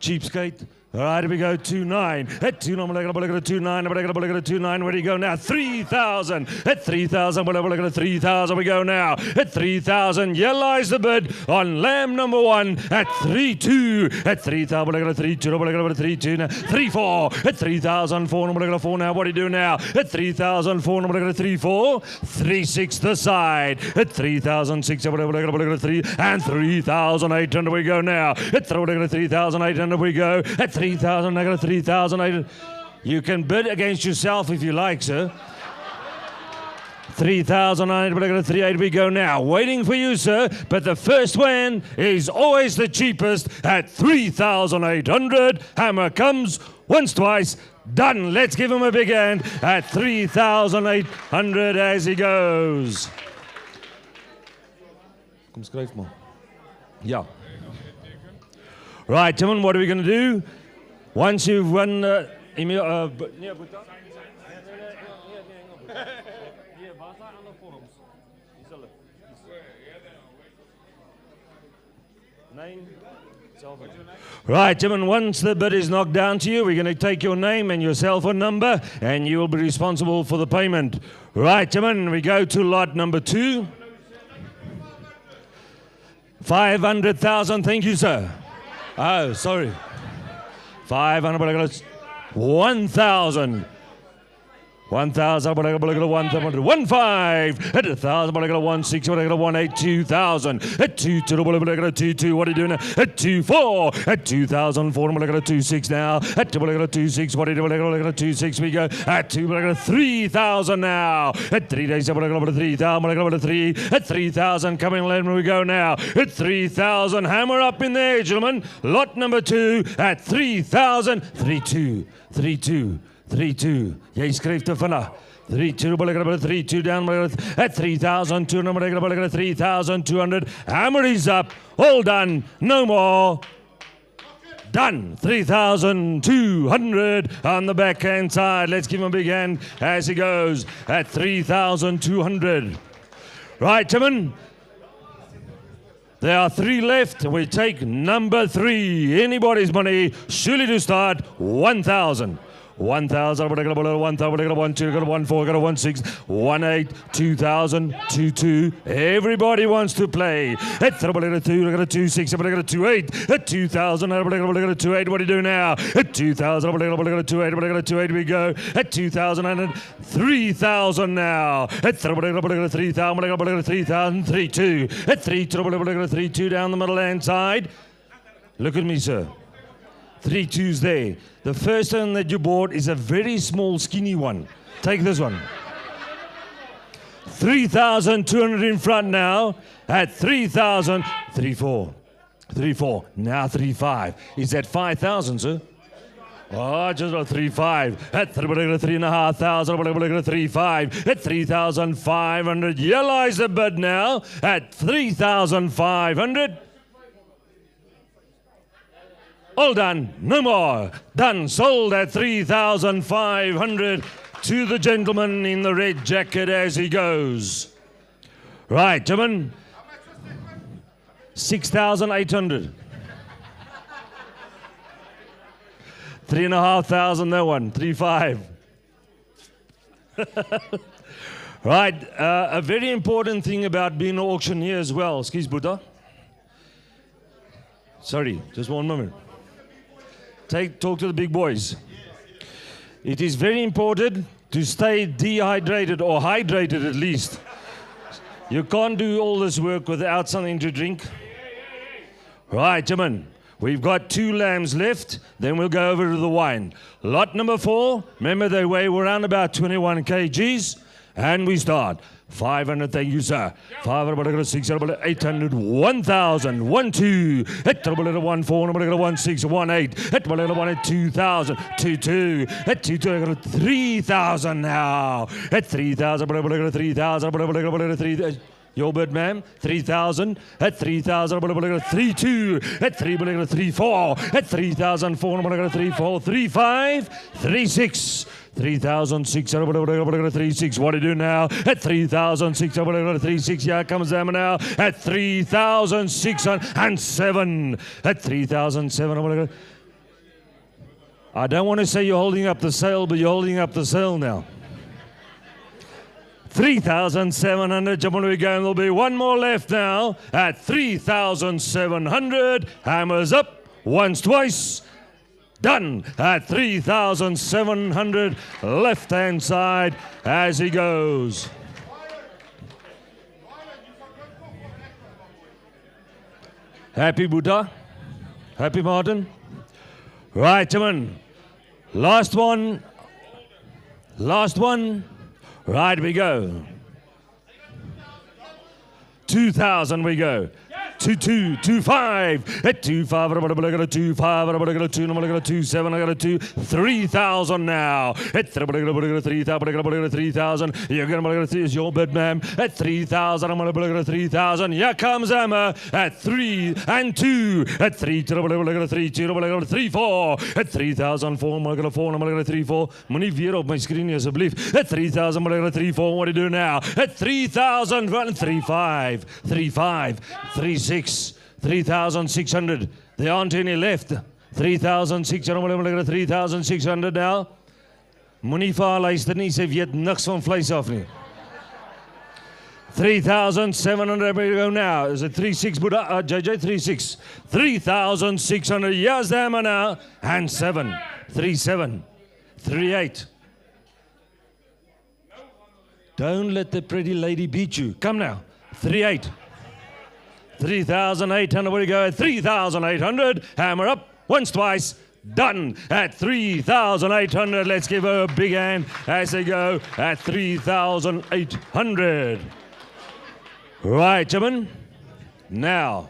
Cheapskate. All right, here we go, 2,9. At 2,9, I'm going to 2,9. I'm going to 2,9. Where do you go now? 3,000. At 3,000, we're going to 3,000. We go now. At 3,000, here lies the bid on lamb number 1 at 3,2. At 3,000, we're going to 3,2. We're going to 3,2 now. 3,4. At 3,004, we're going to 4 now. What do you do now? At 3,004, we're going to 3,4. 3,6 the side. At 3,006, we're going to 3. And 3,800 we go now. At 3,800 we go. At 3,000, I got a 3,000. You can bid against yourself if you like, sir. 3,900, but I got a 3,800 we go now. Waiting for you, sir. But the first one is always the cheapest at 3,800. Hammer comes once, twice. Done. Let's give him a big hand at 3,800 as he goes. Kom skryf maar. Ja. Right, Timon, what are we going to do? Once you've won... Right, Timon, once the bid is knocked down to you, we're going to take your name and your cell phone number, and you will be responsible for the payment. Right, Timon, we go to lot number 2. 500,000, thank you, sir. Oh, sorry. 500, but I got 1,000. 1,000, but I got 1,500. 1,500. At 1,000, but I got 1,600. But I got 1,800. 2,000. At 2,200, but I got 2,200. What are you doing now? At 2,400. At 2,400, but I got 2,600 now. At 2,000, but I got 2,600. What are you doing? I got 2,600. We go. At 2,000, but I got 3,000 now. At 3,000, but I got 3,000. But I got 3. At 3,000, coming in, we go now. At 3,000, hammer up in there, gentlemen. Lot number 2 at 3,000. 3,200. 3,200. 3,200. Jy skryf te vinnig. 3,200, but I got 3,200 down. At 3,200, but I got 3,200. Hammer is up. All done. No more. Done. 3,200 on the backhand side. Let's give him a big hand as he goes at 3,200. Right, Timon. There are 3 left. We take number 3. Anybody's money. Surely to start. 1,000. 1,000, but I got 1,000, but I got 1,200, I got 1,400, I got 1,600, 1,800, 2,000, 2,200. Everybody wants to play. At 3,000, I got a 2, I got a 2,600, but I got a 2,800. At 2,000, but I got a 2,800. What do you do now? At 2,000, but I got a 2,800, but I got a 2,800. We go. At 2,000 and 3,000 now. At 3,000, but I got a 3,000, but I got a 3,000, 3,200. At 3,200, but I got a 3,200 down the middle hand side. Look at me, sir. 3,200s there. The first one that you bought is a very small, skinny one. Take this one. 3,200 in front now. At 3,000, 3,400. 3,400. Now 3,500. Is that 5,000, sir? Oh, just about 3,500. At 3,500. 3,500. At 3,500. Here lies the bid now. At 3,500. All done. No more. Done. Sold at 3,500 to the gentleman in the red jacket as he goes. Right, gentlemen. 6,800. 3,500, that one. 3,500. Right. A very important thing about being an auctioneer as well. Excuse Buddha. Sorry, just one moment. Talk to the big boys. It is very important to stay dehydrated or hydrated at least. You can't do all this work without something to drink. Right, gentlemen. We've got 2 lambs left, then we'll go over to the wine. Lot number 4, remember they weigh around about 21 kgs, and we start. 500, thank you, sir. 500, 600, 800, 1,000, 1, 2, 1, 4, 1, 6, 1, 8, 1, 2,000, 2, 2, 2, 2, 3,000 now. 3,000, 3,000, 3,000. Your bid, ma'am. 3,000. At 3,000. 3,2. At 3, 3, 4. At 3,400. 3, 4. 3, 5. 3, 6. 3,600. 3, 6. What do you do now? At 3,600. 3, 6. Here comes them now. At 3,607. At 3,700. I don't want to say you're holding up the sale, but you're holding up the sale now. 3,700, jump on we go, and there'll be one more left now at 3,700. Hammers up, once, twice, done at 3,700, left-hand side as he goes. Happy Buddha? Happy Martin? Right, gentlemen, last one. Right, we go. 2,000 we go. 2, 2, 2, 5. At 2, 5, I got a 2, 5, I got a 2, I got a 2, 7, I got a 2, 3,000 now. At 3,000. You're going to 3 is your bid, ma'am. At 3,000, I'm going to 3,000. Here comes Emma at 3 and 2. At 3, 3, 2, 3, 4. At 3,004, I'm going to 4, I'm going to 3, 4. Moenie weer op my screen asseblief. At 3,000, I'm going to 3, 4. What do you do now? At 3,000, 3, 5, 3, 5, 3, 6, 3,600. There aren't any left. 3,600, 3,600 now. Moenie vir haar luister nie, sy weet niks van vleis af nie. 3,700, we go now. Is it 3,600, Buddha? JJ, 3,600. 3,600, yes, there now. And 7, 3,700, 3,800. Don't let the pretty lady beat you. Come now. 3,800. 3,800, where do you go? 3,800, hammer up, once, twice, done at 3,800. Let's give her a big hand as they go at 3,800. Right, gentlemen, now.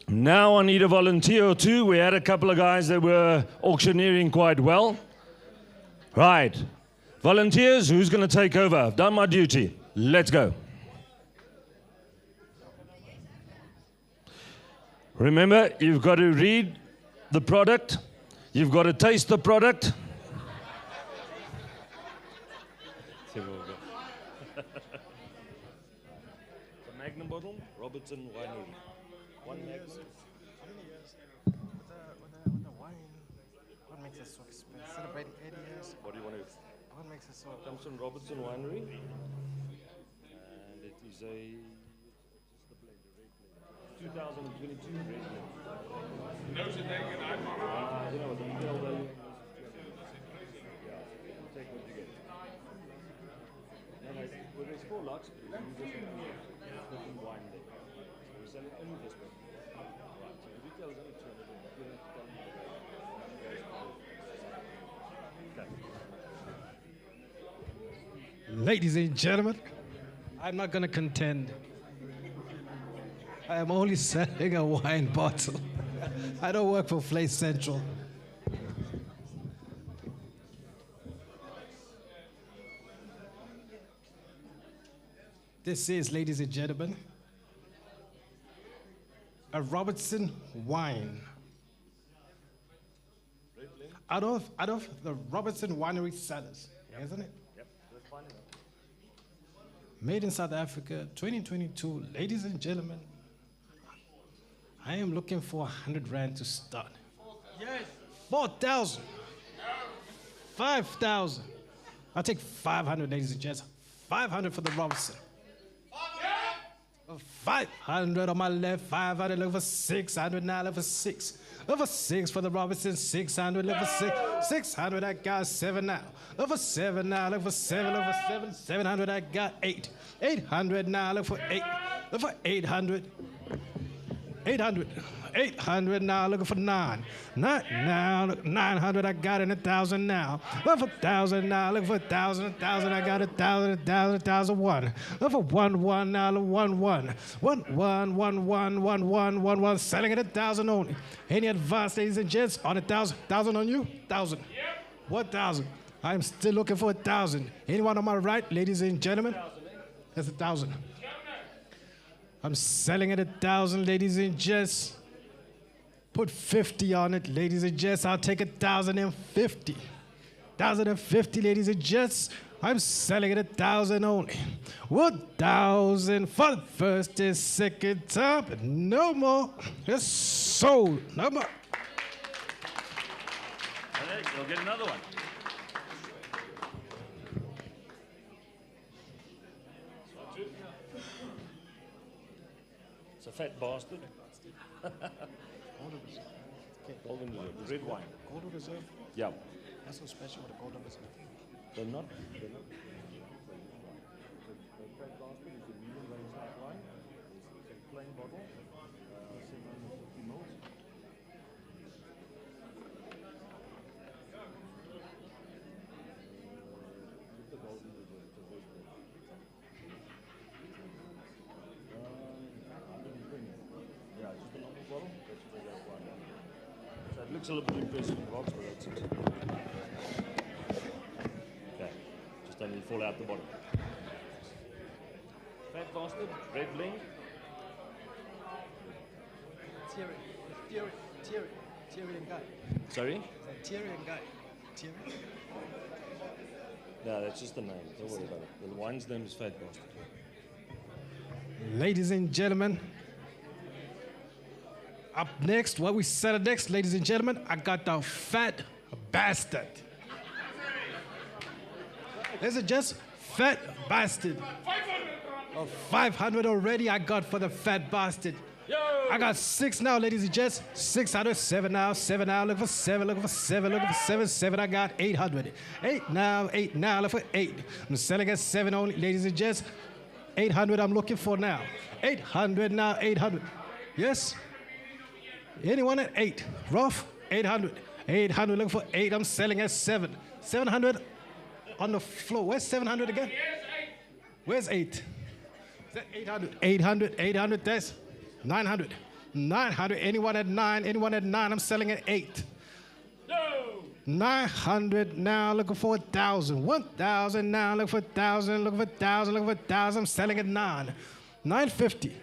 Now I need a volunteer or two. We had a couple of guys that were auctioneering quite well. Right. Volunteers, who's going to take over? I've done my duty. Let's go. Remember, you've got to read the product. You've got to taste the product. The Magnum bottle, Robertson Winery. One Magnum. How many years with the wine? What makes it so expensive? Celebrating 80 years. What do you want to? What makes it so? It comes from Robertson Winery, and it is a 2022 red blend. No, ze denken uit, man. You know what the hell they? Take what you get. No, well, there's 4 lots. Different wine there. We're selling only this one. Right. So the retail is only 200. Ladies and gentlemen, I'm not going to contend. I am only selling a wine bottle. I don't work for Flay Central. This is, ladies and gentlemen, a Robertson wine. Out of the Robertson Winery cellars, isn't it? Yep, that's fine. Made in South Africa, 2022. Ladies and gentlemen, I am looking for 100 rand to start. Yes. 4,000. 5,000. I'll take 500, ladies and gents. 500 for the Robertson. 500 on my left, 500 over 600 now over 6. Over 6 for the Robinson, 600. Look for 6. 600, I got 7 now. Over 7 now. Look for 7. Over 7. 700, I got 8. 800 now. Look for 8. Look for 800. 800. 800 now, looking for 9. 9 now, look, 900, I got it, 1,000 now. Look for 1,000 now, looking for 1,000, 1,000, I got 1,000, 1,000, 1,001. Look for 1 now, look 1 1. 1 1 1 1 1 1 1 1, selling at 1,000 only. Any advance, ladies and gents, on 1,000? 1,000 on you? 1,000. 1,000. I'm still looking for 1,000. Anyone on my right, ladies and gentlemen? That's 1,000. I'm selling at 1,000, ladies and gents. Put 50 on it, ladies and gents. I'll take 1,050. 1,050, ladies and gents. I'm selling it 1,000 only. 1,000 for the first and second time. No more. It's sold. No more. You'll get another one. It's a fat bastard. Golden Reserve. Red wine. Golden Reserve? Yeah. That's so special with a Golden Reserve. They're not. Plain bottle. 750 mils. Yeah, just a normal bottle. That's the red wine. So it looks a little bit impressive in the box, but that's it. Okay, just don't fall out the bottom. Fat bastard, red bling. Thierry and Guy. Sorry? Thierry and Guy. Thierry? No, that's just the name. Don't worry about it. The wine's name is Fat Bastard. Ladies and gentlemen, up next, what we said next, ladies and gentlemen, I got the Fat Bastard. This is just Fat Bastard. 500 already I got for the Fat Bastard. I got 6 now, ladies and gents. 600, 7 now, 7 now. Look for 7, look for 7, look for 7, 7. I got 800. 8 now, look for 8. I'm selling at 7 only, ladies and gents. 800 I'm looking for now. 800 now, 800. Yes? Anyone at 8? Rough? 800. 800, looking for 8. I'm selling at 7. 700 on the floor. Where's 700 again? Where's 8? Is that 800? 800, 800, that's 900. 900, anyone at 9? Anyone at 9? I'm selling at 8. No. 900 now, looking for 1,000. 1,000 now, looking for 1,000. Looking for 1,000, looking for 1,000. I'm selling at 9. 950.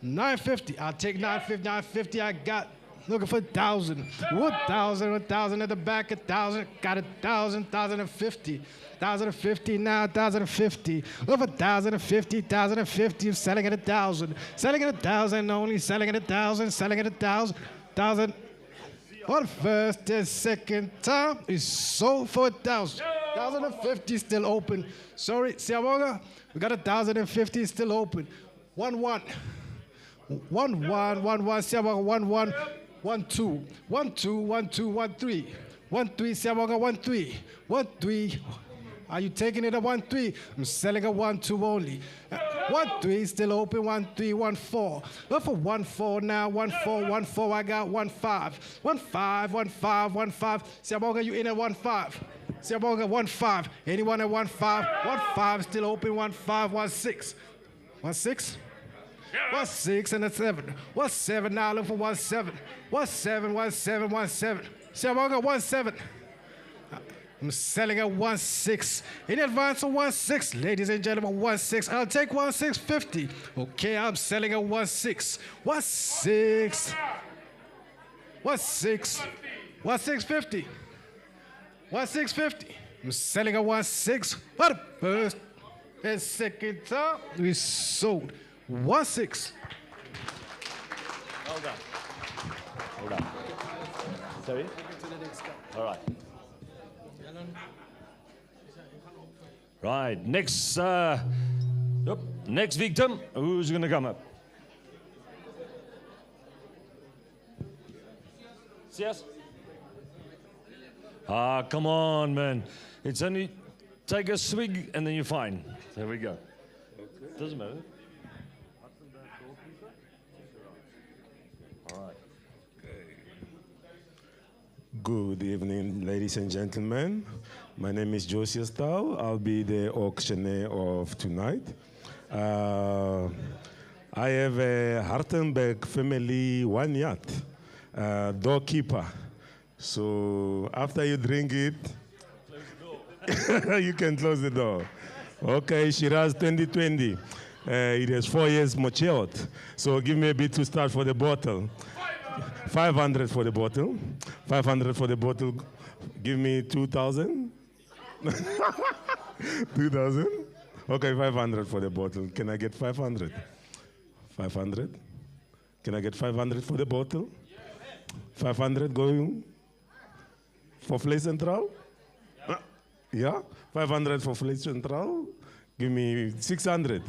950. I'll take 950. 950. I got. Looking for 1,000. 1,000. 1,000 at the back. 1,000. Got 1,000. 1,050. 1,050 now. 1,050. Over 1,050. 1,050. I'm selling at 1,000. Selling at 1,000 only. Selling at 1,000. Selling at 1,000. 1,000. For the first and second time, it's sold for 1,000. 1,050 still open. Sorry, Siamoga, we got 1,050 still open. 1 1. 1 1 1 1 Siamoga 1 1 1 2 1 2 1 2 1 3 1 3 Siamoga 1 3 1 3. Are you taking it at 1 3? I'm selling at 1 2 only. 1 3 still open. 1 3 1 4. Look for 1 4 now. 1 4 1 4. I got 1 5. 1 5 1 5 1 5. Siamoga, you in at 1 5. Siamoga 1 5. Anyone at 1 5? 1 5 still open. 1 5 1 6. 1 6. 1 6 and a 7. 1 7 now. Look for 1 7. 1 7 1 7 1 7. Siamoga 1 7. I'm selling at 1 6. In advance of 1 6, ladies and gentlemen, 1 6. I'll take 1 650. Okay, I'm selling at 1 6. 1 6. 1 6. 1 650. 1 650. I'm selling at 1 6. For the first and second time, we sold 1 6. Well done. Well done. Sorry? All right. Right, next victim, who's going to come up? Yes. Ah, come on, man. It's only take a swig and then you're fine. There we go. Doesn't matter. All right. Good evening, ladies and gentlemen. My name is Josiah Stahl. I'll be the auctioneer of tonight. I have a Hartenberg family vineyard, doorkeeper. So after you drink it, you can close the door. Okay, Shiraz 2020. It has 4 years matured. So give me a bit to start for the bottle. 500 for the bottle. 500 for the bottle. Give me 2,000. 2,000. Okay, 500 for the bottle. Can I get 500? 500. Can I get 500 for the bottle? 500 going for Flay Central? Yeah, 500 for Flay Central. Give me 600.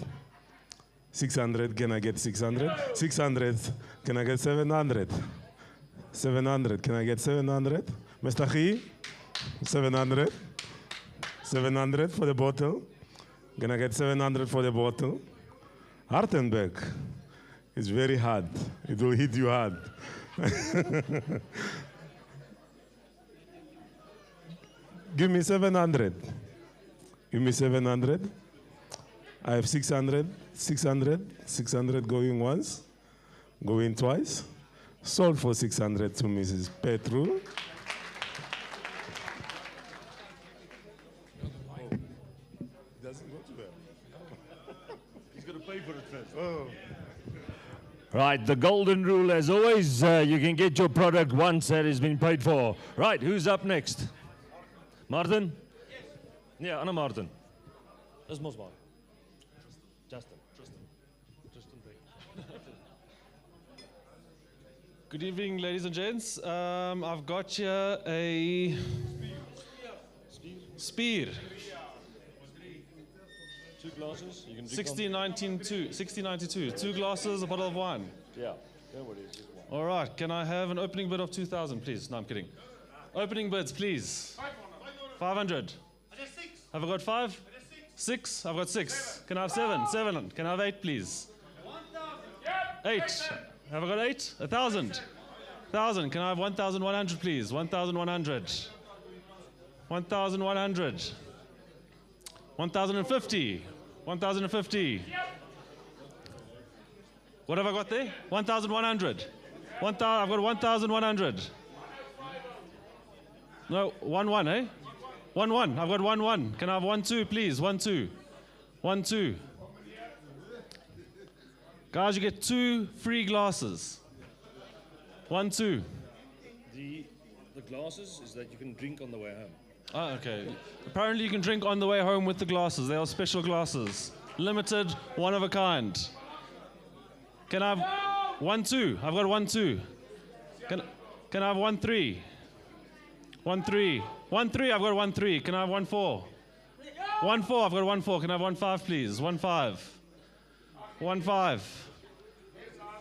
600, can I get 600? 600, can I get 700? 700, can I get 700? Mr. G, 700. 700 for the bottle. Can I get 700 for the bottle? Hartenberg, it's very hard. It will hit you hard. Give me 700. Give me 700. I have 600, 600, 600 going once, going twice. Sold for 600 to Mrs. Petru. Doesn't go to her. He's going to pay for it first. Oh. Right, the golden rule, as always, you can get your product once that has been paid for. Right, who's up next? Martin? Yeah, Anna Martin. That's most Martin. Justin. Good evening, ladies and gents. I've got here a Spear. 2 glasses. You can 1692. 2 glasses, a bottle of wine. Yeah, don't worry. Just one. All right. Can I have an opening bid of 2,000, please? No, I'm kidding. Opening bids, please. 500. Have I got 5? 6? I've got 6. Can I have 7? 7. Can I have 8, please? 8. Have I got 8? 1,000. 1,000. Can I have 1,100, please? 1,100. 1,100. 1,050. 1,050. What have I got there? 1,100. I've got 1,100. No, 1,1, eh? 1,1. I've got 1,1. Can I have 1,2, please? 1,2. 1,2. Guys, you get 2 free glasses. 1,2. The glasses is that you can drink on the way home. Oh, okay. Apparently you can drink on the way home with the glasses. They are special glasses. Limited, one of a kind. Can I have 1,2? I've got 1,2. Can I have 1,3? 1,3. 1,3, I've got 1,3. Can I have 1,4? 1,4, I've got 1,4. Can I have 1,5, please? 1,5. 1,5.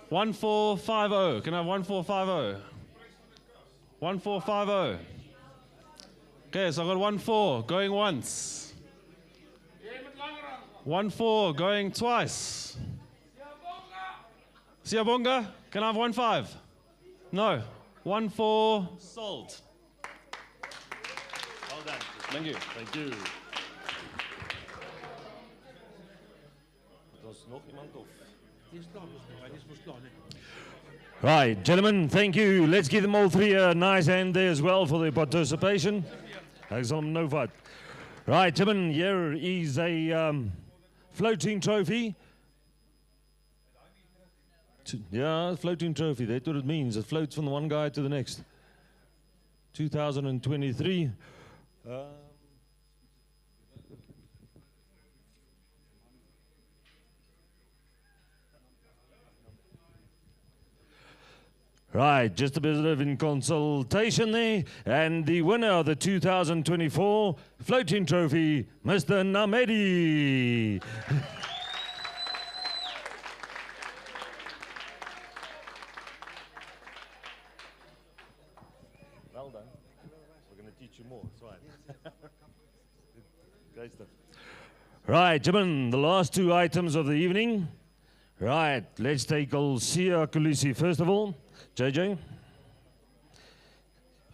1,450. Can I have 1,450? 1,450. Okay, so I've got 1,4 going once. 1,4 going twice. Siyabonga, can I have 1,5? No. 1,4 sold. Well done. Thank you. Thank you. Was nog iemand of? Right, gentlemen, thank you. Let's give them all 3 a nice hand there as well for their participation. No fight. Right, gentlemen, here is a floating trophy. Yeah, floating trophy. That's what it means. It floats from the one guy to the next. 2023. Right, just a bit of in consultation there. And the winner of the 2024 floating trophy, Mr. Namedi. Well done. We're going to teach you more. That's right. Great stuff. Right, gentlemen, the last two items of the evening. Right, let's take old Sia Kulisi first of all. JJ.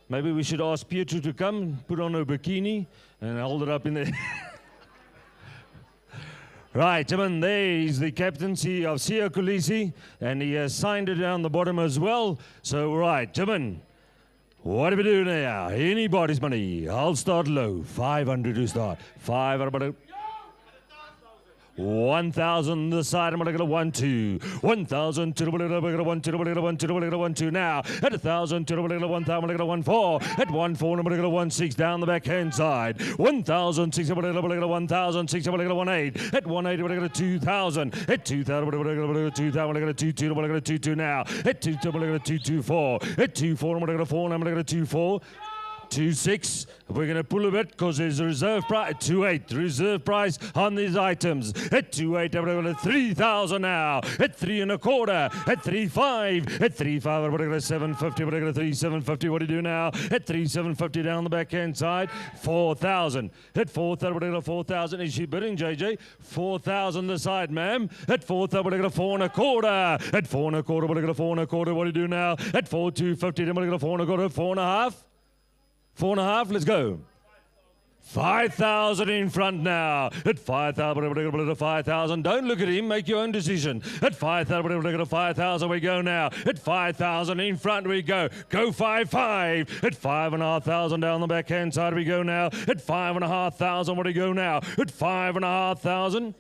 Maybe we should ask Pietro to come, put on her bikini, and hold it up in there. Right, gentlemen, there is the captaincy of Sia Kulisi, and he has signed it down the bottom as well. So, right, gentlemen, what do we do now? Anybody's money. I'll start low. 500 to start. 500. 1,000 this side. I'm going to get a 1, 2. 1,000 to the 1, 2, 1, 2, 1, 2 now. At 1,000 to the 1,000, I'm going to get a 1, 4. At 1, 4, I'm going to get a 1, 6 down the backhand side. 1,006, I'm going to get a 1,006, I'm going to get a 1, 8. At 1, 8, I'm going to get a 2,000. At 2,000, I'm going to get a 2,000, I'm going to get a 2, 2, I'm going to get a 2, 2 now. At 2, 2, I'm going to get a 2, 2, 4. At 2, 4, I'm going to get a 4, and I'm going to get a 2, 4. 2-6. We're going to pull a bit because there's a reserve price. 2-8. Reserve price on these items. At 2-8, I'm going to 3,000 now. At 3 1/4. At 3-5. At 3-5, I'm going to get 750. We're going to 3,750. What do you do now? At 3,750 down the backhand side. 4,000. At 4,000, we're going to 4,000. Is she bidding, JJ? 4,000 the side, ma'am. At 4,000, we're going to 4 1/4. At 4 1/4, we're going to 4 1/4. What do you do now? At 4,250, then we're going to 4 1/4. 4 1/2. 4 1/2, let's go. 5,000 in front now. At 5,000, 5,000. Don't look at him, make your own decision. At 5,000, 5,000 we go now. At 5,000 in front we go. Go 5-5. At 5,500 down the backhand side we go now. At 5,500, what do we go now? At 5,500.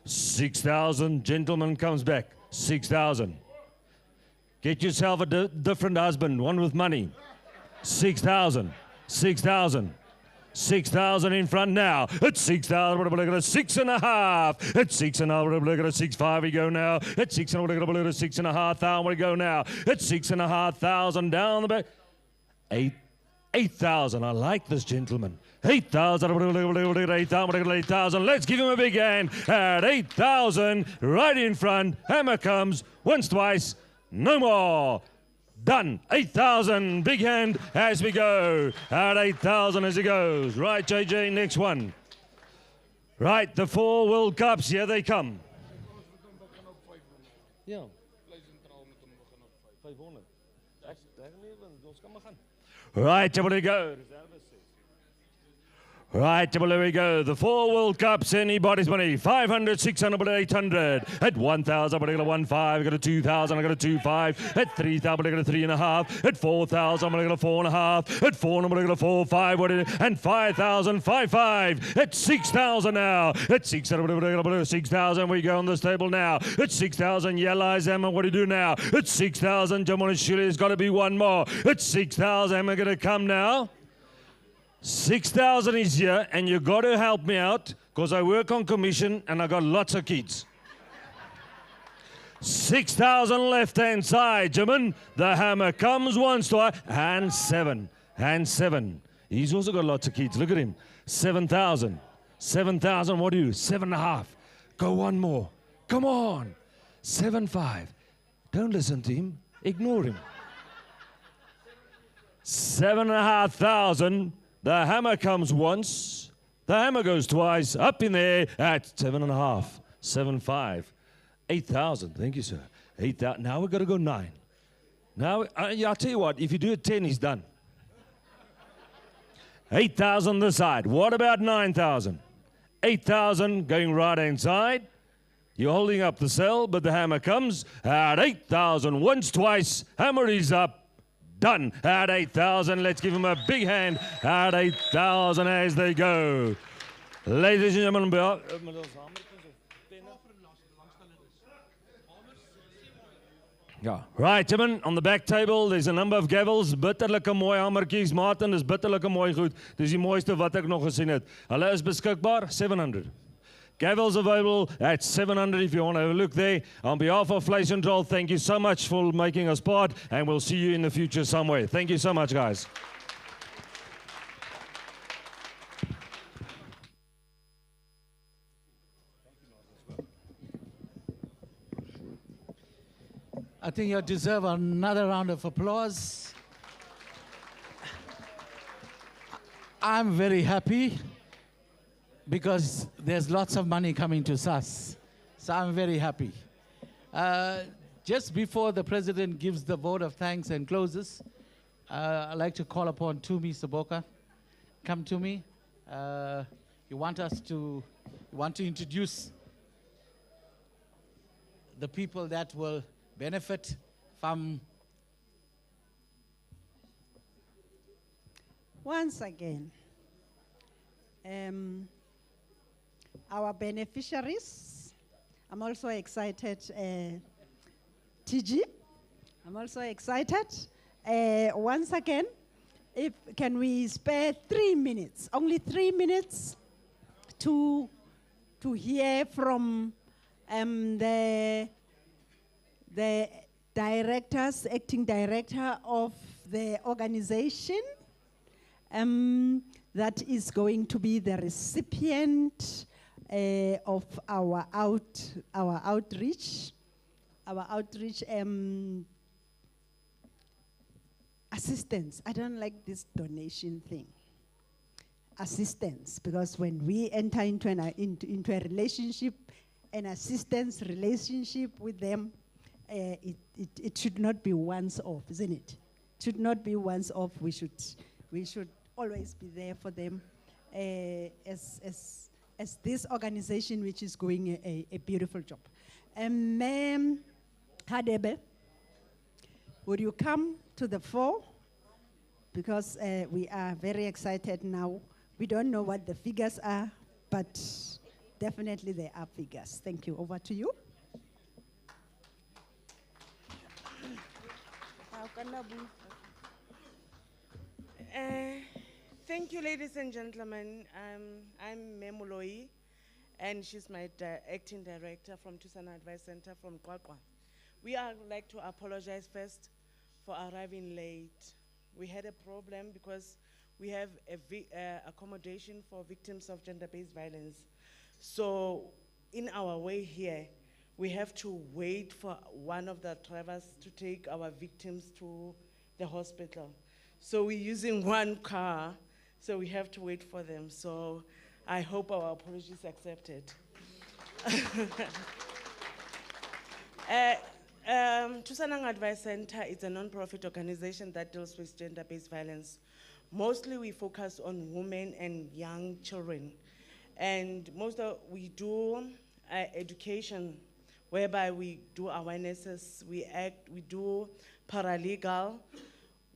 6,000, gentleman comes back. 6,000. Get yourself a different husband, one with money. 6,000. 6,000. 6,000 in front now. At 6,000, we're going to 6.5. At 6.5, we're going to 6.5 we go now. At 6.5, we're going to 6,500 we go now. At 6,500 down the back. 8,000. I like this gentleman. 8,000. 8,000. Let's give him a big hand. At 8,000, right in front. Hammer comes once, twice. No more. Done. 8,000. Big hand as we go. At 8,000 as he goes. Right, JJ, next one. Right, the 4 World Cups. Here they come. Yeah. 500. Right, here we go. Right, well, there we go. The 4 World Cups, anybody's money. 500, 600, 800. At 1,000, I got a 1.5. I got a 2,000, I got a 2.5. At 3,000, I got a 3.5. At 4,000, I got a 4.5. At 4, I got a 4.5. What is it? And 5,000, 5.5. At 6,000 now. At 6,000, I got a 6,000. We go on this table now. At 6,000, Yellow Emma. What do you do now? At 6,000, Jamon Shilly has got to be one more. At 6,000, am I going to come now? 6,000 is here, and you got to help me out because I work on commission and I got lots of kids. 6,000 left-hand side, gentlemen. The hammer comes once, twice, and 7. And 7. He's also got lots of kids. Look at him. 7,000. 7,000, what do you do? 7.5. Go one more. Come on. 7.5. Don't listen to him. Ignore him. 7,500. The hammer comes once, the hammer goes twice, up in there at 7.5, 7.5, 8,000. Thank you, sir. 8,000. Now we've got to go 9. Now, I'll tell you what, if you do it 10, he's done. 8,000 this side. What about 9,000? 8,000 going right hand side. You're holding up the cell, but the hammer comes at 8,000. Once, twice, hammer is up. Done at 8,000. Let's give him a big hand at 8,000 as they go. Ladies and gentlemen, ja, right, gentlemen, on the back table, there's a number of gavels. Bitterlike mooi hamertjies. Martin, is bitterlike mooi goed. Dis die mooiste wat ek nog gesien het. Hulle is beskikbaar, 700. Gavels available at 700 if you want to have a look there. On behalf of Vleis and Drol, thank you so much for making us part, and we'll see you in the future somewhere. Thank you so much, guys. I think you deserve another round of applause. I'm very happy because there's lots of money coming to SASS. So I'm very happy. Just before the President gives the vote of thanks and closes, I'd like to call upon Tumi Saboka. Come to me. You want to introduce the people that will benefit from. Once again, our beneficiaries, I'm also excited, TG, I'm also excited. Once again, can we spare 3 minutes, only 3 minutes to hear from the directors, acting director of the organization, that is going to be the recipient of our outreach assistance. I don't like this donation thing. Assistance, because when we enter into a relationship, an assistance relationship with them, it should not be once off, isn't it? It should not be once off. We should always be there for them as this organization, which is doing a beautiful job. Ma'am Hadebe, would you come to the fore? Because we are very excited now. We don't know what the figures are, but definitely there are figures. Thank you. Over to you. Thank you, ladies and gentlemen. I'm Memuloi, and she's my acting director from Tusana Advice Center from Kwakwa. We would like to apologize first for arriving late. We had a problem because we have accommodation for victims of gender-based violence. So in our way here, we have to wait for one of the drivers to take our victims to the hospital. So we're using one car, so we have to wait for them. So I hope our apology is accepted. Tusanang Advice Center is a non-profit organization that deals with gender-based violence. Mostly we focus on women and young children. And we do education, whereby we do awarenesses, we do paralegal,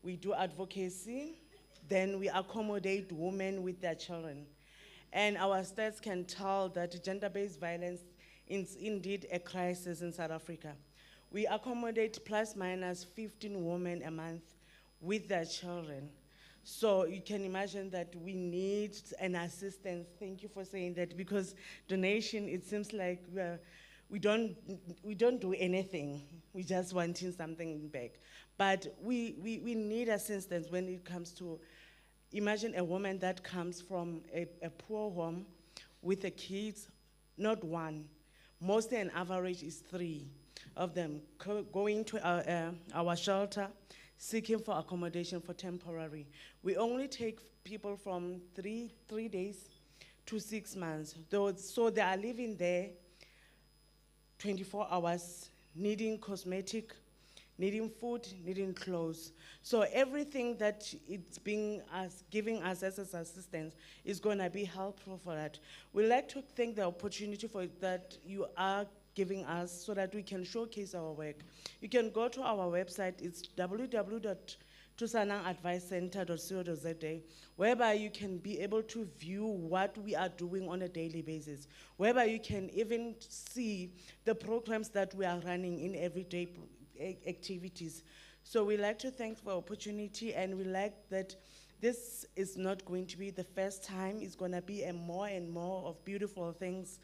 we do advocacy, then we accommodate women with their children. And our stats can tell that gender-based violence is indeed a crisis in South Africa. We accommodate plus minus 15 women a month with their children. So you can imagine that we need an assistance. Thank you for saying that, because donation, it seems like we don't do anything. We just wanting something back. But we need assistance when it comes to, imagine a woman that comes from a poor home with the kids, not one. Mostly an average is 3 of them going to our shelter, seeking for accommodation for temporary. We only take people from 3 days to 6 months. So they are living there 24 hours, needing cosmetic, needing food, needing clothes. So everything that it's giving us as assistance is going to be helpful for that. We'd like to thank the opportunity for that you are giving us so that we can showcase our work. You can go to our website, it's www.tusanangadvicecenter.co.za, whereby you can be able to view what we are doing on a daily basis, whereby you can even see the programs that we are running in everyday activities. So we like to thank for the opportunity, and we like that this is not going to be the first time. It's going to be more and more of beautiful things.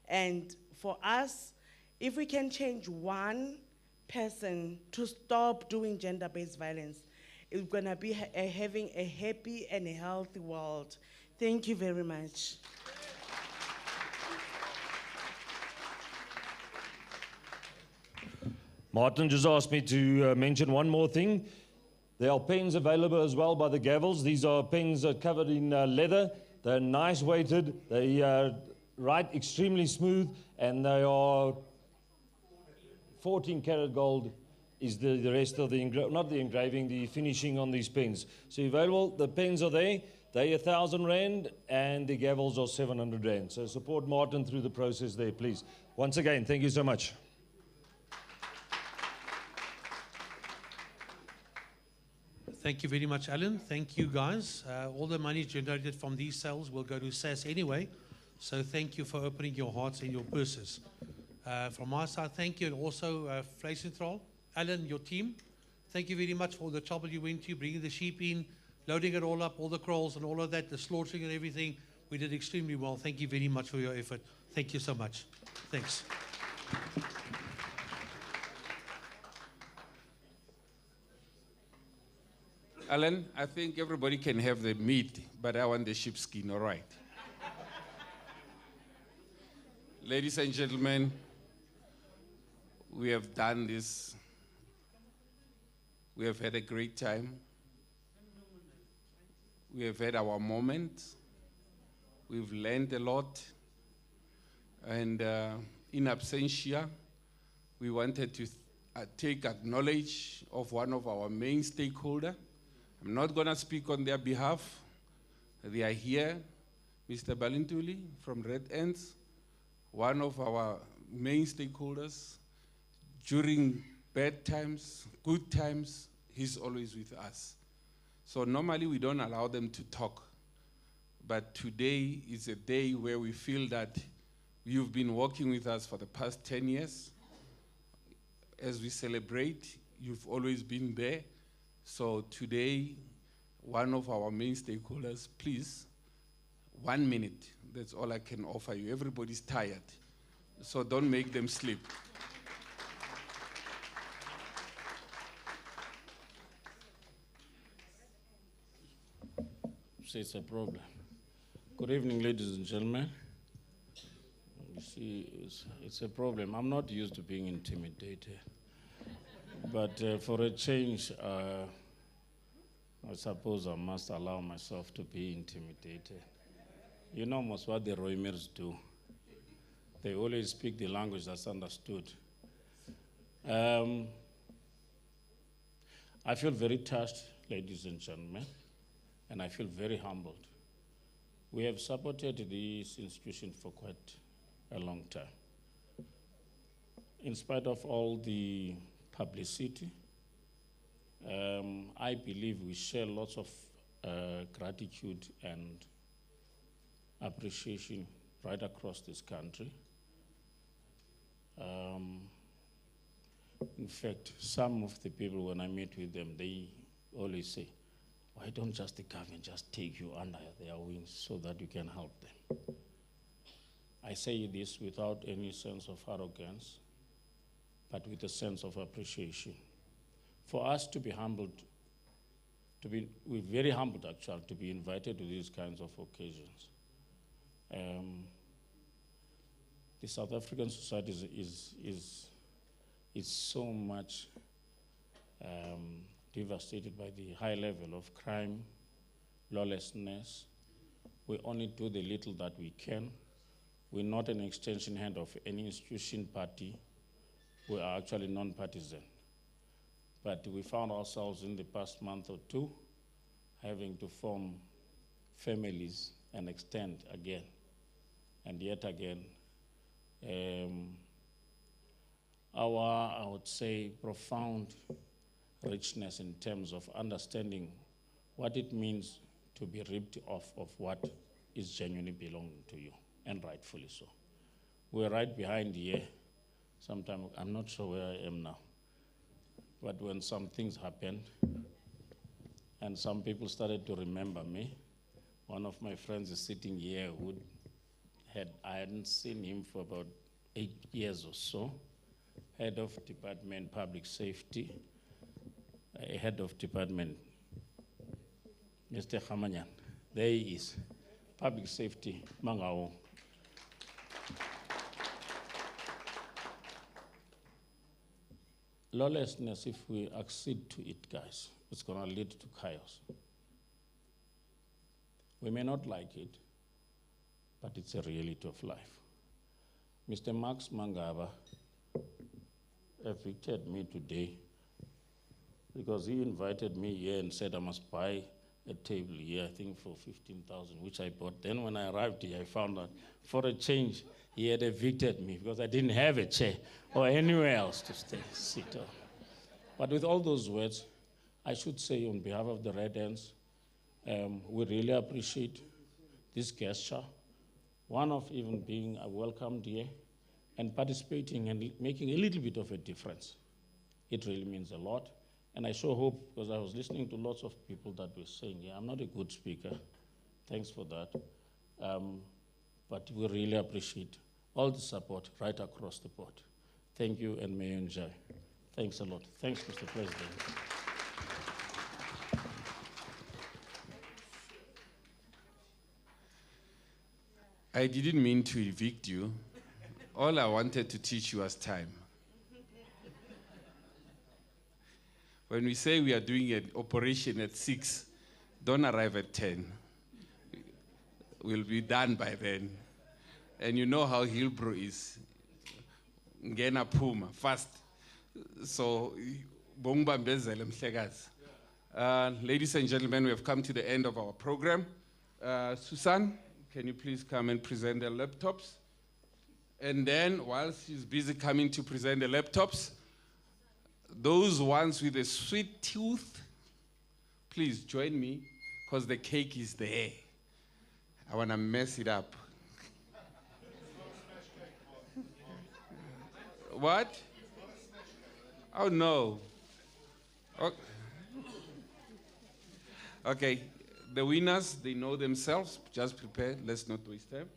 And for us, if we can change one person to stop doing gender-based violence, it's going to be having a happy and a healthy world. Thank you very much. Martin just asked me to mention one more thing. There are pens available as well by the Gavels. These are pens that are covered in leather. They're nice weighted. They write extremely smooth, and they are 14 karat gold is the rest of the, not the engraving, the finishing on these pens. So available, the pens are there. They're 1,000 Rand, and the Gavels are 700 Rand. So support Martin through the process there, please. Once again, thank you so much. Thank you very much, Alan. Thank you, guys. All the money generated from these sales will go to SASS anyway. So thank you for opening your hearts and your purses. From my side, thank you. And also, Vleis Central, Alan, your team, thank you very much for the trouble you went to, bringing the sheep in, loading it all up, all the kraals and all of that, the slaughtering and everything. We did extremely well. Thank you very much for your effort. Thank you so much. Thanks. Alan, I think everybody can have the meat, but I want the sheepskin, all right? Ladies and gentlemen, we have done this. We have had a great time. We have had our moment. We've learned a lot. And in absentia, we wanted to take acknowledge of one of our main stakeholders. I'm not going to speak on their behalf. They are here, Mr. Balintuli from Red Ants, one of our main stakeholders. During bad times, good times, he's always with us. So normally we don't allow them to talk. But today is a day where we feel that you've been working with us for the past 10 years. As we celebrate, you've always been there. So today, one of our main stakeholders, please, 1 minute. That's all I can offer you. Everybody's tired. So don't make them sleep. So it's a problem. Good evening, ladies and gentlemen. You see, it's a problem. I'm not used to being intimidated. But for a change, I suppose I must allow myself to be intimidated. You know most what the Roimers do. They always speak the language that's understood. I feel very touched, ladies and gentlemen, and I feel very humbled. We have supported this institution for quite a long time. In spite of all the publicity, I believe we share lots of gratitude and appreciation right across this country. In fact, some of the people, when I meet with them, they always say, why don't just the government just take you under their wings so that you can help them? I say this without any sense of arrogance, but with a sense of appreciation. For us to be humbled, we're very humbled actually to be invited to these kinds of occasions. The South African society is so much devastated by the high level of crime, lawlessness. We only do the little that we can. We're not an extension hand of any institution, party. We are actually non-partisan. But we found ourselves in the past month or two having to form families and extend again and yet again. I would say, profound richness in terms of understanding what it means to be ripped off of what is genuinely belonging to you, and rightfully so. We're right behind here. Sometimes I'm not sure where I am now. But when some things happened, and some people started to remember me, one of my friends is sitting here who I hadn't seen him for about 8 years or so, head of Department Public Safety, head of Department, Mr. Khamanyan. There he is, Public Safety, Mangao. lawlessness, if we accede to it, guys, it's going to lead to chaos. We may not like it, but it's a reality of life. Mr. Max Mangaba evicted me today because he invited me here and said I must buy a table here, I think for 15,000, which I bought. Then when I arrived here, I found out for a change, he had evicted me because I didn't have a chair or anywhere else to sit on. But with all those words, I should say on behalf of the Red Ants, we really appreciate this gesture. One of even being welcomed here and participating and making a little bit of a difference. It really means a lot. And I sure hope, because I was listening to lots of people that were saying, yeah, I'm not a good speaker. Thanks for that. But we really appreciate all the support right across the board. Thank you, and may you enjoy. Thanks a lot. Thanks, Mr. President. I didn't mean to evict you. All I wanted to teach you was time. When we say we are doing an operation at 6, don't arrive at 10. We'll be done by then. And you know how Hillbrow is. Ngena Puma, fast. So, ladies and gentlemen, we have come to the end of our program. Susan, can you please come and present the laptops? And then, while she's busy coming to present the laptops, those ones with a sweet tooth, please join me, because the cake is there. I want to mess it up. What? Oh, no. Okay, the winners, they know themselves. Just prepare. Let's not waste time.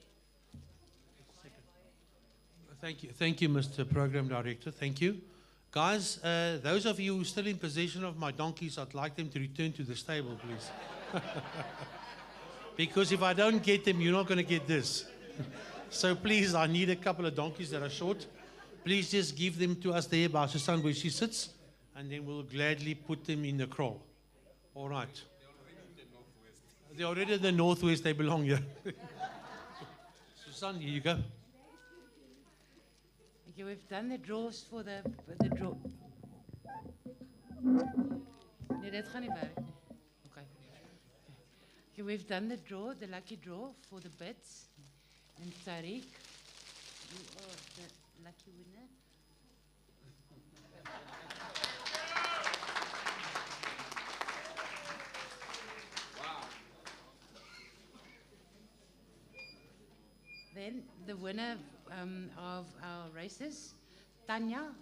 Thank you, Mr. Program Director. Thank you. Guys, those of you who are still in possession of my donkeys, I'd like them to return to the stable, please. Because if I don't get them, you're not going to get this. So please, I need a couple of donkeys that are short. Please just give them to us there by Susan where she sits, and then we'll gladly put them in the kraal. All right. They're already in the northwest. They belong here. Susan, here you go. Okay, we've done the draws for the draw. Nee, dit gaan nie werk nie. Okay. Okay, we've done the draw, the lucky draw for the bids. And Tariq, you are the lucky winner. Then the winner of our races, Tanya.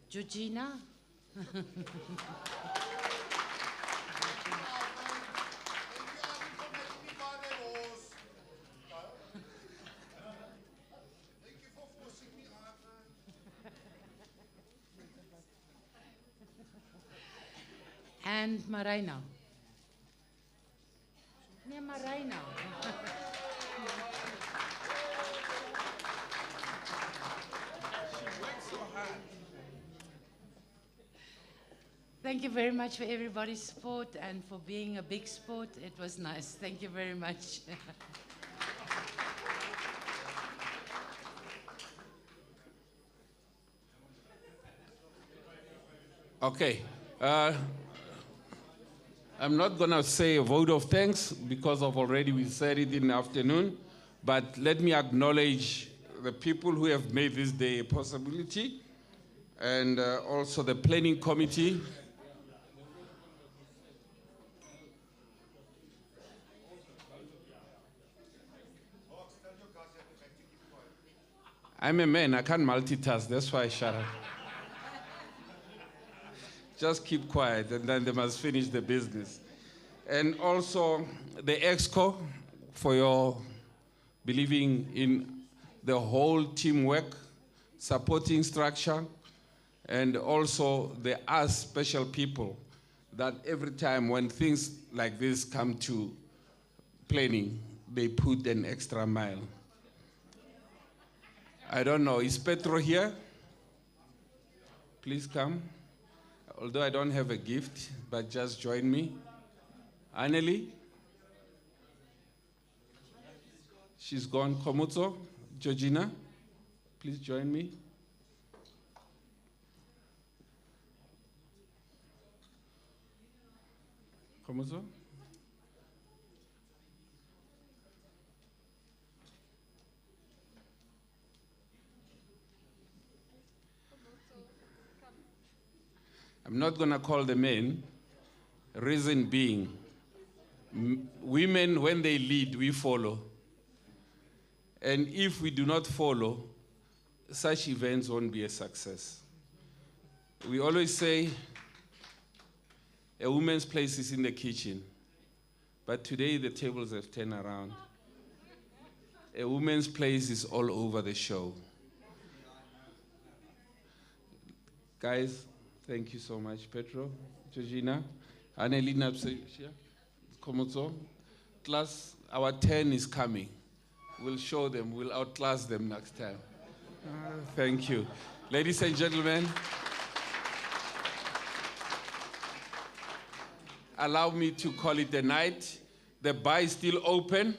Georgina. And Marina. Nee, Marina. Thank you very much for everybody's support and for being a big sport. It was nice. Thank you very much. Okay. I'm not going to say a vote of thanks because of already we said it in the afternoon, but let me acknowledge the people who have made this day a possibility, and also the planning committee. I'm a man, I can't multitask, that's why I shut up. Just keep quiet, and then they must finish the business. And also the EXCO for your believing in the whole teamwork, supporting structure, and also the us special people that every time when things like this come to planning, they put an extra mile. I don't know, is Petro here? Please come. Although I don't have a gift, but just join me. Anneli? She's gone. Komutso? Georgina? Please join me. Komutso? I'm not going to call the men, reason being, women, when they lead, we follow. And if we do not follow, such events won't be a success. We always say a woman's place is in the kitchen, but today the tables have turned around. A woman's place is all over the show. Guys, thank you so much, Petro, Georgina, Annelina, Komutso. Class, our 10 is coming. We'll show them, we'll outclass them next time. Thank you. Ladies and gentlemen, allow me to call it a night. The bar is still open.